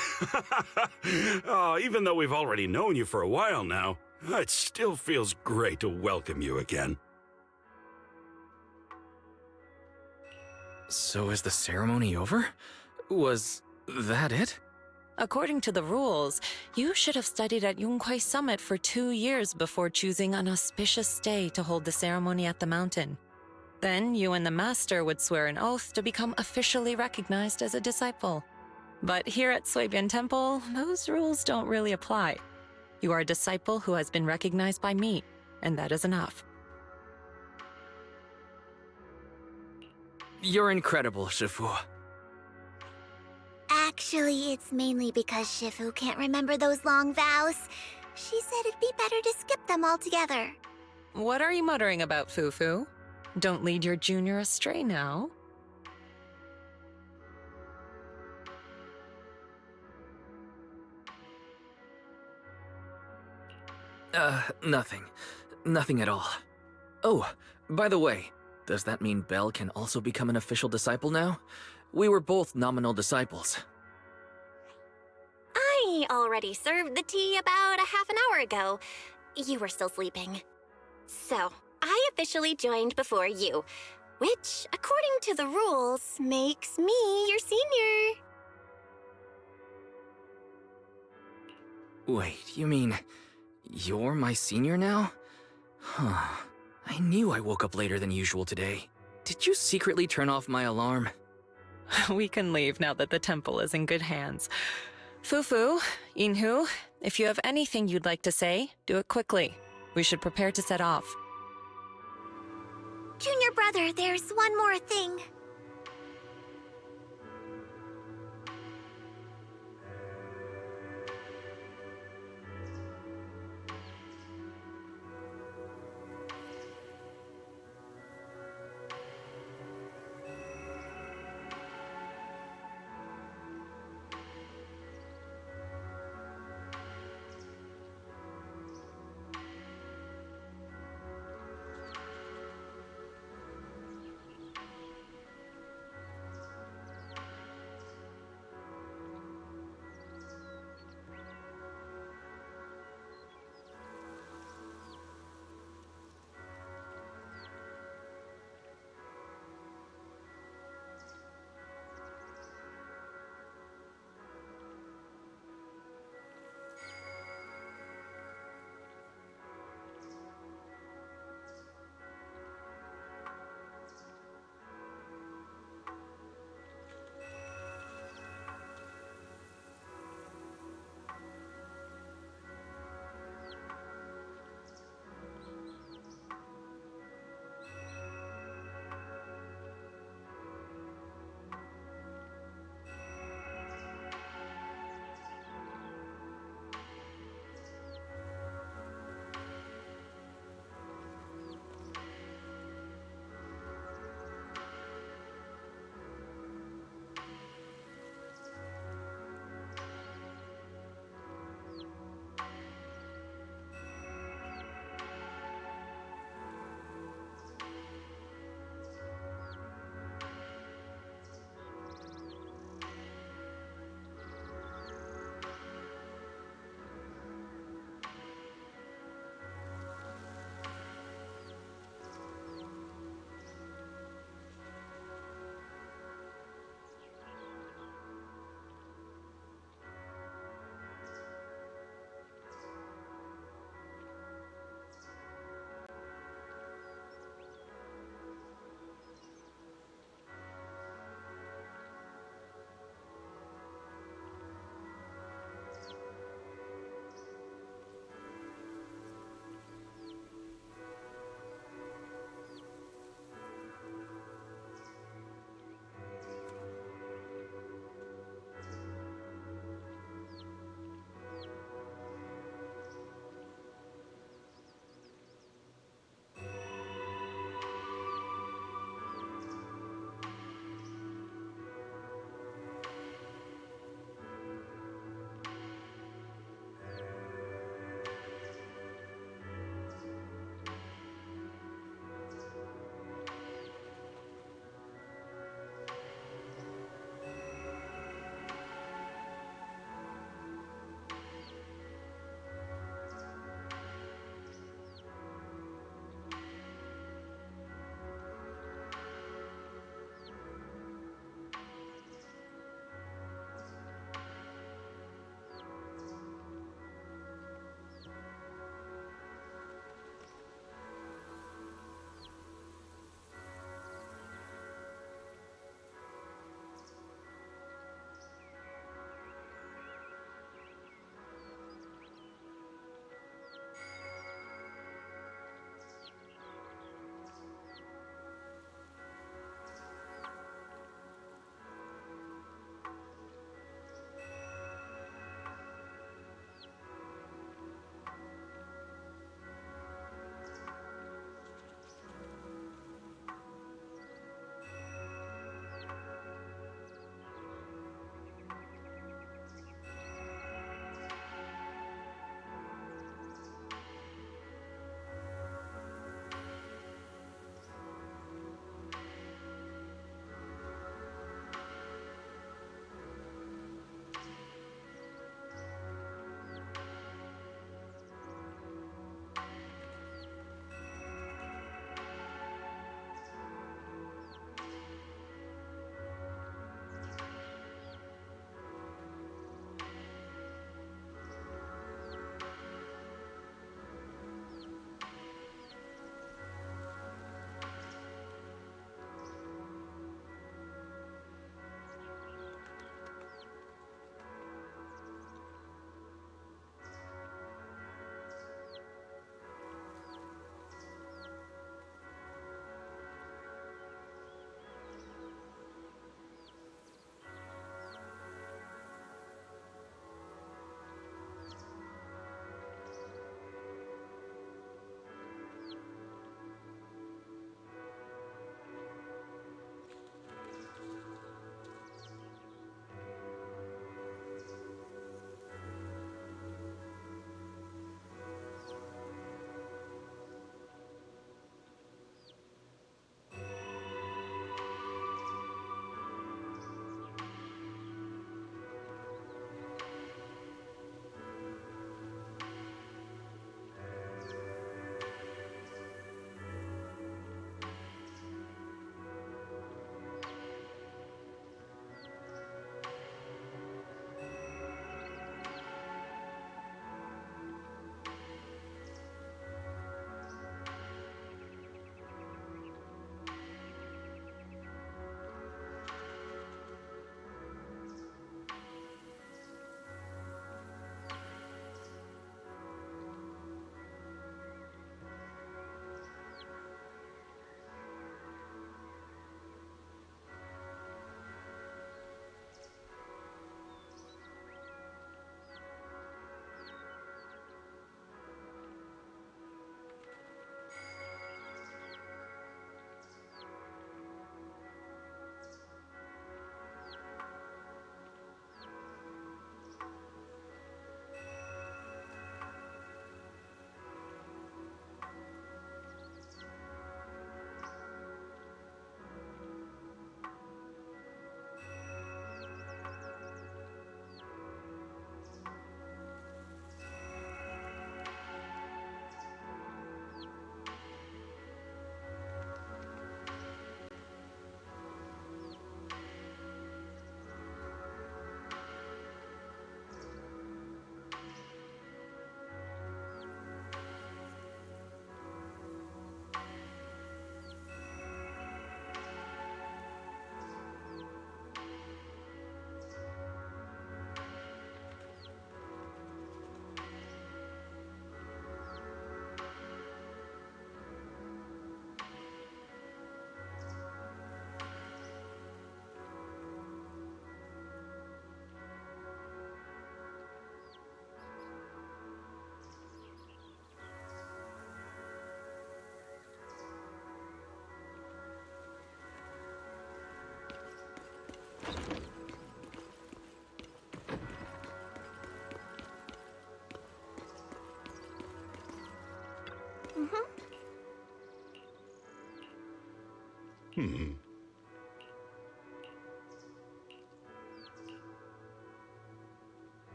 Even though we've already known you for a while now, it still feels great to welcome you again. So is the ceremony over? Was that it? According to the rules, you should have studied at Yunquei Summit for 2 years before choosing an auspicious day to hold the ceremony at the mountain. Then you and the master would swear an oath to become officially recognized as a disciple. But here at Swabian Temple, those rules don't really apply. You are a disciple who has been recognized by me, and that is enough. You're incredible, Shifu. Actually, it's mainly because Shifu can't remember those long vows. She said it'd be better to skip them altogether. What are you muttering about, Fufu? Don't lead your junior astray now. Nothing. Nothing at all. Oh, by the way, does that mean Belle can also become an official disciple now? We were both nominal disciples. I already served the tea about a half an hour ago. You were still sleeping. So, I officially joined before you, which, according to the rules, makes me your senior. Wait, you mean you're my senior now? Huh. I knew I woke up later than usual today. Did you secretly turn off my alarm? We can leave now that the temple is in good hands. Fufu, Inhu, if you have anything you'd like to say, do it quickly. We should prepare to set off. Junior brother, there's one more thing.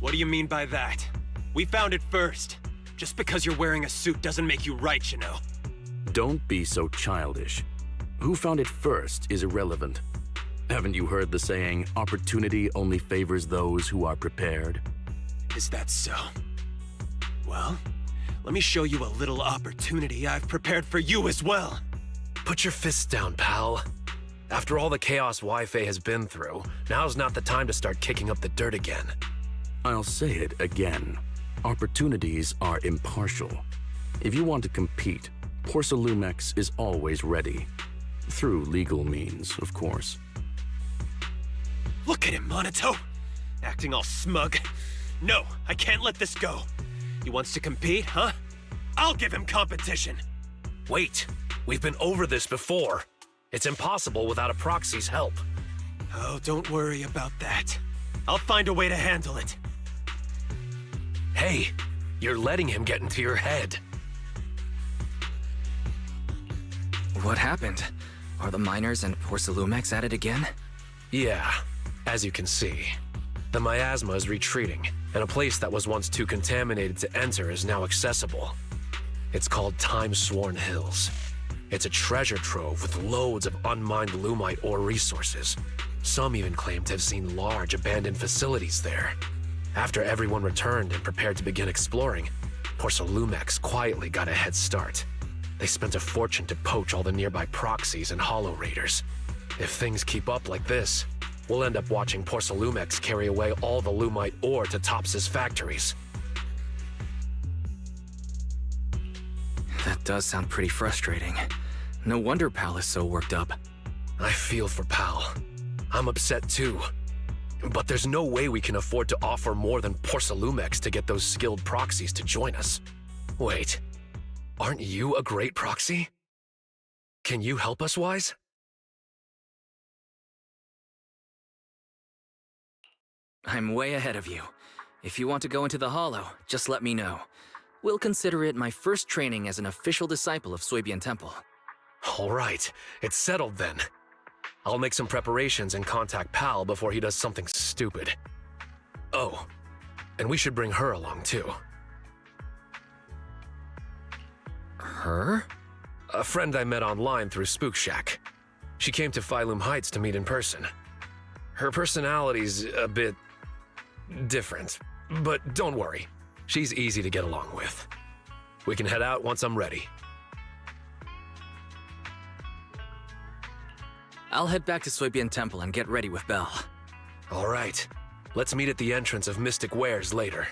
What do you mean by that? We found it first. Just because you're wearing a suit doesn't make you right, you know. Don't be so childish. Who found it first is irrelevant. Haven't you heard the saying, opportunity only favors those who are prepared? Is that so? Well, let me show you a little opportunity I've prepared for you as well. Put your fists down, pal. After all the chaos Wi-Fi has been through, now's not the time to start kicking up the dirt again. I'll say it again. Opportunities are impartial. If you want to compete, Porcelumex is always ready. Through legal means, of course. Look at him, Monato! Acting all smug. No, I can't let this go. He wants to compete, huh? I'll give him competition! Wait, we've been over this before. It's impossible without a proxy's help. Oh, don't worry about that. I'll find a way to handle it. Hey, you're letting him get into your head. What happened? Are the miners and Porcelumex at it again? Yeah, as you can see. The miasma is retreating, and a place that was once too contaminated to enter is now accessible. It's called Time-Sworn Hills. It's a treasure trove with loads of unmined Lumite ore resources. Some even claim to have seen large abandoned facilities there. After everyone returned and prepared to begin exploring, Porcelumex quietly got a head start. They spent a fortune to poach all the nearby proxies and hollow raiders. If things keep up like this, we'll end up watching Porcelumex carry away all the Lumite ore to Tops's factories. That does sound pretty frustrating. No wonder Pal is so worked up. I feel for Pal. I'm upset too. But there's no way we can afford to offer more than Porcelumex to get those skilled proxies to join us. Wait, aren't you a great proxy? Can you help us, Wise? I'm way ahead of you. If you want to go into the Hollow, just let me know. We'll consider it my first training as an official disciple of Swabian Temple. All right, it's settled then. I'll make some preparations and contact Pal before he does something stupid. Oh, and we should bring her along too. Her? A friend I met online through Spook Shack. She came to Phylum Heights to meet in person. Her personality's a bit different, but don't worry. She's easy to get along with. We can head out once I'm ready. I'll head back to Swabian Temple and get ready with Belle. All right. Let's meet at the entrance of Mystic Wares later.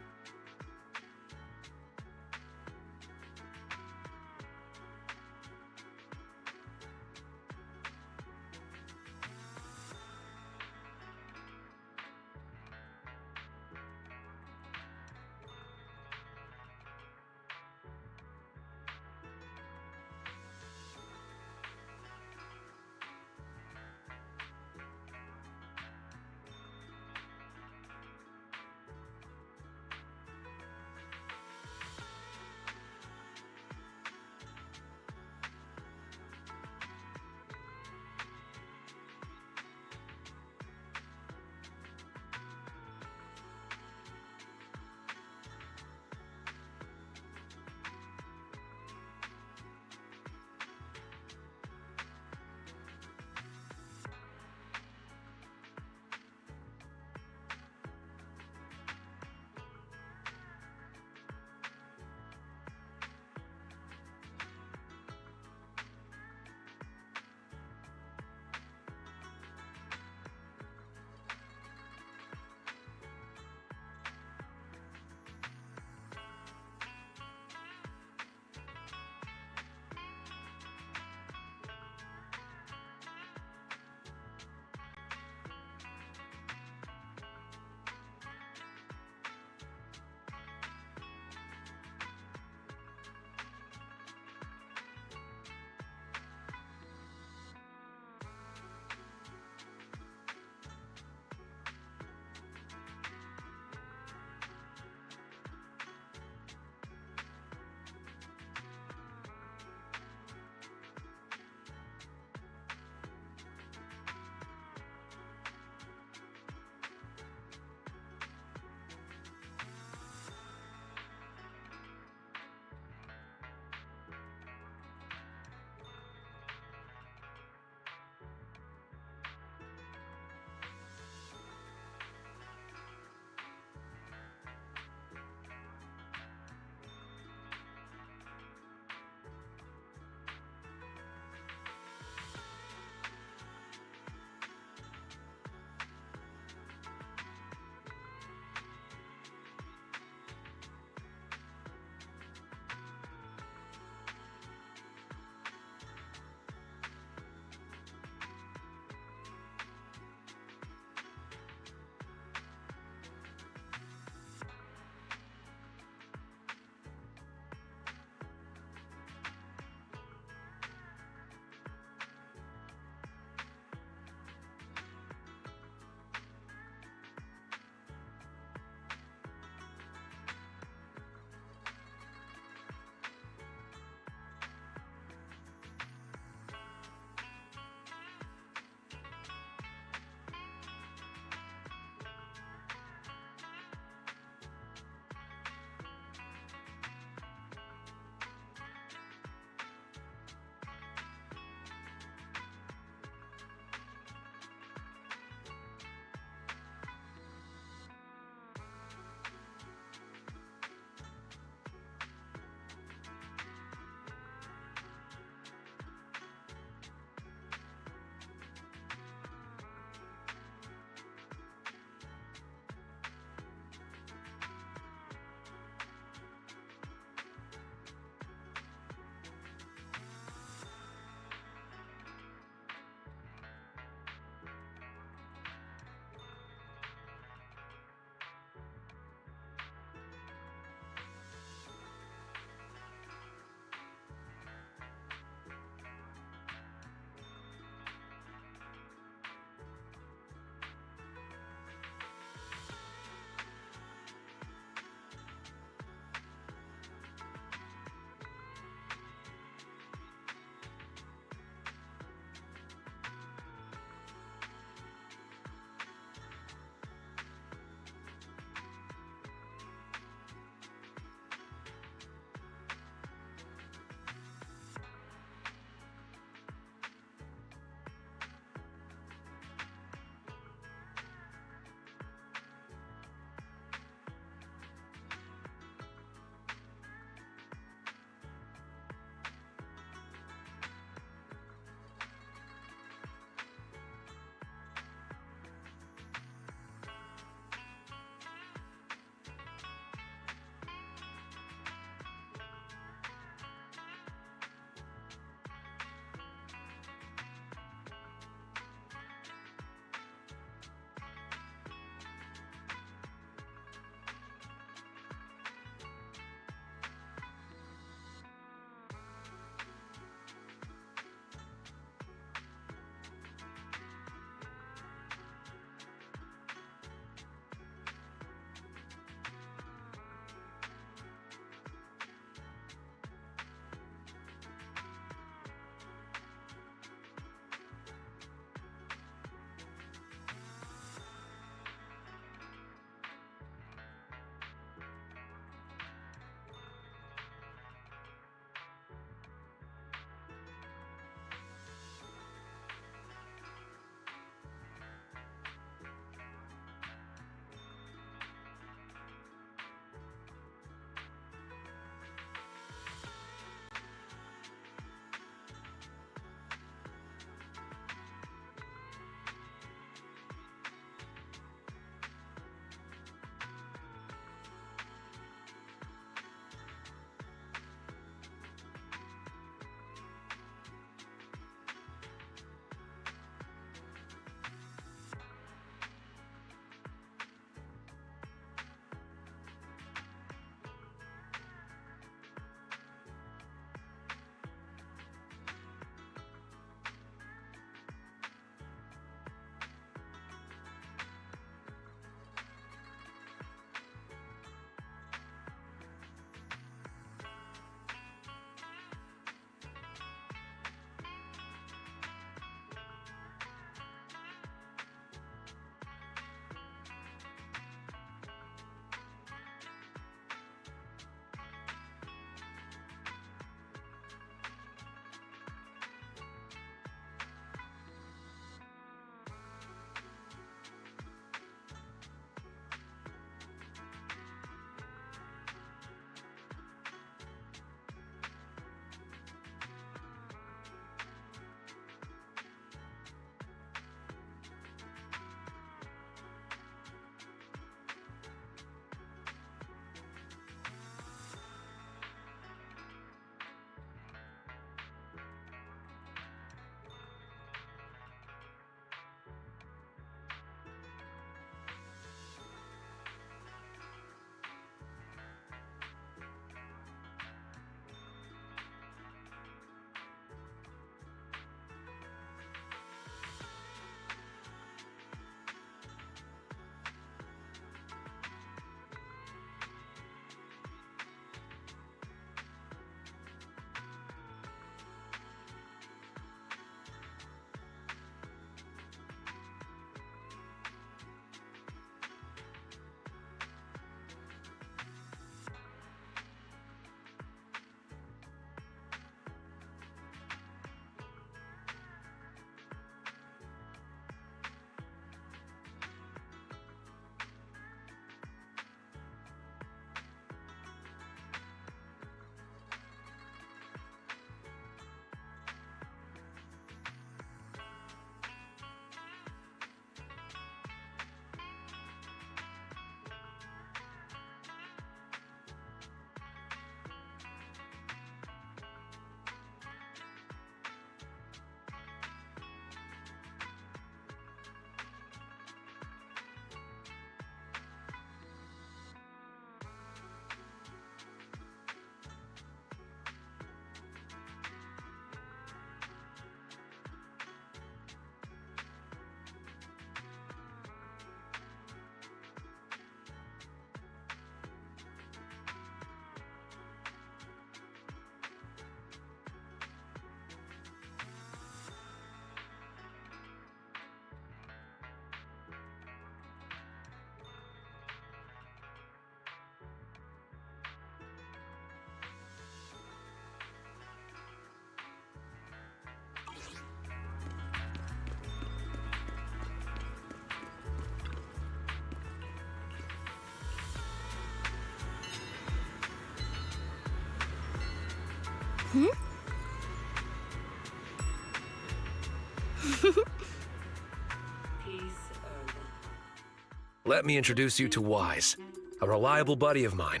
Let me introduce you to Wise, a reliable buddy of mine.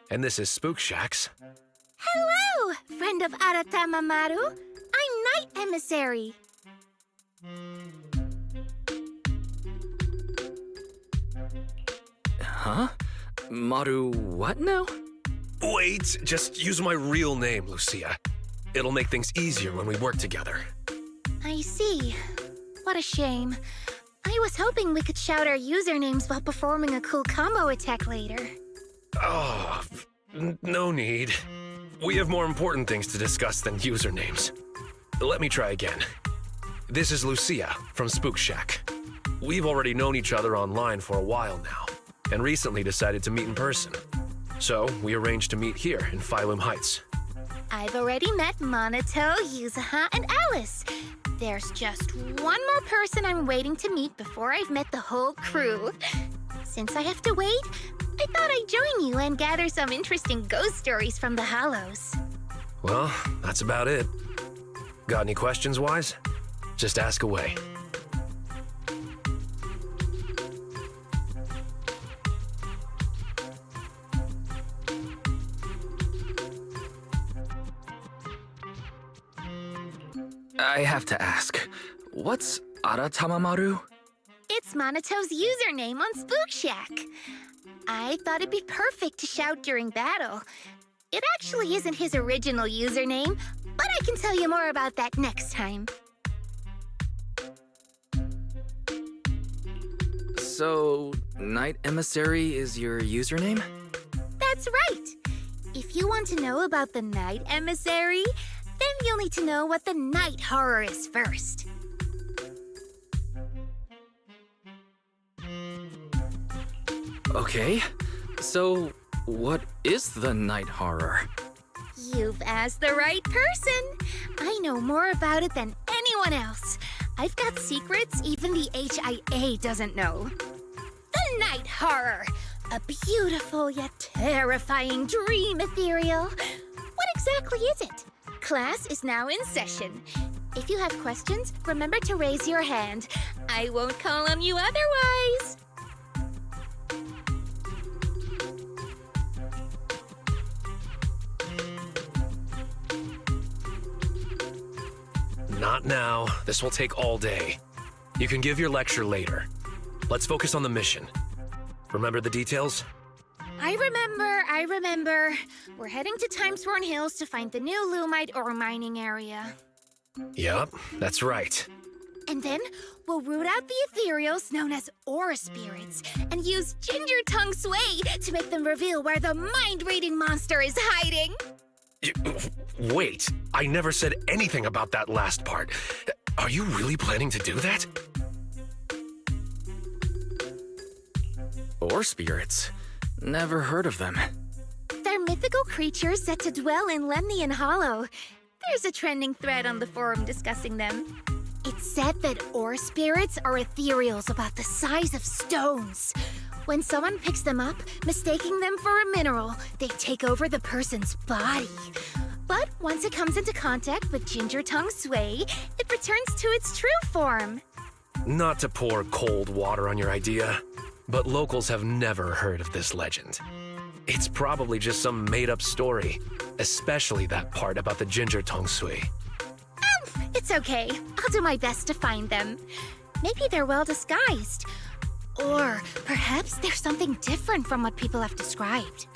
And this is Spook Shax. Hello, friend of Aratamamaru. I'm Night Emissary. Huh? Maru what now? Wait, just use my real name, Lucia. It'll make things easier when we work together. I see. What a shame. I was hoping we could shout our usernames while performing a cool combo attack later. Oh, no need. We have more important things to discuss than usernames. Let me try again. This is Lucia from Spook Shack. We've already known each other online for a while now, and recently decided to meet in person. So, we arranged to meet here in Phylum Heights. I've already met Monato, Yuzaha, and Alice. There's just one more person I'm waiting to meet before I've met the whole crew. Since I have to wait, I thought I'd join you and gather some interesting ghost stories from the Hollows. Well, that's about it. Got any questions, Wise? Just ask away. I have to ask, what's Aratamamaru? It's Monato's username on Spook Shack. I thought it'd be perfect to shout during battle. It actually isn't his original username, but I can tell you more about that next time. So, Night Emissary is your username? That's right. If you want to know about the Night Emissary, then you'll need to know what the night horror is first. Okay, so what is the night horror? You've asked the right person. I know more about it than anyone else. I've got secrets even the HIA doesn't know. The night horror, a beautiful yet terrifying dream ethereal. What exactly is it? Class is now in session. If you have questions, remember to raise your hand. I won't call on you otherwise. Not now. This will take all day. You can give your lecture later. Let's focus on the mission. Remember the details? I remember. We're heading to Timesworn Hills to find the new Lumite ore mining area. Yup, that's right. And then we'll root out the ethereals known as aura spirits and use Ginger Tongue Sway to make them reveal where the mind-reading monster is hiding. Wait, I never said anything about that last part. Are you really planning to do that? Or spirits. Never heard of them. They're mythical creatures set to dwell in Lemnian Hollow. There's a trending thread on the forum discussing them. It's said that ore spirits are ethereals about the size of stones. When someone picks them up, mistaking them for a mineral, they take over the person's body. But once it comes into contact with Ginger Tongue Sway, it returns to its true form. Not to pour cold water on your idea, but locals have never heard of this legend. It's probably just some made-up story, especially that part about the Ginger Tongue Sway. It's okay. I'll do my best to find them. Maybe they're well disguised. Or perhaps there's something different from what people have described.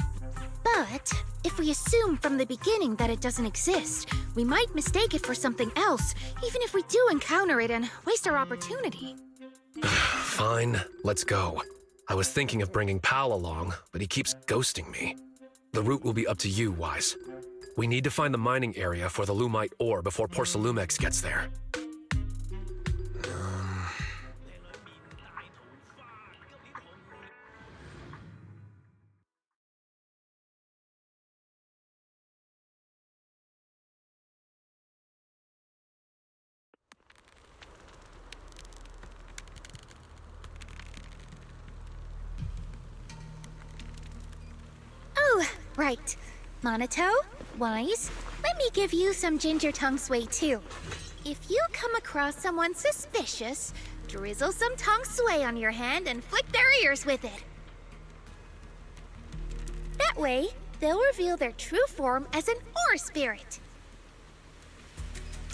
But if we assume from the beginning that it doesn't exist, we might mistake it for something else, even if we do encounter it and waste our opportunity. Fine, let's go. I was thinking of bringing Pal along, but he keeps ghosting me. The route will be up to you, Wise. We need to find the mining area for the Lumite ore before Porcelumex gets there. Oh, right. Monato, Wise, let me give you some ginger tongue sway too. If you come across someone suspicious, drizzle some tongue sway on your hand and flick their ears with it. That way, they'll reveal their true form as an ore spirit.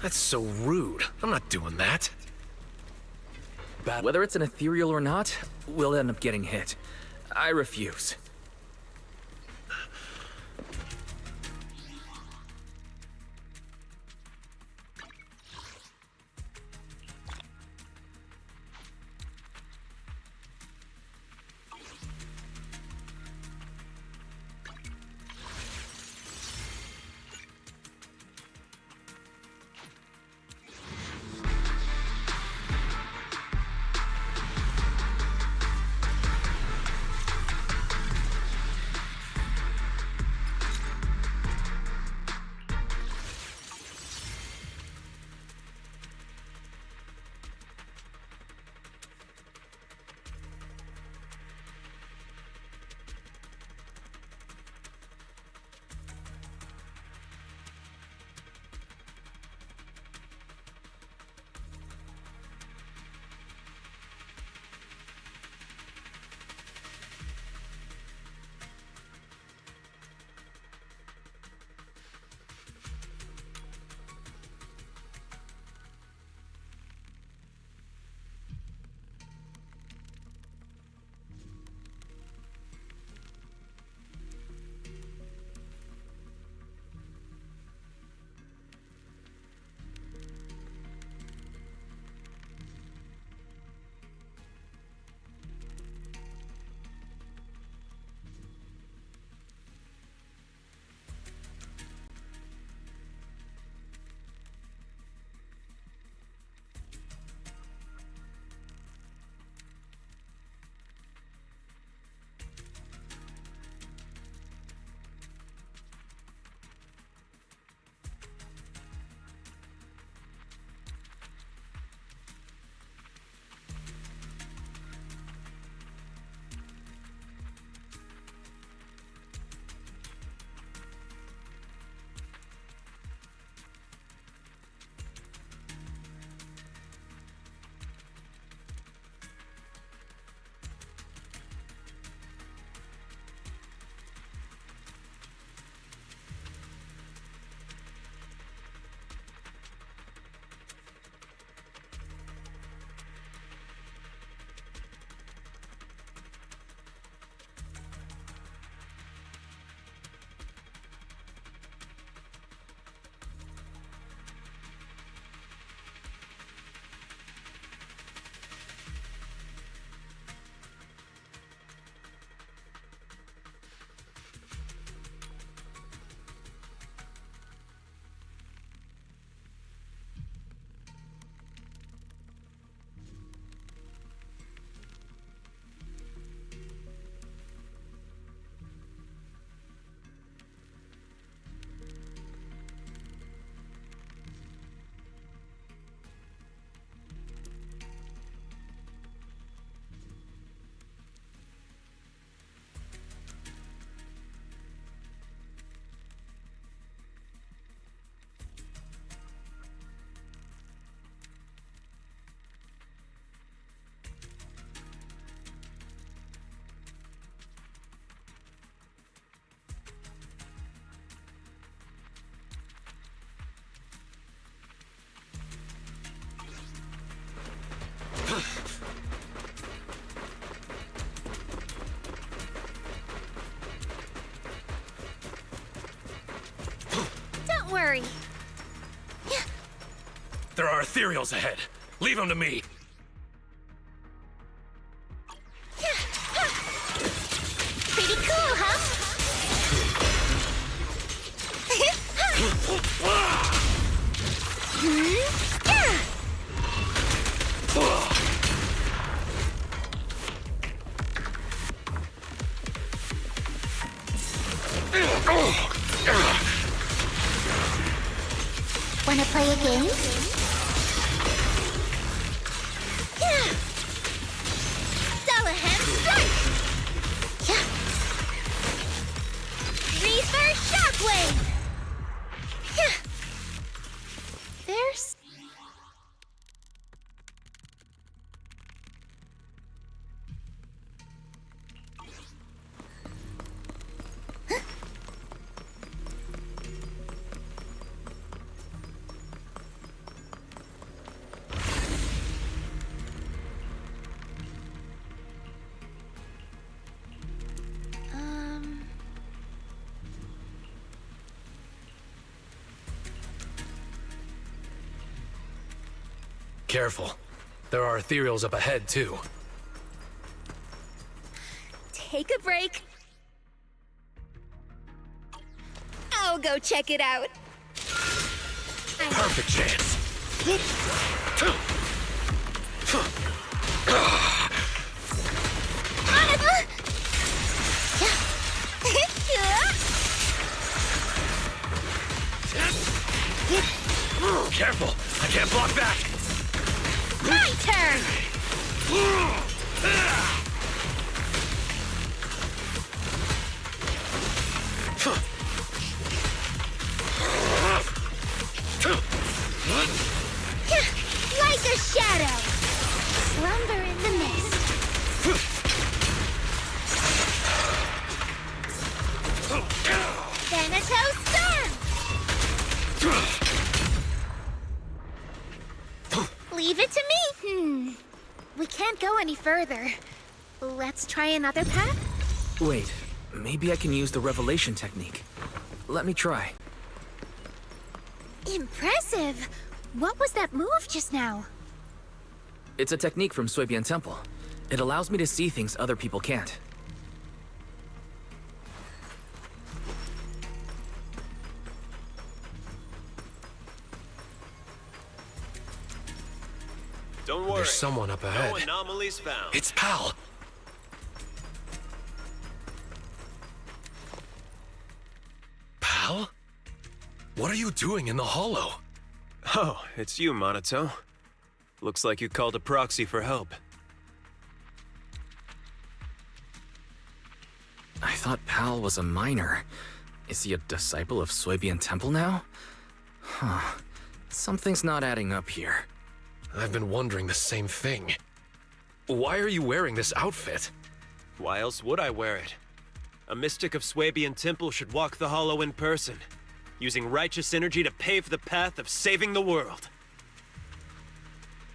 That's so rude. I'm not doing that. Whether it's an ethereal or not, we'll end up getting hit. I refuse. Don't worry. There are ethereals ahead. Leave them to me. Pretty cool, huh? Wanna play a game? Dullahan strike! Reefer shockwave! careful. There are ethereals up ahead, too. Take a break. I'll go check it out. Perfect chance. Careful! I can't block that! My turn! Like a shadow. Slumber in the mist. Thanatos Storm! Leave it to me. We can't go any further. Let's try another path? Wait, maybe I can use the revelation technique. Let me try. Impressive. What was that move just now? It's a technique from Swabian Temple. It allows me to see things other people can't. Don't worry. There's someone up ahead. No anomalies found. It's Pal! Pal? What are you doing in the hollow? Oh, it's you, Monato. Looks like you called a proxy for help. I thought Pal was a miner. Is he a disciple of Swabian Temple now? Huh. Something's not adding up here. I've been wondering the same thing. Why are you wearing this outfit? Why else would I wear it? A mystic of Swabian Temple should walk the hollow in person, using righteous energy to pave the path of saving the world.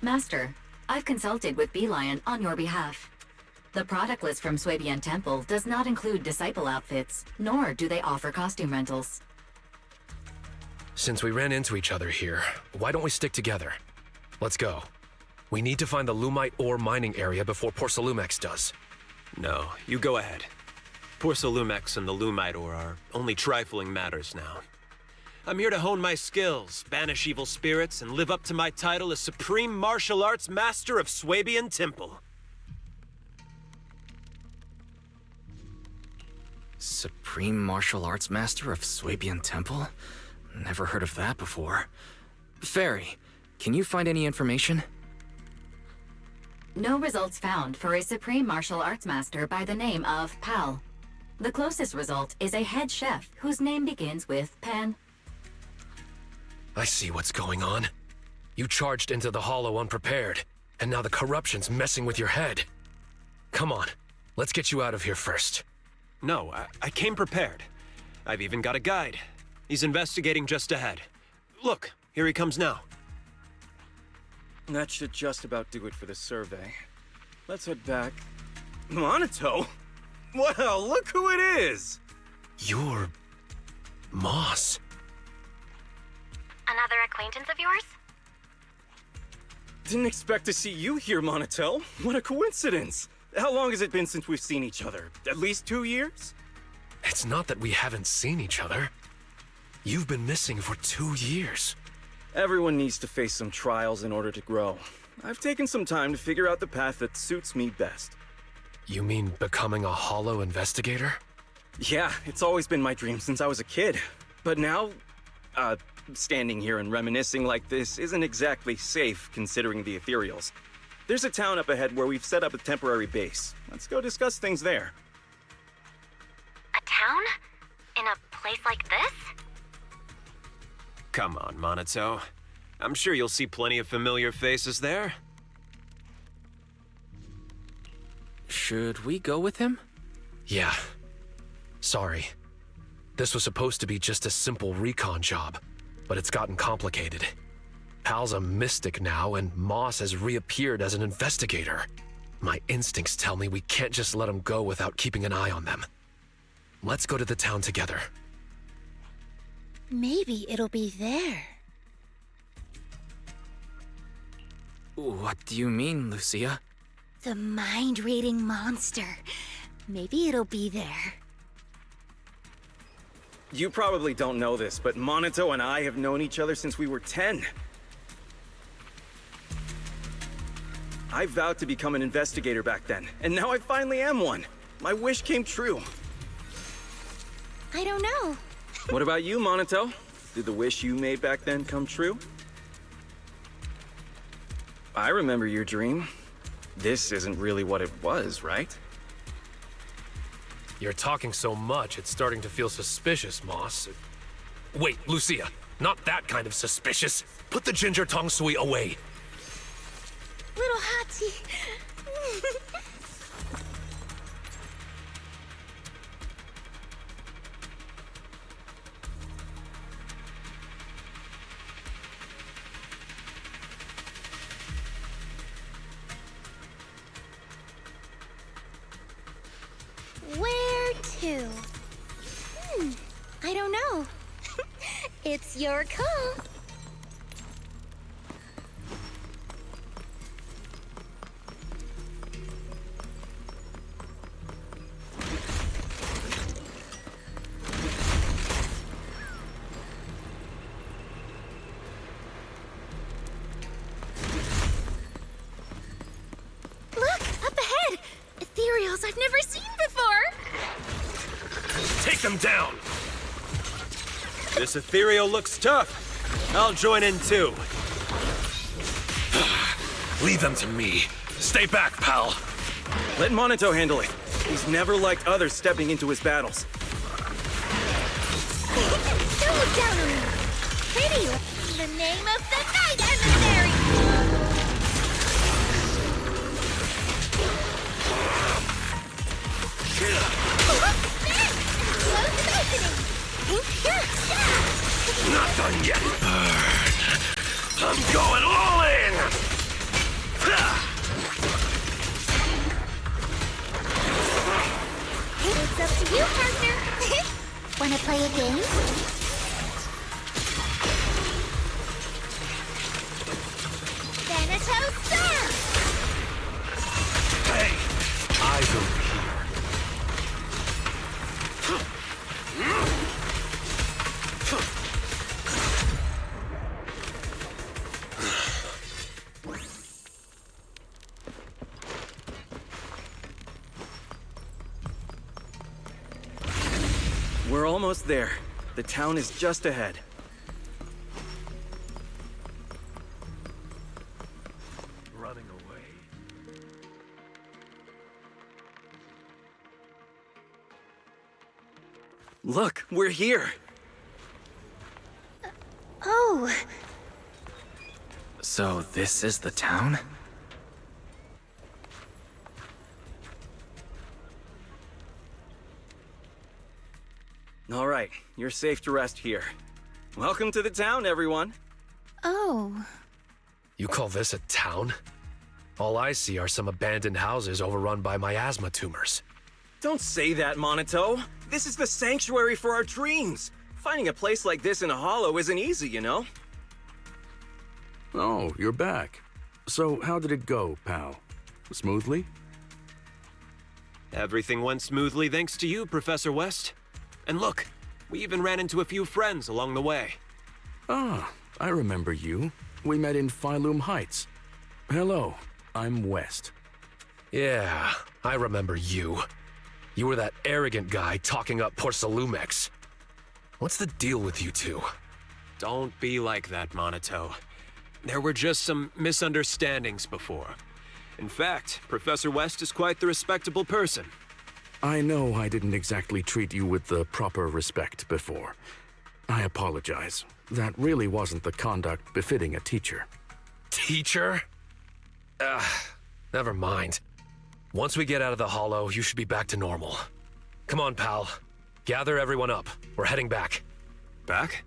Master, I've consulted with Beelion on your behalf. The product list from Swabian Temple does not include disciple outfits, nor do they offer costume rentals. Since we ran into each other here, why don't we stick together? Let's go. We need to find the Lumite ore mining area before Porcelumex does. No, you go ahead. Porcelumex and the Lumite ore are only trifling matters now. I'm here to hone my skills, banish evil spirits, and live up to my title as Supreme Martial Arts Master of Swabian Temple. Supreme Martial Arts Master of Swabian Temple? Never heard of that before. Fairy, can you find any information? No results found for a Supreme Martial Arts Master by the name of Pal. The closest result is a head chef whose name begins with Pan. I see what's going on. You charged into the hollow unprepared, and now the corruption's messing with your head. Come on, let's get you out of here first. No, I came prepared. I've even got a guide. He's investigating just ahead. Look, here he comes now. That should just about do it for the survey. Let's head back. Monato? Well, look who it is! You're... Moss. Another acquaintance of yours? Didn't expect to see you here, Monatel. What a coincidence! How long has it been since we've seen each other? At least 2 years? It's not that we haven't seen each other. You've been missing for 2 years. Everyone needs to face some trials in order to grow. I've taken some time to figure out the path that suits me best. You mean becoming a hollow investigator? Yeah, it's always been my dream since I was a kid. But now, standing here and reminiscing like this isn't exactly safe considering the ethereals. There's a town up ahead where we've set up a temporary base. Let's go discuss things there. A town? In a place like this? Come on, Monato. I'm sure you'll see plenty of familiar faces there. Should we go with him? Yeah. Sorry. This was supposed to be just a simple recon job, but it's gotten complicated. Pal's a mystic now, and Moss has reappeared as an investigator. My instincts tell me we can't just let him go without keeping an eye on them. Let's go to the town together. Maybe it'll be there. What do you mean, Lucia? The mind-reading monster. Maybe it'll be there. You probably don't know this, but Monito and I have known each other since we were 10. I vowed to become an investigator back then, and now I finally am one. My wish came true. I don't know. What about you, Monito? Did the wish you made back then come true? I remember your dream. This isn't really what it was, right? You're talking so much, it's starting to feel suspicious, Moss. Wait, Lucia, not that kind of suspicious. Put the ginger tong sui away. Little Hachi. Where to? I don't know. It's your call. Look, up ahead! Ethereals I've never seen before! Take them down! This ethereal looks tough. I'll join in too. Leave them to me. Stay back, pal. Let Monito handle it. He's never liked others stepping into his battles. Don't look down on me! Pretty! In the name of the night emissary! Not done yet. I'm going all in! It's up to you, partner. Wanna play a game? Thanatos Star! Hey! Eyes over here. We're almost there. The town is just ahead. Running away. Look, we're here. Oh. So this is the town? All right, you're safe to rest here. Welcome to the town, everyone. Oh. You call this a town? All I see are some abandoned houses overrun by miasma tumors. Don't say that, Monito. This is the sanctuary for our dreams. Finding a place like this in a hollow isn't easy, you know? Oh, you're back. So how did it go, pal? Smoothly? Everything went smoothly thanks to you, Professor West. And look, we even ran into a few friends along the way. Ah, I remember you. We met in Phylum Heights. Hello, I'm West. Yeah, I remember you. You were that arrogant guy talking up Porcelumex. What's the deal with you two? Don't be like that, Monito. There were just some misunderstandings before. In fact, Professor West is quite the respectable person. I know I didn't exactly treat you with the proper respect before. I apologize. That really wasn't the conduct befitting a teacher. Teacher? Never mind. Once we get out of the hollow, you should be back to normal. Come on, pal. Gather everyone up. We're heading back. Back?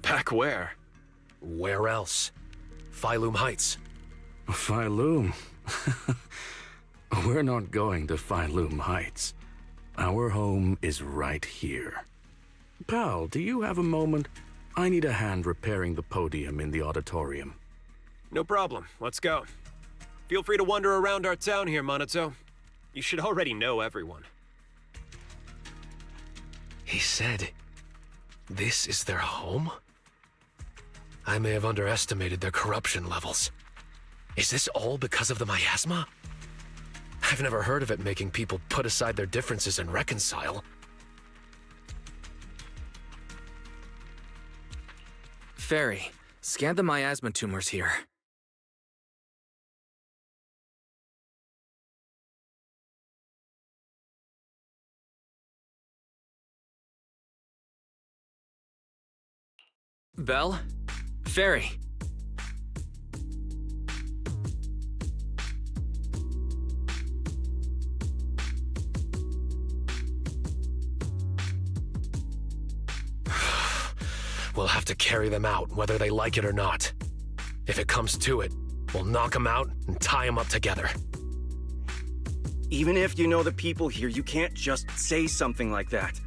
Back where? Where else? Phylum Heights. Phylum? We're not going to Phylum Heights. Our home is right here. Pal, do you have a moment? I need a hand repairing the podium in the auditorium. No problem. Let's go. Feel free to wander around our town here, Minato. You should already know everyone. He said, this is their home? I may have underestimated their corruption levels. Is this all because of the miasma? I've never heard of it making people put aside their differences and reconcile. Fairy, scan the miasma tumors here. Belle? Fairy? We'll have to carry them out, whether they like it or not. If it comes to it, we'll knock them out and tie them up together. Even if you know the people here, you can't just say something like that.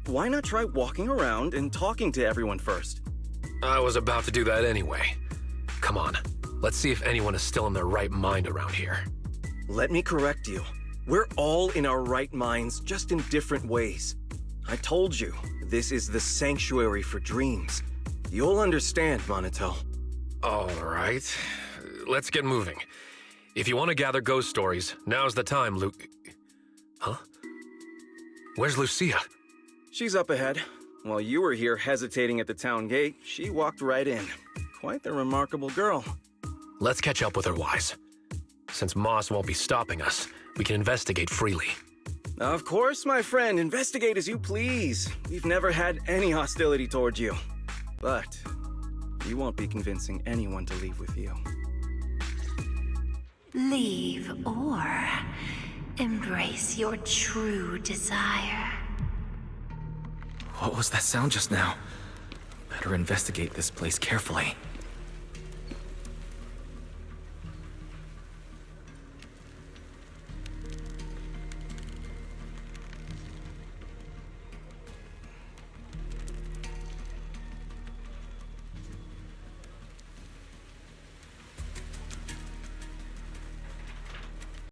Why not try walking around and talking to everyone first? I was about to do that anyway. Come on, let's see if anyone is still in their right mind around here. Let me correct you. We're all in our right minds, just in different ways. I told you, this is the sanctuary for dreams. You'll understand, Minato. All right, let's get moving. If you want to gather ghost stories, now's the time, Huh? Where's Lucia? She's up ahead. While you were here hesitating at the town gate, she walked right in. Quite the remarkable girl. Let's catch up with her, Wise. Since Moss won't be stopping us, we can investigate freely. Of course, my friend. Investigate as you please. We've never had any hostility towards you. But you won't be convincing anyone to leave with you. Leave or embrace your true desire. What was that sound just now? Better investigate this place carefully.